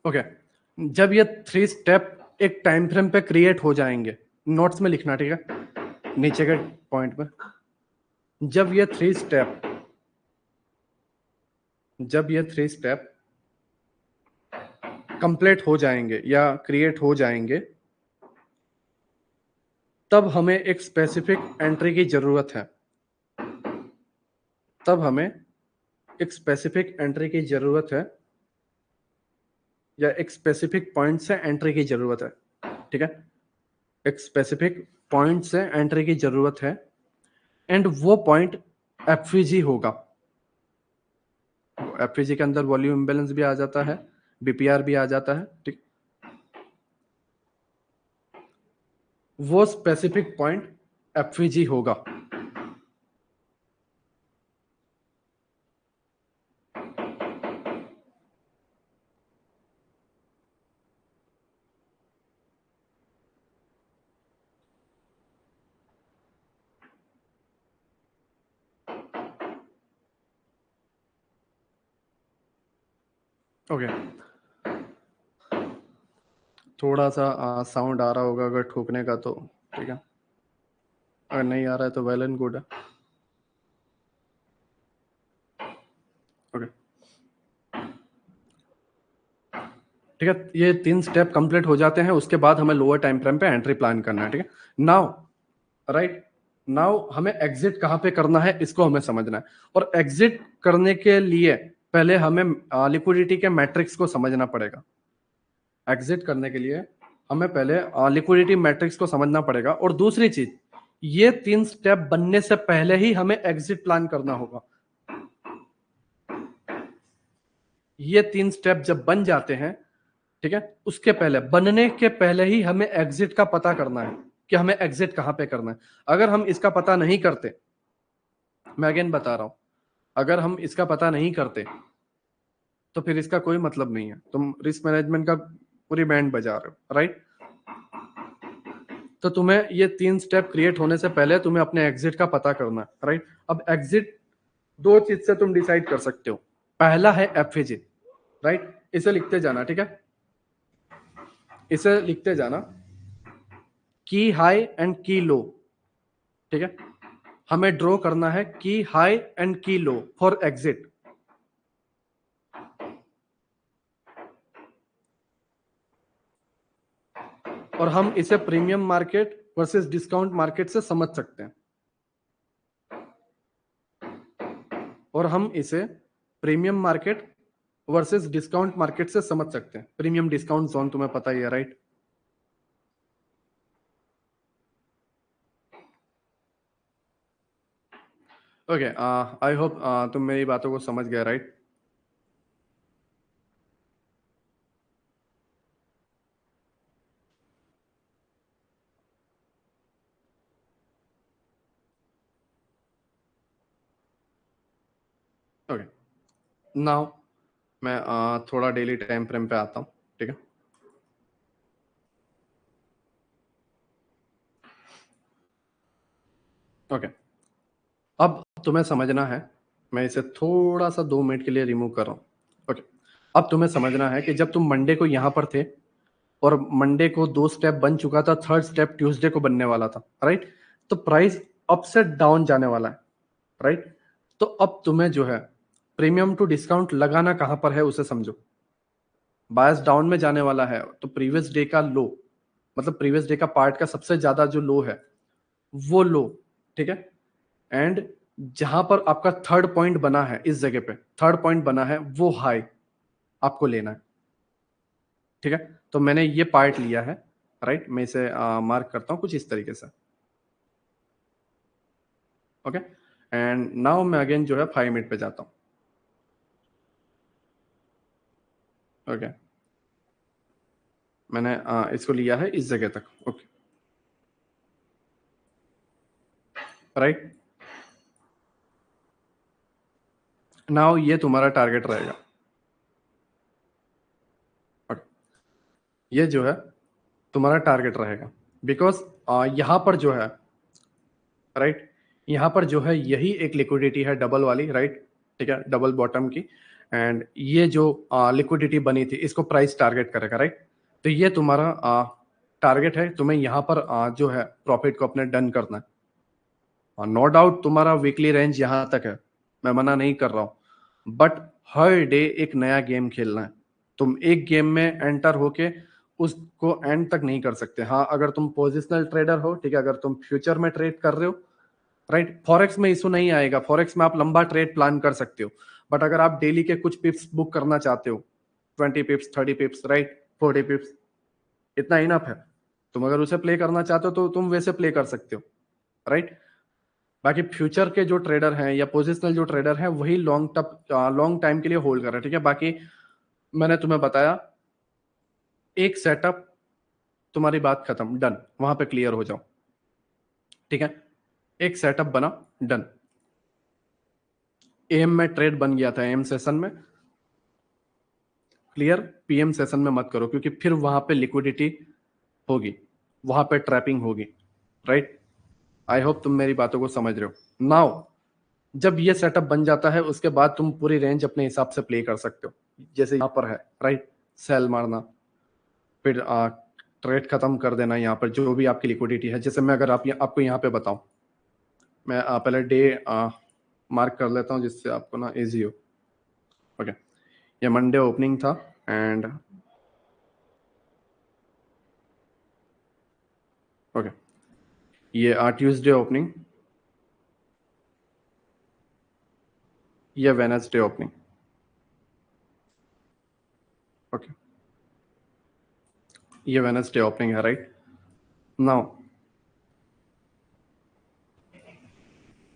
ओके, जब ये 3 स्टेप एक टाइम फ्रेम पे क्रिएट हो जाएंगे, नोट्स में लिखना, ठीक है, नीचे के पॉइंट पर, जब ये 3 स्टेप कंप्लीट हो जाएंगे या क्रिएट हो जाएंगे, तब हमें एक स्पेसिफिक एंट्री की जरूरत है। तब हमें एक स्पेसिफिक एंट्री की जरूरत है या एक स्पेसिफिक पॉइंट से एंट्री की जरूरत है, ठीक है, एक स्पेसिफिक पॉइंट से एंट्री की जरूरत है, एंड वो पॉइंट एफवीजी होगा। एफवीजी के अंदर वॉल्यूम इम्बैलेंस भी आ जाता है, बीपीआर भी आ जाता है, ठीक। वो स्पेसिफिक पॉइंट एफवीजी होगा। ओके, थोड़ा सा साउंड आ रहा होगा अगर ठोकने का तो, ठीक है, अगर नहीं आ रहा है तो वेल एंड गुड है। ओके, ठीक है, ये 3 स्टेप कंप्लीट हो जाते हैं, उसके बाद हमें लोअर टाइम फ्रेम पे एंट्री प्लान करना है, ठीक है। नाउ राइट, नाउ हमें एग्जिट कहाँ पे करना है इसको हमें समझना है, और एग्जिट करने के लिए पहले हमें लिक्विडिटी के मैट्रिक्स को समझना पड़ेगा। एग्जिट करने के लिए हमें पहले लिक्विडिटी मैट्रिक्स को समझना पड़ेगा, और दूसरी चीज, ये 3 स्टेप बनने से पहले ही हमें एग्जिट प्लान करना होगा। ये 3 स्टेप जब बन जाते हैं, ठीक है, उसके पहले, बनने के पहले ही हमें एग्जिट का पता करना है कि हमें एग्जिट कहां पे करना है। अगर हम इसका पता नहीं करते, मैं अगेन बता रहा हूं, अगर हम इसका पता नहीं करते तो फिर इसका कोई मतलब नहीं है, तुम रिस्क मैनेजमेंट का पूरी बैंड बजा रहे हो, राइट। तो तुम्हें ये 3 स्टेप क्रिएट होने से पहले तुम्हें अपने एग्जिट का पता करना है, राइट। अब एग्जिट 2 चीज से तुम डिसाइड कर सकते हो। पहला है एफएजी, राइट, इसे लिखते जाना, ठीक है, इसे लिखते जाना, की हाई एंड की लो, ठीक है, हमें ड्रॉ करना है की हाई एंड की लो फॉर एग्जिट। और हम इसे premium market versus discount market से समझ सकते हैं, और हम इसे premium market versus discount market से समझ सकते हैं। प्रीमियम डिस्काउंट जोन तुम्हें पता ही है, राइट। ओके, आई होप तुम मेरी बातों को समझ गए, राइट। ओके, नाउ मैं थोड़ा डेली टाइम फ्रेम पे आता हूँ, ठीक है। ओके, अब तुम्हें समझना है, मैं इसे थोड़ा सा 2 मिनट के लिए रिमूव कर रहा हूँ। ओके, अब तुम्हें समझना है कि जब तुम मंडे को यहां पर थे, और मंडे को 2 स्टेप बन चुका था, थर्ड स्टेप ट्यूसडे को बनने वाला था, राइट। तो प्राइस अप से डाउन जाने वाला है, राइट। तो अब तुम्हें जो है प्रीमियम टू डिस्काउंट लगाना कहां पर है उसे समझो। बायस डाउन में जाने वाला है, तो प्रीवियस डे का लो, मतलब प्रीवियस डे का पार्ट का सबसे ज्यादा जो लो है वो लो, ठीक है। एंड जहां पर आपका थर्ड पॉइंट बना है, इस जगह पे थर्ड पॉइंट बना है, वो हाई आपको लेना है, ठीक है। तो मैंने ये पार्ट लिया है, राइट, मैं इसे मार्क करता हूं कुछ इस तरीके से। ओके, एंड नाउ मैं अगेन जो है 5 मिनट पे जाता हूं। ओके, मैंने इसको लिया है इस जगह तक, ओके, राइट। नाउ ये तुम्हारा टारगेट रहेगा, ओके, ये जो है तुम्हारा टारगेट रहेगा, बिकॉज यहां पर जो है, राइट, यहां पर जो है यही एक लिक्विडिटी है डबल वाली, राइट, ठीक है, डबल बॉटम की। एंड ये जो लिक्विडिटी बनी थी इसको प्राइस टारगेट करेगा, राइट। तो ये तुम्हारा टारगेट है, तुम्हें यहाँ पर जो है प्रॉफिट को अपने डन करना है। नो डाउट तुम्हारा वीकली रेंज यहाँ तक है, मैं मना नहीं कर रहा हूँ, बट हर डे एक नया गेम खेलना है। तुम एक गेम में एंटर होके उसको एंड तक नहीं कर सकते। हाँ, अगर तुम पोजिशनल ट्रेडर हो, ठीक है, अगर तुम फ्यूचर में ट्रेड कर रहे हो, राइट, फॉरेक्स में इशू नहीं आएगा, फॉरेक्स में आप लंबा ट्रेड प्लान कर सकते हो। बट अगर आप डेली के कुछ पिप्स बुक करना चाहते हो, 20 पिप्स, 30 पिप्स, राइट, 40 पिप्स, इतना इनफ है। तुम अगर उसे प्ले करना चाहते हो तो तुम वैसे प्ले कर सकते हो, राइट। बाकी फ्यूचर के जो ट्रेडर हैं या पोजिशनल जो ट्रेडर हैं वही लॉन्ग टाइम के लिए होल्ड कर रहे हैं, ठीक है। बाकी मैंने तुम्हें बताया, एक सेटअप, तुम्हारी बात खत्म, डन, वहां पे क्लियर हो जाओ, ठीक है। एक सेटअप बना, डन। एम में ट्रेड बन गया था, एम सेशन में क्लियर, पीएम सेशन में मत करो, क्योंकि फिर वहां पे लिक्विडिटी होगी, वहां पे ट्रैपिंग होगी, राइट। आई होप तुम मेरी बातों को समझ रहे हो। नाउ जब ये सेटअप बन जाता है उसके बाद तुम पूरी रेंज अपने हिसाब से प्ले कर सकते हो, जैसे यहाँ पर है, राइट, सेल मारना, फिर ट्रेड खत्म कर देना यहाँ पर जो भी आपकी लिक्विडिटी है। जैसे मैं अगर आपको यहाँ पे बताऊं, मैं पहले डे मार्क कर लेता हूँ जिससे आपको ना इजी हो। ओके, ये मंडे ओपनिंग था एंड ओके, ये ट्यूसडे ओपनिंग, ये वेडनेसडे ओपनिंग, ओके, ये वेडनेसडे ओपनिंग है, right. Now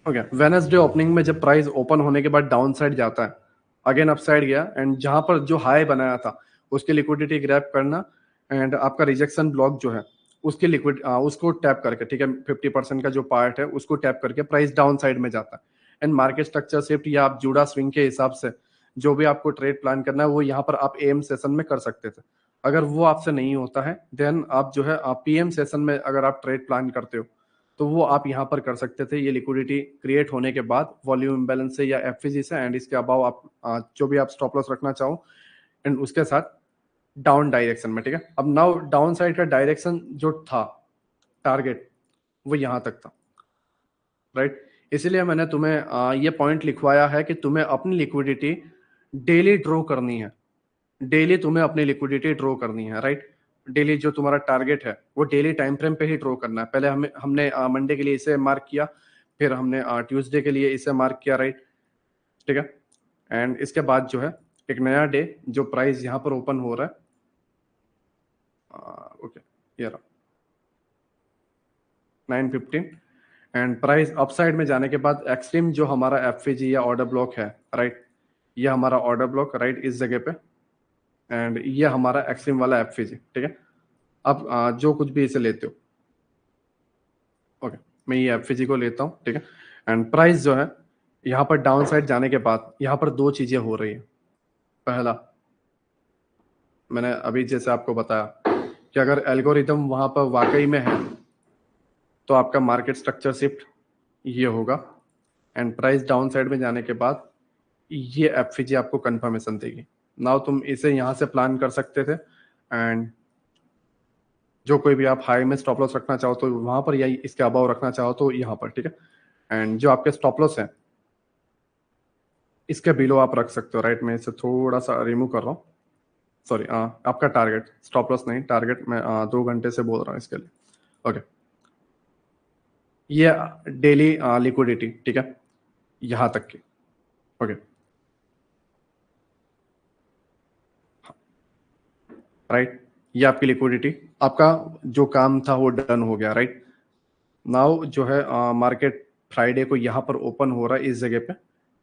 okay, Wednesday opening में जब प्राइस ओपन होने के बाद डाउन साइड जाता है, अगेन अप साइड गया एंड जहां पर जो हाई बनाया था उसकी लिक्विडिटी ग्रैब करना, एंड आपका रिजेक्शन ब्लॉक जो है उसकी उसको टैप करके, ठीक है, 50% का जो पार्ट है उसको टैप करके प्राइस डाउन साइड में जाता है। एंड मार्केट स्ट्रक्चर शिफ्ट या आप जूड़ा स्विंग के हिसाब से जो भी आपको ट्रेड प्लान करना है वो यहाँ पर आप एम सेशन में कर सकते थे। अगर वो आपसे नहीं होता है देन आप जो है आप पीएम सेशन में अगर आप ट्रेड प्लान करते हो तो वो आप यहाँ पर कर सकते थे। ये लिक्विडिटी क्रिएट होने के बाद वॉल्यूम इम्बैलेंस से या एफवीजी से, एंड इसके अबाव आप जो भी आप स्टॉप लॉस रखना चाहो, एंड उसके साथ डाउन डायरेक्शन में, ठीक है। अब नाउ डाउन साइड का डायरेक्शन जो था, टारगेट, वो यहाँ तक था, राइट। इसीलिए मैंने तुम्हें ये पॉइंट लिखवाया है कि तुम्हें अपनी लिक्विडिटी डेली ड्रॉ करनी है, डेली तुम्हें अपनी लिक्विडिटी ड्रॉ करनी है, राइट। डेली जो तुम्हारा टारगेट है वो डेली टाइम फ्रेम पे ही ड्रॉ करना है। पहले हमने मंडे के लिए इसे मार्क किया, फिर हमने ट्यूसडे के लिए इसे मार्क किया, राइट, ठीक है। एंड इसके बाद जो है एक नया डे जो प्राइस यहाँ पर ओपन हो रहा है, ओके, ये रहा 9:15, एंड प्राइस अपसाइड में जाने के बाद एक्सट्रीम जो हमारा एफवीजी या ऑर्डर ब्लॉक है, राइट, ये हमारा ऑर्डर ब्लॉक, राइट, इस जगह पे, एंड ये हमारा एक्सट्रीम वाला एफवीजी, ठीक है। अब जो कुछ भी इसे लेते हो, ओके, मैं ये एफवीजी को लेता हूँ, ठीक है। एंड प्राइस जो है यहाँ पर डाउन साइड जाने के बाद यहाँ पर दो चीजें हो रही है। पहला, मैंने अभी जैसे आपको बताया कि अगर एल्गोरिदम वहां पर वाकई में है तो आपका मार्केट स्ट्रक्चर शिफ्ट ये होगा, एंड प्राइस डाउन साइड में जाने के बाद ये एफवीजी आपको कंफर्मेशन देगी। नाउ तुम इसे यहाँ से प्लान कर सकते थे, एंड जो कोई भी आप हाई में स्टॉप लॉस रखना चाहो तो वहां पर, या इसके अबाव रखना चाहो तो यहाँ पर, ठीक है। एंड जो आपके स्टॉप लॉस है इसके बिलो आप रख सकते हो, राइट। मैं इसे थोड़ा सा रिमूव कर रहा हूँ, सॉरी, आपका टारगेट, स्टॉप लॉस नहीं, टारगेट मैं 2 घंटे से बोल रहा हूँ इसके लिए, ओके। ये डेली लिक्विडिटी, ठीक है, यहाँ तक की, ओके, राइट। ये आपकी लिक्विडिटी, आपका जो काम था वो डन हो गया, राइट। नाउ जो है मार्केट फ्राइडे को यहाँ पर ओपन हो रहा है इस जगह पे,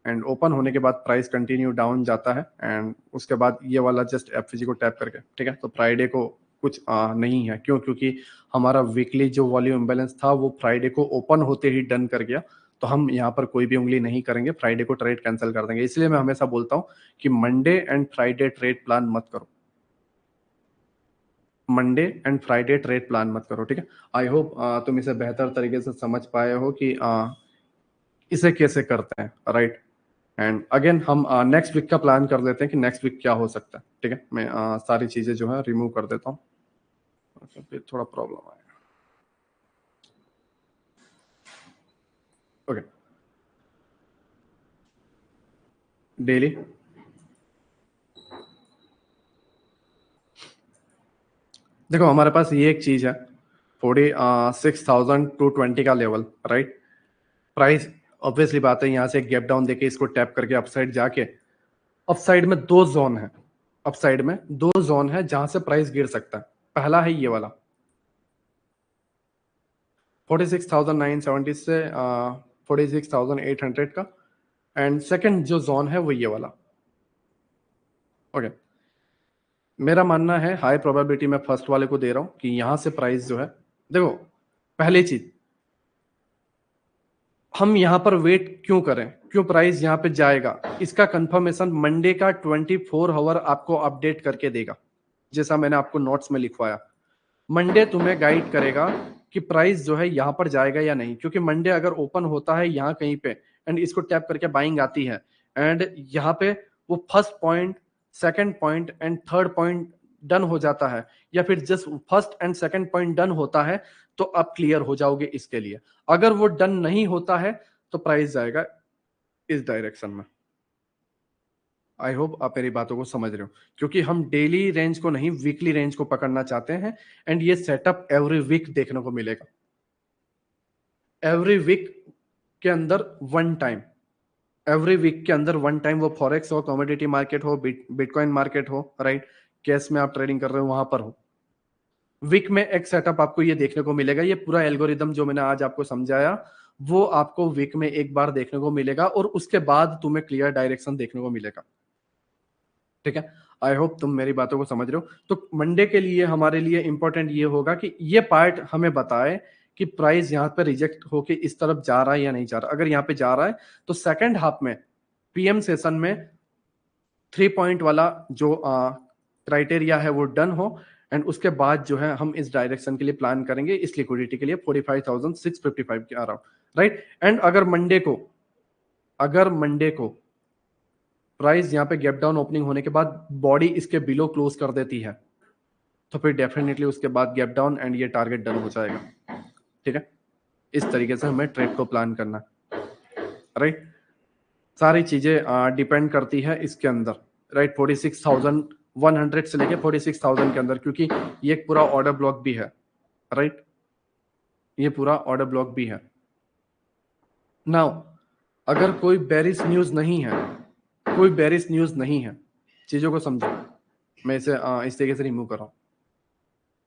एंड ओपन होने के बाद प्राइस कंटिन्यू डाउन जाता है, एंड उसके बाद ये वाला जस्ट एफजी को टैप करके, ठीक है। तो फ्राइडे को कुछ नहीं है, क्यों, क्योंकि हमारा वीकली जो वॉल्यूम इम्बेलेंस था वो फ्राइडे को ओपन होते ही डन कर गया। तो हम यहाँ पर कोई भी उंगली नहीं करेंगे, फ्राइडे को ट्रेड कैंसिल कर देंगे। इसलिए मैं हमेशा बोलता हूँ कि Monday and Friday trade plan मत करो, Monday and Friday trade plan मत करो, ठीक है। आई होप तुम इसे बेहतर तरीके से समझ पाए हो कि इसे कैसे करते हैं, राइट। एंड अगेन हम नेक्स्ट वीक का प्लान कर लेते हैं कि नेक्स्ट वीक क्या हो सकता है। ठीक है, मैं सारी चीजें जो है रिमूव कर देता हूँ, फिर थोड़ा प्रॉब्लम आएगा। ओके, डेली देखो हमारे पास ये एक चीज है 46,220 का लेवल, राइट। प्राइस ऑब्वियसली बात है, यहाँ से एक गैप डाउन देके इसको टैप करके अपसाइड जाके, अपसाइड में दो जोन है, अपसाइड में दो जोन है जहां से प्राइस गिर सकता है। पहला है ये वाला 46,970 से 46,800 का, एंड सेकंड जो जोन है वो ये वाला। ओके, मेरा मानना है हाई प्रोबेबिलिटी मैं फर्स्ट वाले को दे रहा हूं कि यहां से प्राइस जो है, देखो पहली चीज हम यहां पर वेट क्यों करें, क्यों प्राइस यहां पे जाएगा, इसका कंफर्मेशन मंडे का 24 आवर आपको अपडेट करके देगा। जैसा मैंने आपको नोट्स में लिखवाया, मंडे तुम्हें गाइड करेगा कि प्राइस जो है यहां पर जाएगा या नहीं, क्योंकि मंडे अगर ओपन होता है यहां कहीं पे एंड इसको टैप करके बाइंग आती है एंड यहां पे वो first point, second point and third point done हो जाता है, या फिर just first and second point done होता है, तो आप क्लियर हो जाओगे इसके लिए। अगर वो डन नहीं होता है तो प्राइस जाएगा इस डायरेक्शन में। आई होप आप मेरी बातों को समझ रहे हो, क्योंकि हम डेली रेंज को नहीं वीकली रेंज को पकड़ना चाहते हैं एंड ये सेटअप एवरी वीक देखने को मिलेगा। एवरी वीक के अंदर वन टाइम, एवरी वीक के अंदर वन टाइम, वो फॉरेक्स हो, कमोडिटी मार्केट हो, बिटकॉइन मार्केट हो, राइट, कैश में आप ट्रेडिंग कर रहे हो वहां पर हो, वीक में एक सेटअप आपको ये देखने को मिलेगा। ये पूरा एल्गोरिदम जो मैंने आज आपको समझाया वो आपको वीक में एक बार देखने को मिलेगा और उसके बाद तुम्हें क्लियर डायरेक्शन देखने को मिलेगा। ठीक है, आई होप तुम मेरी बातों को समझ रहे हो। तो मंडे के लिए हमारे लिए इंपॉर्टेंट ये होगा कि ये पार्ट हमें बताए कि प्राइस यहाँ पे रिजेक्ट होके इस तरफ जा रहा है या नहीं जा रहा। अगर यहाँ पे जा रहा है तो सेकंड हाफ में पीएम सेशन में 3 पॉइंट वाला जो क्राइटेरिया है वो डन हो एंड उसके बाद जो है हम इस डायरेक्शन के लिए प्लान करेंगे, इस लिक्विडिटी के लिए 45,655 के अराउंड, राइट। एंड अगर मंडे को प्राइस यहाँ पे गैप डाउन ओपनिंग होने के बाद बॉडी इसके बिलो क्लोज कर देती है तो फिर डेफिनेटली उसके बाद गैप डाउन एंड ये टारगेट डन हो जाएगा। ठीक है, इस तरीके से हमें ट्रेड को प्लान करना, राइट। सारी चीजें डिपेंड करती है इसके अंदर, राइट। 46,100 से लेके 46,000 के अंदर, क्योंकि ये एक पूरा ऑर्डर ब्लॉक भी है, राइट, ये पूरा ऑर्डर ब्लॉक भी है। नाउ अगर कोई बेरिश न्यूज नहीं है, कोई बेरिश न्यूज नहीं है, चीजों को समझो, मैं इसे इस तरीके से रिमूव कर रहा हूं।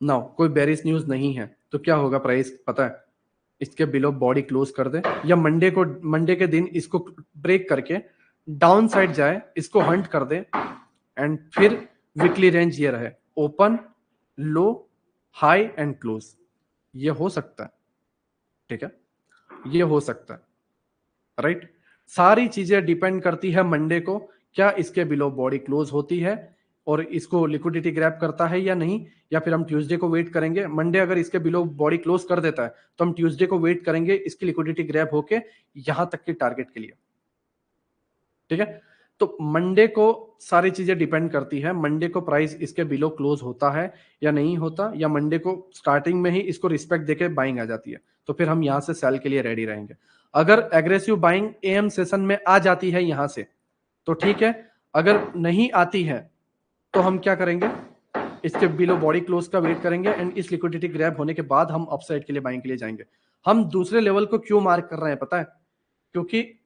नाउ कोई बेरिश न्यूज नहीं है तो क्या होगा, प्राइस पता है इसके बिलो बॉडी क्लोज कर दे या मंडे के दिन इसको ब्रेक करके डाउन साइड जाए, इसको हंट कर दे एंड फिर वीकली रेंज ये रहे open, low, high and close. ये हो सकता है, ठीक है, ये हो सकता है, राइट। सारी चीजें डिपेंड करती है मंडे को, क्या इसके बिलो बॉडी क्लोज होती है और इसको लिक्विडिटी ग्रैब करता है या नहीं, या फिर हम ट्यूसडे को वेट करेंगे। मंडे अगर इसके बिलो बॉडी क्लोज कर देता है तो हम ट्यूसडे को वेट करेंगे इसकी लिक्विडिटी ग्रैब होके यहां तक के टारगेट के लिए। ठीक है, तो मंडे को सारी चीजें डिपेंड करती है, मंडे को प्राइस इसके बिलो क्लोज होता है या नहीं होता, या मंडे को स्टार्टिंग में ही इसको रिस्पेक्ट देके बाइंग आ जाती है तो फिर हम यहां से सेल के लिए रेडी रहेंगे। अगर एग्रेसिव बाइंग एएम सेशन में आ जाती है यहां से तो ठीक है, अगर नहीं आती है तो हम क्या करेंगे, इसके बिलो बॉडी क्लोज का वेट करेंगे एंड इस लिक्विडिटी ग्रैब होने के बाद हम अपसाइड के लिए बाइंग के लिए जाएंगे। हम दूसरे लेवल को क्यों मार्क कर रहे हैं पता है, क्योंकि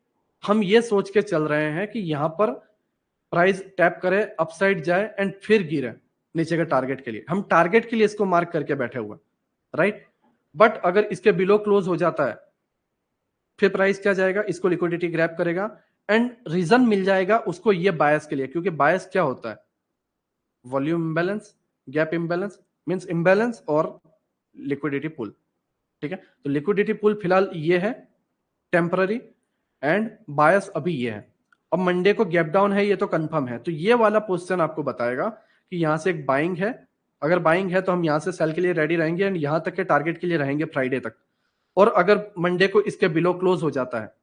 हम ये सोच के चल रहे हैं कि यहां पर प्राइस टैप करे, अपसाइड जाए एंड फिर गिरे नीचे के टारगेट के लिए। हम टारगेट के लिए इसको मार्क करके बैठे हुए, राइट। बट अगर इसके बिलो क्लोज हो जाता है फिर प्राइस क्या जाएगा, इसको लिक्विडिटी ग्रैब करेगा एंड रीजन मिल जाएगा उसको ये बायस के लिए, क्योंकि बायस क्या होता है, volume imbalance, gap imbalance, means imbalance और लिक्विडिटी पुल। ठीक है, तो लिक्विडिटी पुल फिलहाल ये है टेम्पररी एंड बायस अभी ये है। अब मंडे को गैप डाउन है ये तो कंफर्म है, तो ये वाला पोजीशन आपको बताएगा कि यहां से एक बाइंग है, अगर बाइंग है तो हम यहां से सेल के लिए रेडी रहेंगे एंड यहां तक के टारगेट के लिए रहेंगे फ्राइडे तक। और अगर मंडे को इसके बिलो क्लोज हो जाता है,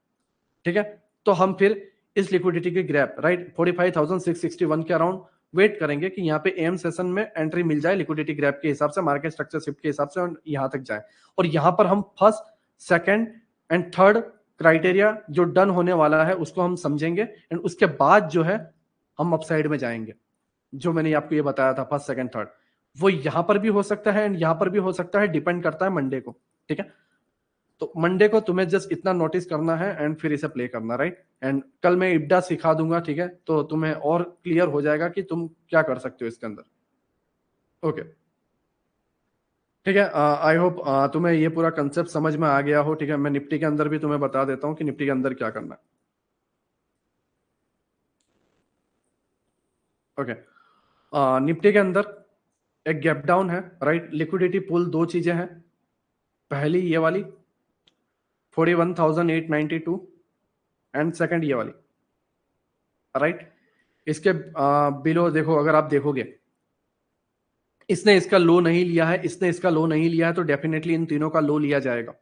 ठीक है, तो हम फिर इस लिक्विडिटी की ग्रैप, राइट, 45,661 के अराउंड वेट करेंगे कि यहाँ पे एम सेशन में एंट्री मिल जाए लिक्विडिटी ग्रैप के हिसाब से, मार्केट स्ट्रक्चर शिफ्ट के हिसाब से, और यहाँ तक जाए। और यहाँ पर हम first, second and third criteria जो डन होने वाला है उसको हम समझेंगे, एंड उसके बाद जो है हम अपसाइड में जाएंगे। जो मैंने आपको ये बताया था फर्स्ट, सेकंड, थर्ड, वो यहां पर भी हो सकता है एंड यहां पर भी हो सकता है, डिपेंड करता है मंडे को। ठीक है, तो मंडे को तुम्हें जस्ट इतना नोटिस करना है एंड फिर इसे प्ले करना, राइट। एंड कल मैं इब्डा सिखा दूंगा, ठीक है, तो तुम्हें और क्लियर हो जाएगा कि तुम क्या कर सकते हो इसके अंदर। ओके, ठीक है, आई होप तुम्हें ये पूरा कंसेप्ट समझ में आ गया हो। ठीक है, मैं निफ्टी के अंदर भी तुम्हें बता देता हूँ कि निफ्टी के अंदर क्या करना है। ओके, निफ्टी के अंदर एक गैप डाउन है, राइट। लिक्विडिटी पूल दो चीजें हैं, पहली ये वाली 41,892 एंड सेकंड ये वाली, राइट। इसके बिलो देखो, अगर आप देखोगे इसने इसका लो नहीं लिया है, इसने इसका लो नहीं लिया है, तो डेफिनेटली इन तीनों का लो लिया जाएगा,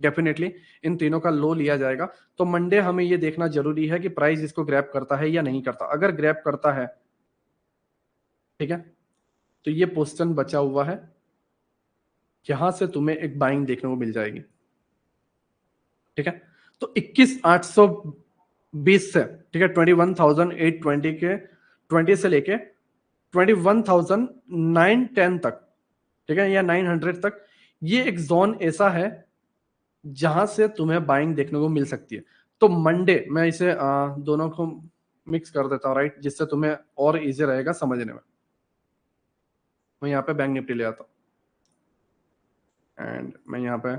डेफिनेटली इन तीनों का लो लिया जाएगा। तो मंडे हमें ये देखना जरूरी है कि प्राइस इसको ग्रैब करता है या नहीं करता। अगर ग्रैब करता है, ठीक है, तो ये पोजीशन बचा हुआ है, यहां से तुम्हें एक बाइंग देखने को मिल जाएगी। ठीक है, तो 21,820 से, ठीक है, 21,820 के 20 से लेके 21,910 तक, ठीक है, या 900 तक, ये एक जोन ऐसा है जहां से तुम्हें बाइंग देखने को मिल सकती है। तो मंडे मैं इसे दोनों को मिक्स कर देता हूं, राइट, जिससे तुम्हें और इजी रहेगा समझने में। मैं यहाँ पे बैंक निफ्टी ले आता हूँ एंड मैं यहाँ पे,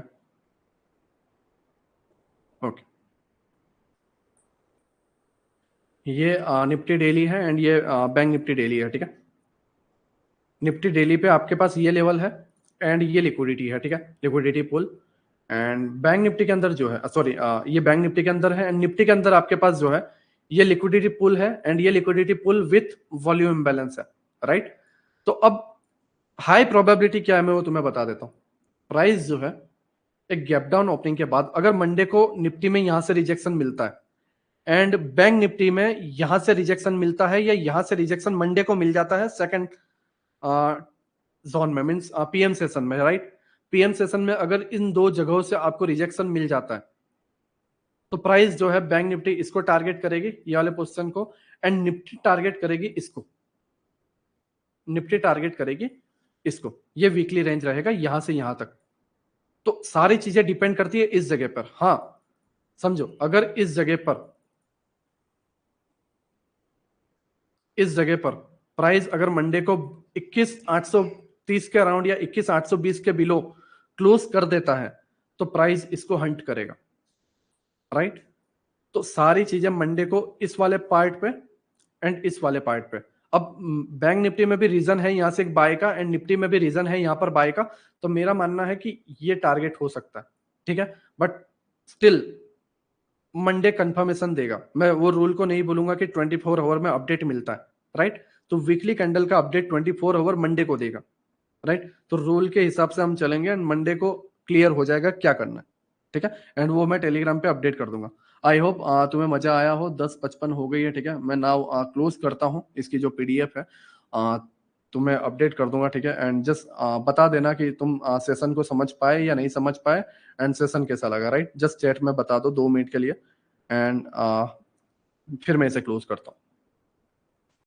ओके, ये निफ्टी डेली है एंड ये बैंक निफ्टी डेली है। ठीक है, निफ्टी डेली पे आपके पास ये लेवल है एंड ये लिक्विडिटी है, ठीक है, liquidity pool. And bank Nifty के अंदर जो है, सॉरी, ये बैंक निफ्टी के अंदर है, एंड निफ्टी के अंदर आपके पास जो है ये लिक्विडिटी पुल है एंड ये liquidity pool with volume imbalance है, राइट। तो अब हाई प्रोबेबिलिटी क्या है मैं वो तुम्हें बता देता हूँ। प्राइस जो है एक गैप डाउन ओपनिंग के बाद अगर मंडे को निफ्टी में यहां से रिजेक्शन मिलता है एंड बैंक निफ्टी में यहां से रिजेक्शन मिलता है, या यहां से रिजेक्शन मंडे को मिल जाता है सेकंड जोन में, मींस पीएम सेशन में, राइट। पीएम सेशन में अगर इन दो जगहों से आपको रिजेक्शन मिल जाता है तो प्राइस जो है बैंक निफ्टी इसको टारगेट करेगी, ये वाले पोजीशन को, एंड निफ्टी टारगेट करेगी इसको, निफ्टी टारगेट करेगी इसको। ये वीकली रेंज रहेगा यहां से यहां तक। तो सारी चीजें डिपेंड करती है इस जगह पर। हाँ, समझो, अगर इस जगह पर प्राइस अगर मंडे को 21,830 के अराउंड या 21,820 के बिलो क्लोज कर देता है तो प्राइस इसको हंट करेगा, राइट। तो सारी चीजें मंडे को इस वाले पार्ट पे एंड इस वाले पार्ट पे। अब बैंक निफ्टी में भी रीजन है यहां से एक बाय का एंड निफ्टी में भी रीजन है यहां पर बाय का, तो मेरा मानना है कि ये टारगेट हो सकता है, ठीक है। बट स्टिल मंडे कंफर्मेशन देगा। मैं वो रूल को नहीं बोलूंगा कि 24 आवर में अपडेट मिलता है, राइट। तो वीकली कैंडल का अपडेट 24 आवर मंडे को देगा, राइट। तो रूल के हिसाब से हम चलेंगे एंड मंडे को क्लियर हो जाएगा क्या करना है, ठीक है। एंड वो मैं टेलीग्राम पे अपडेट कर दूंगा। आई होप तुम्हें मजा आया हो। 10:55 हो गई है, ठीक है। मैं नाउ क्लोज करता हूँ इसकी जो पीडीएफ है, तुम्हें अपडेट कर दूंगा, ठीक है। एंड जस्ट बता देना कि तुम सेशन को समझ पाए या नहीं समझ पाए एंड सेशन कैसा लगा, राइट। जस्ट चैट में बता दो 2 मिनट के लिए एंड फिर मैं इसे क्लोज करता हूँ।